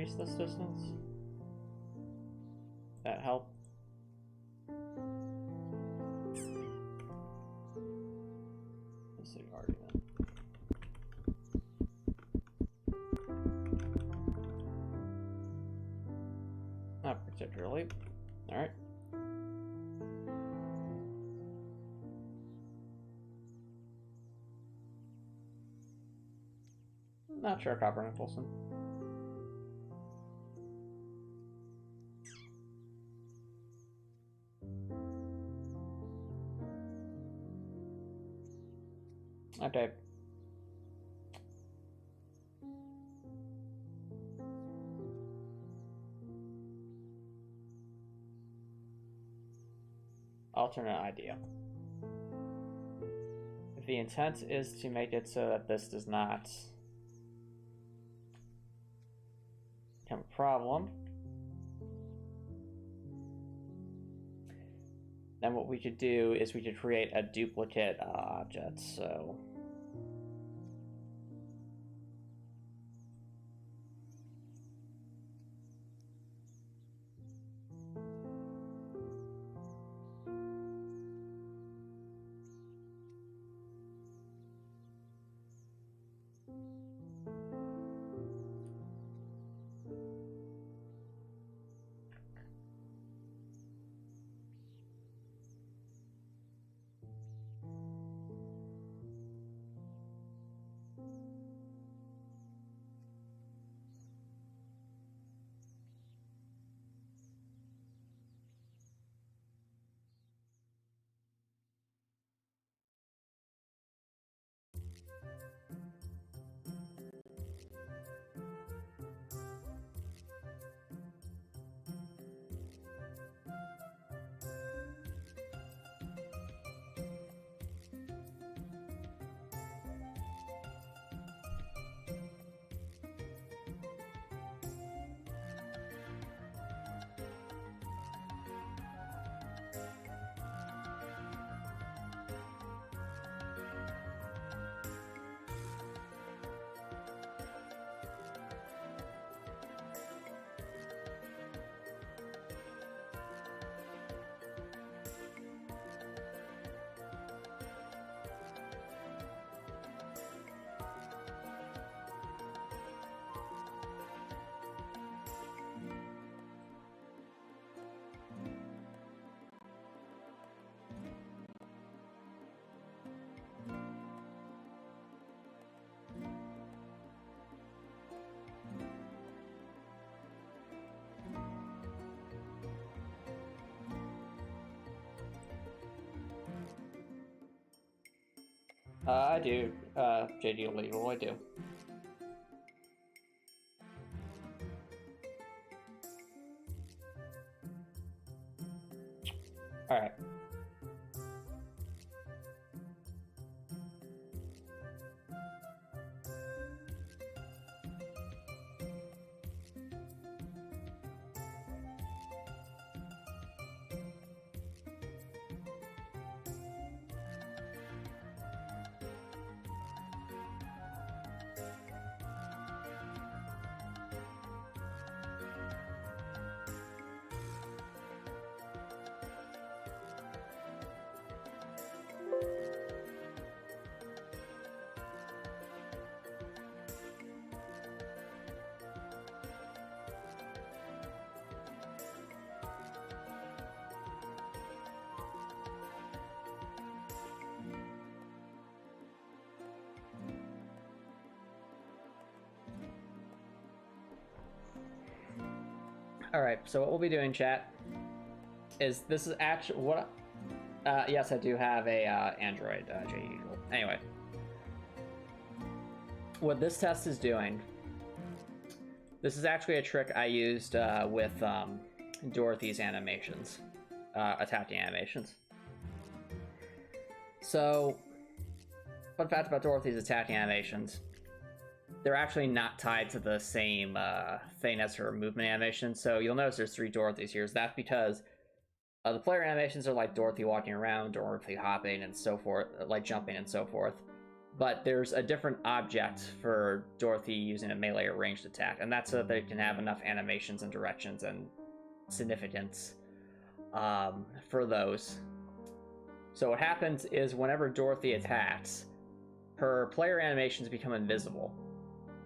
increase this distance? That help? Let's see, argument. Not particularly. All right. Not sure, Copper Nicholson. Okay. Alternate idea. If the intent is to make it so that this does not become a problem, then what we could do is we could create a duplicate object. So I do, JD Legal, I do. Alright. Alright, so what we'll be doing, chat, is this is actually what... yes, I do have a Android JD. Anyway. What this test is doing... This is actually a trick I used with Dorothy's animations. Attacking animations. So, fun fact about Dorothy's attacking animations. They're actually not tied to the same thing as her movement animation. So you'll notice there's 3 Dorothys here. That's because the player animations are like Dorothy walking around, Dorothy hopping and so forth, like jumping and so forth. but there's a different object for Dorothy using a melee or ranged attack, and that's so that they can have enough animations and directions and significance for those. So what happens is whenever Dorothy attacks, her player animations become invisible,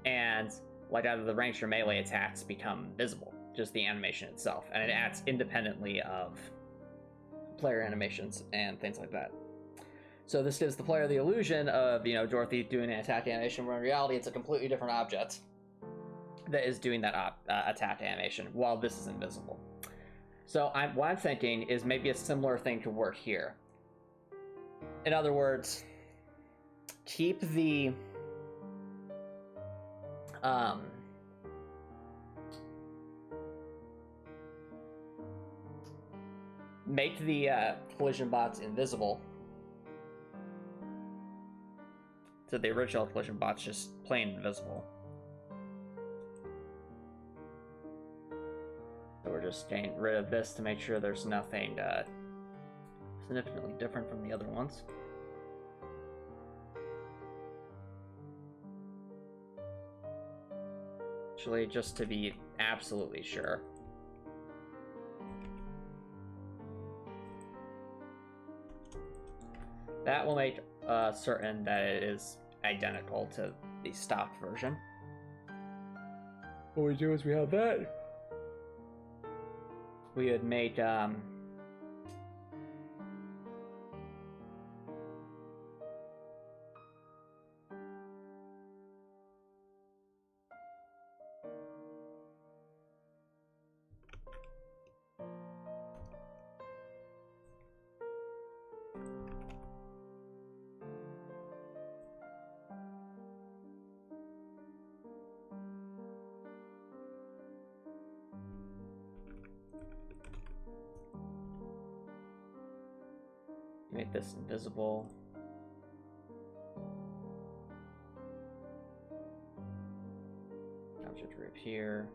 and like either the ranged or melee attacks become visible, just the animation itself, and it acts independently of player animations and things like that. So this gives the player the illusion of, you know, Dorothy doing an attack animation, when in reality it's a completely different object that is doing that attack animation while this is invisible. So what I'm thinking is maybe a similar thing could work here. In other words, keep the make the collision bots invisible. So the original collision bot's just plain invisible. So we're just getting rid of this to make sure there's nothing significantly different from the other ones. Actually, just to be absolutely sure. That will make certain that it is identical to the stock version. What we do is we have that. We would make make this invisible. Object reappear.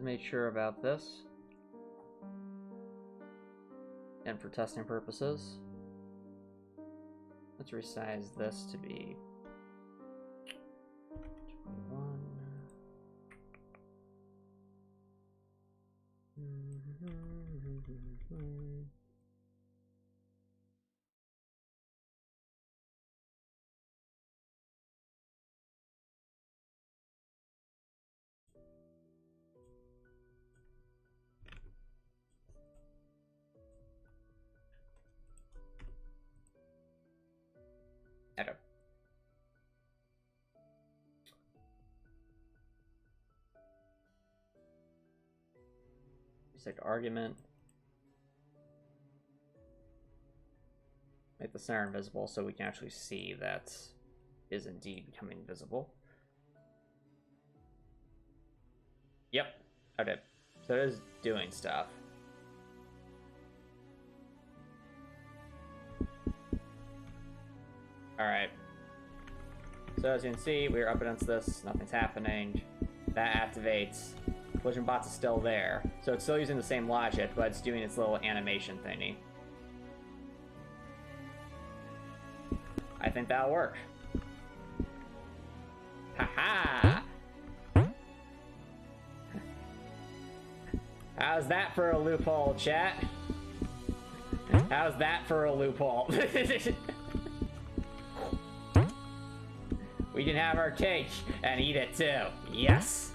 Made sure about this, and for testing purposes, let's resize this to be 21. Okay. Just take argument. Make the center invisible so we can actually see that is indeed becoming visible. Yep. Okay. So it is doing stuff. Alright. So as you can see, we're up against this, nothing's happening. That activates. Collision bots is still there. So it's still using the same logic, but it's doing its little animation thingy. I think that'll work. Haha! How's that for a loophole, chat? How's that for a loophole? We can have our cake and eat it too. Yes!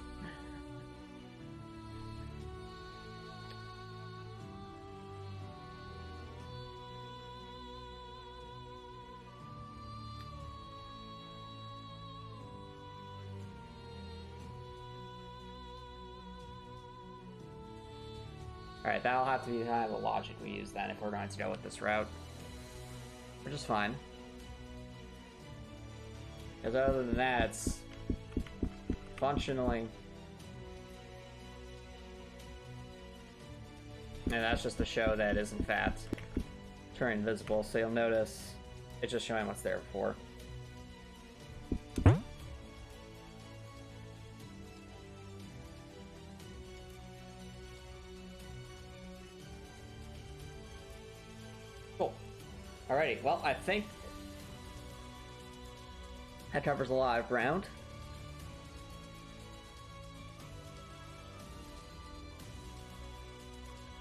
Alright, that'll have to be kind of the logic we use then if we're going to go with this route. Which is fine. Because other than that, it's functionally And that's just to show that it is in fact turning invisible, so you'll notice it's just showing what's there before. Cool. Alrighty, well, I think that covers a lot of ground.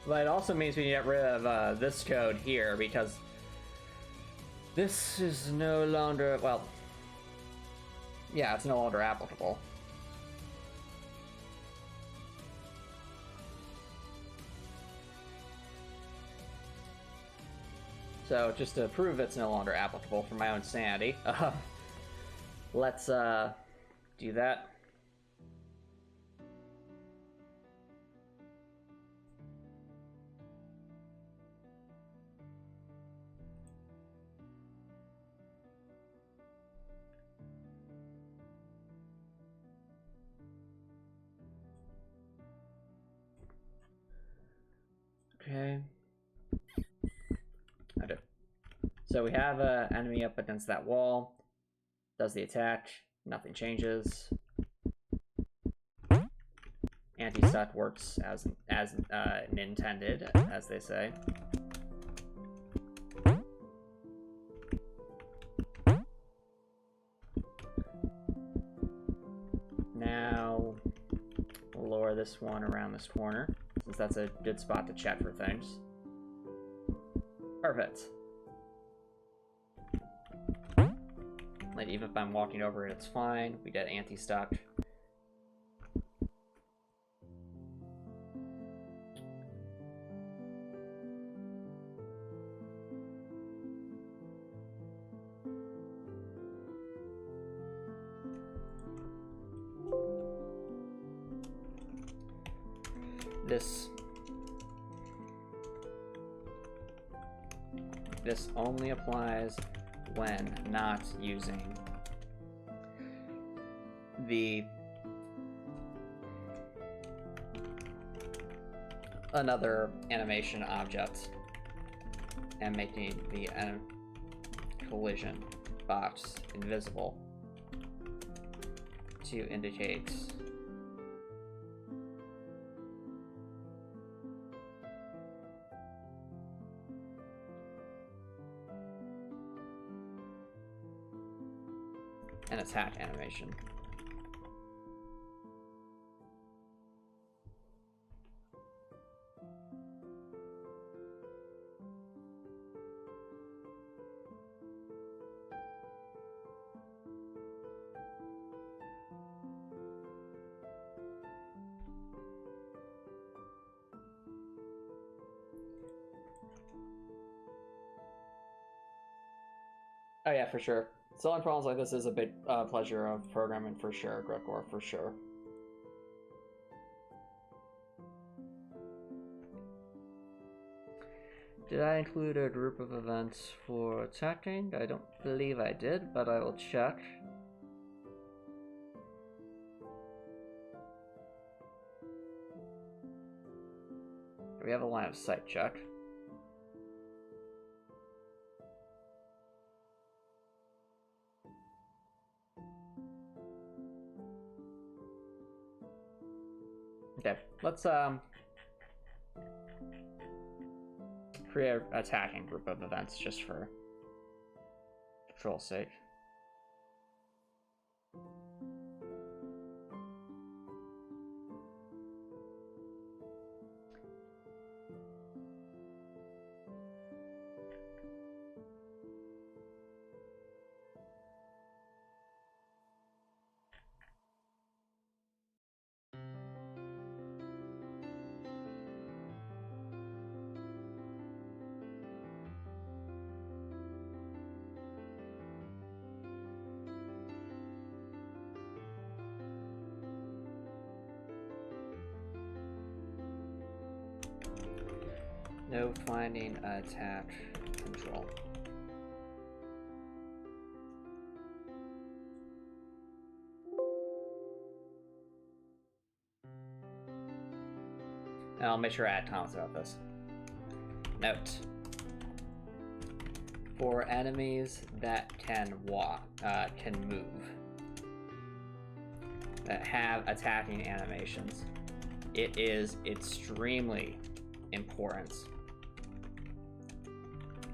But it also means we get rid of this code here, because this is no longer, well, yeah, it's no longer applicable. So just to prove it's no longer applicable for my own sanity, let's do that. Okay. Okay. So we have an enemy up against that wall. Does the attack. Nothing changes. Anti-stuck works as intended, as they say. Now we'll lower this one around this corner, since that's a good spot to check for things. Perfect. Like, even if I'm walking over it, it's fine. We get anti-stuck. This only applies when not using the another animation object and making the collision box invisible to indicate an attack animation. Oh yeah, for sure. Solving problems like this is a big pleasure of programming, for sure, Gregor, for sure. Did I include a group of events for attacking? I don't believe I did, but I will check. We have a line of sight check. Okay, let's create an attacking group of events just for control's sake. No finding attack control. And I'll make sure I add comments about this. Note. For enemies that can move, that have attacking animations, it is extremely important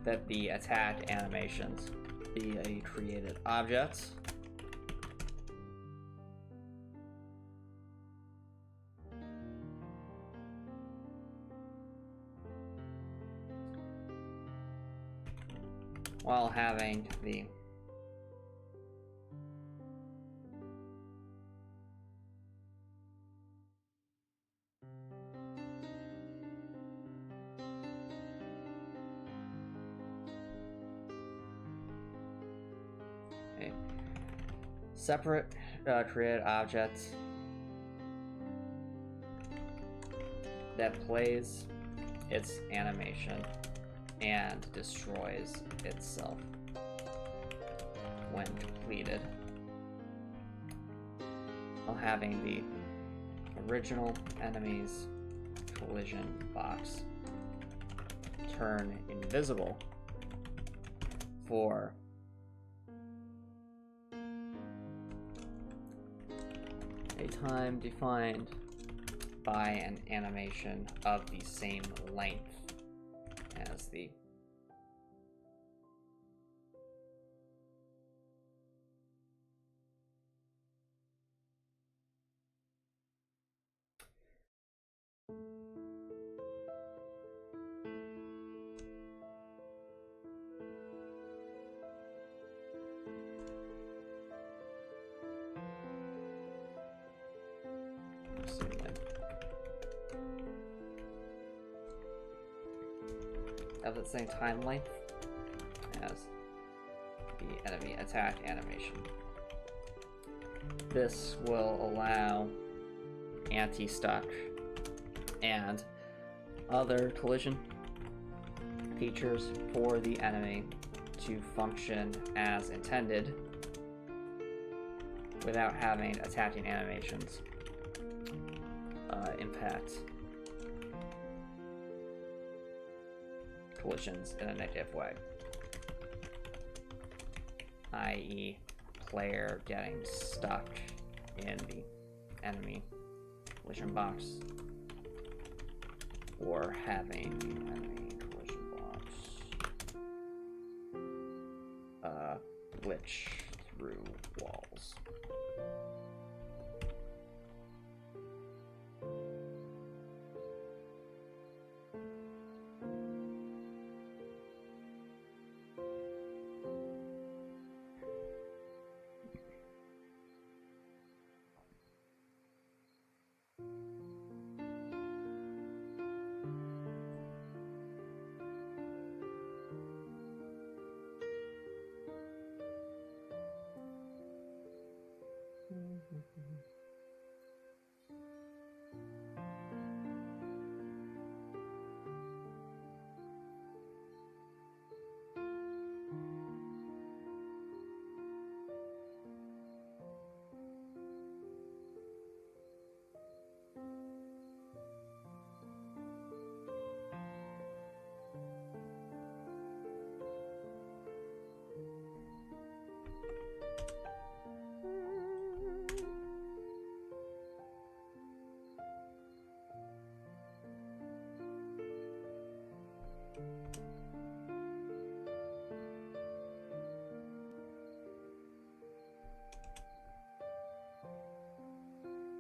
that the attack animations be a created object. While having the separate created object that plays its animation and destroys itself when completed, while having the original enemy's collision box turn invisible for a time defined by an animation of the same length as the of the same time length as the enemy attack animation. This will allow anti-stuck and other collision features for the enemy to function as intended without having attacking animations impact collisions in a negative way, i.e. player getting stuck in the enemy collision box or having the enemy collision box glitch through walls.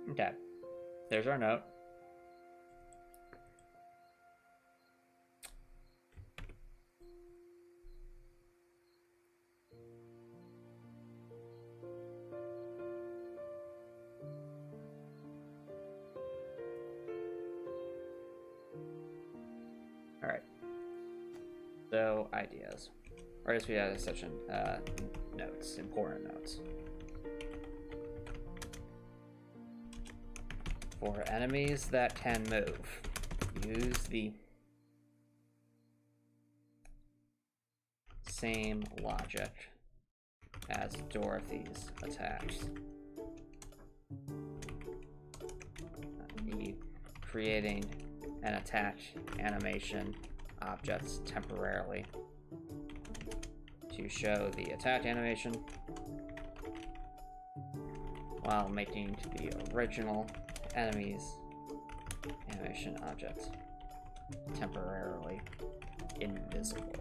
Okay, there's our note. All right. So ideas, or I guess we have a section notes, important notes. For enemies that can move, use the same logic as Dorothy's attacks. Creating an attack animation, objects temporarily to show the attack animation while making the original enemy's animation objects temporarily invisible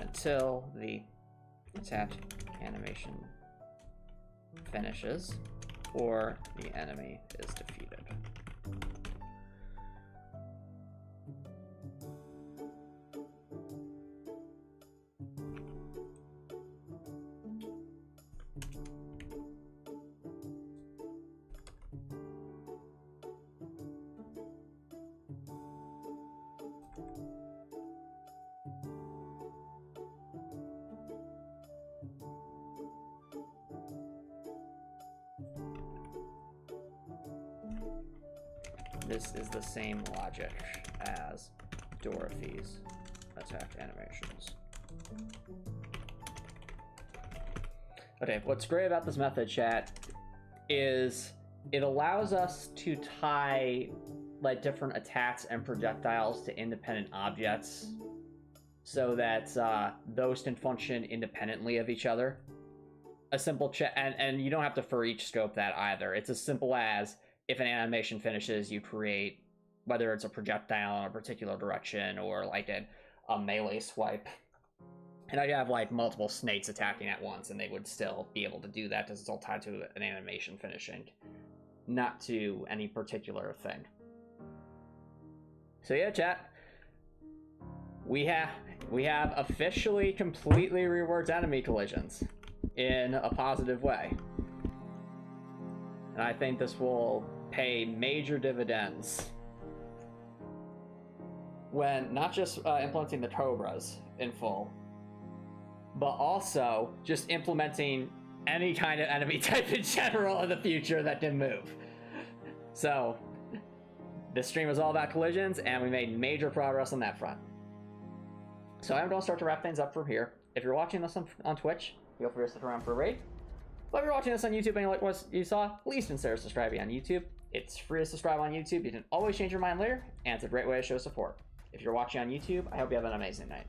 until the attack animation finishes or the enemy is defeated. This is the same logic as Dorothy's attack animations. Okay, what's great about this method, chat, is it allows us to tie like different attacks and projectiles to independent objects so that those can function independently of each other. A simple check, and you don't have to for each scope that either. It's as simple as if an animation finishes, you create, whether it's a projectile in a particular direction or like a melee swipe. And I have like multiple snakes attacking at once, and they would still be able to do that because it's all tied to an animation finishing, not to any particular thing. So yeah, chat, we have officially completely reworked enemy collisions in a positive way. And I think this will pay major dividends when not just implementing the Cobras in full, but also just implementing any kind of enemy type in general in the future that can move. So this stream was all about collisions, and we made major progress on that front. So I'm going to start to wrap things up from here. If you're watching this on Twitch, feel free to stick around for a raid. But if you're watching this on YouTube and you like what you saw, please consider subscribing on YouTube. It's free to subscribe on YouTube. You can always change your mind later, and it's a great way to show support. If you're watching on YouTube, I hope you have an amazing night.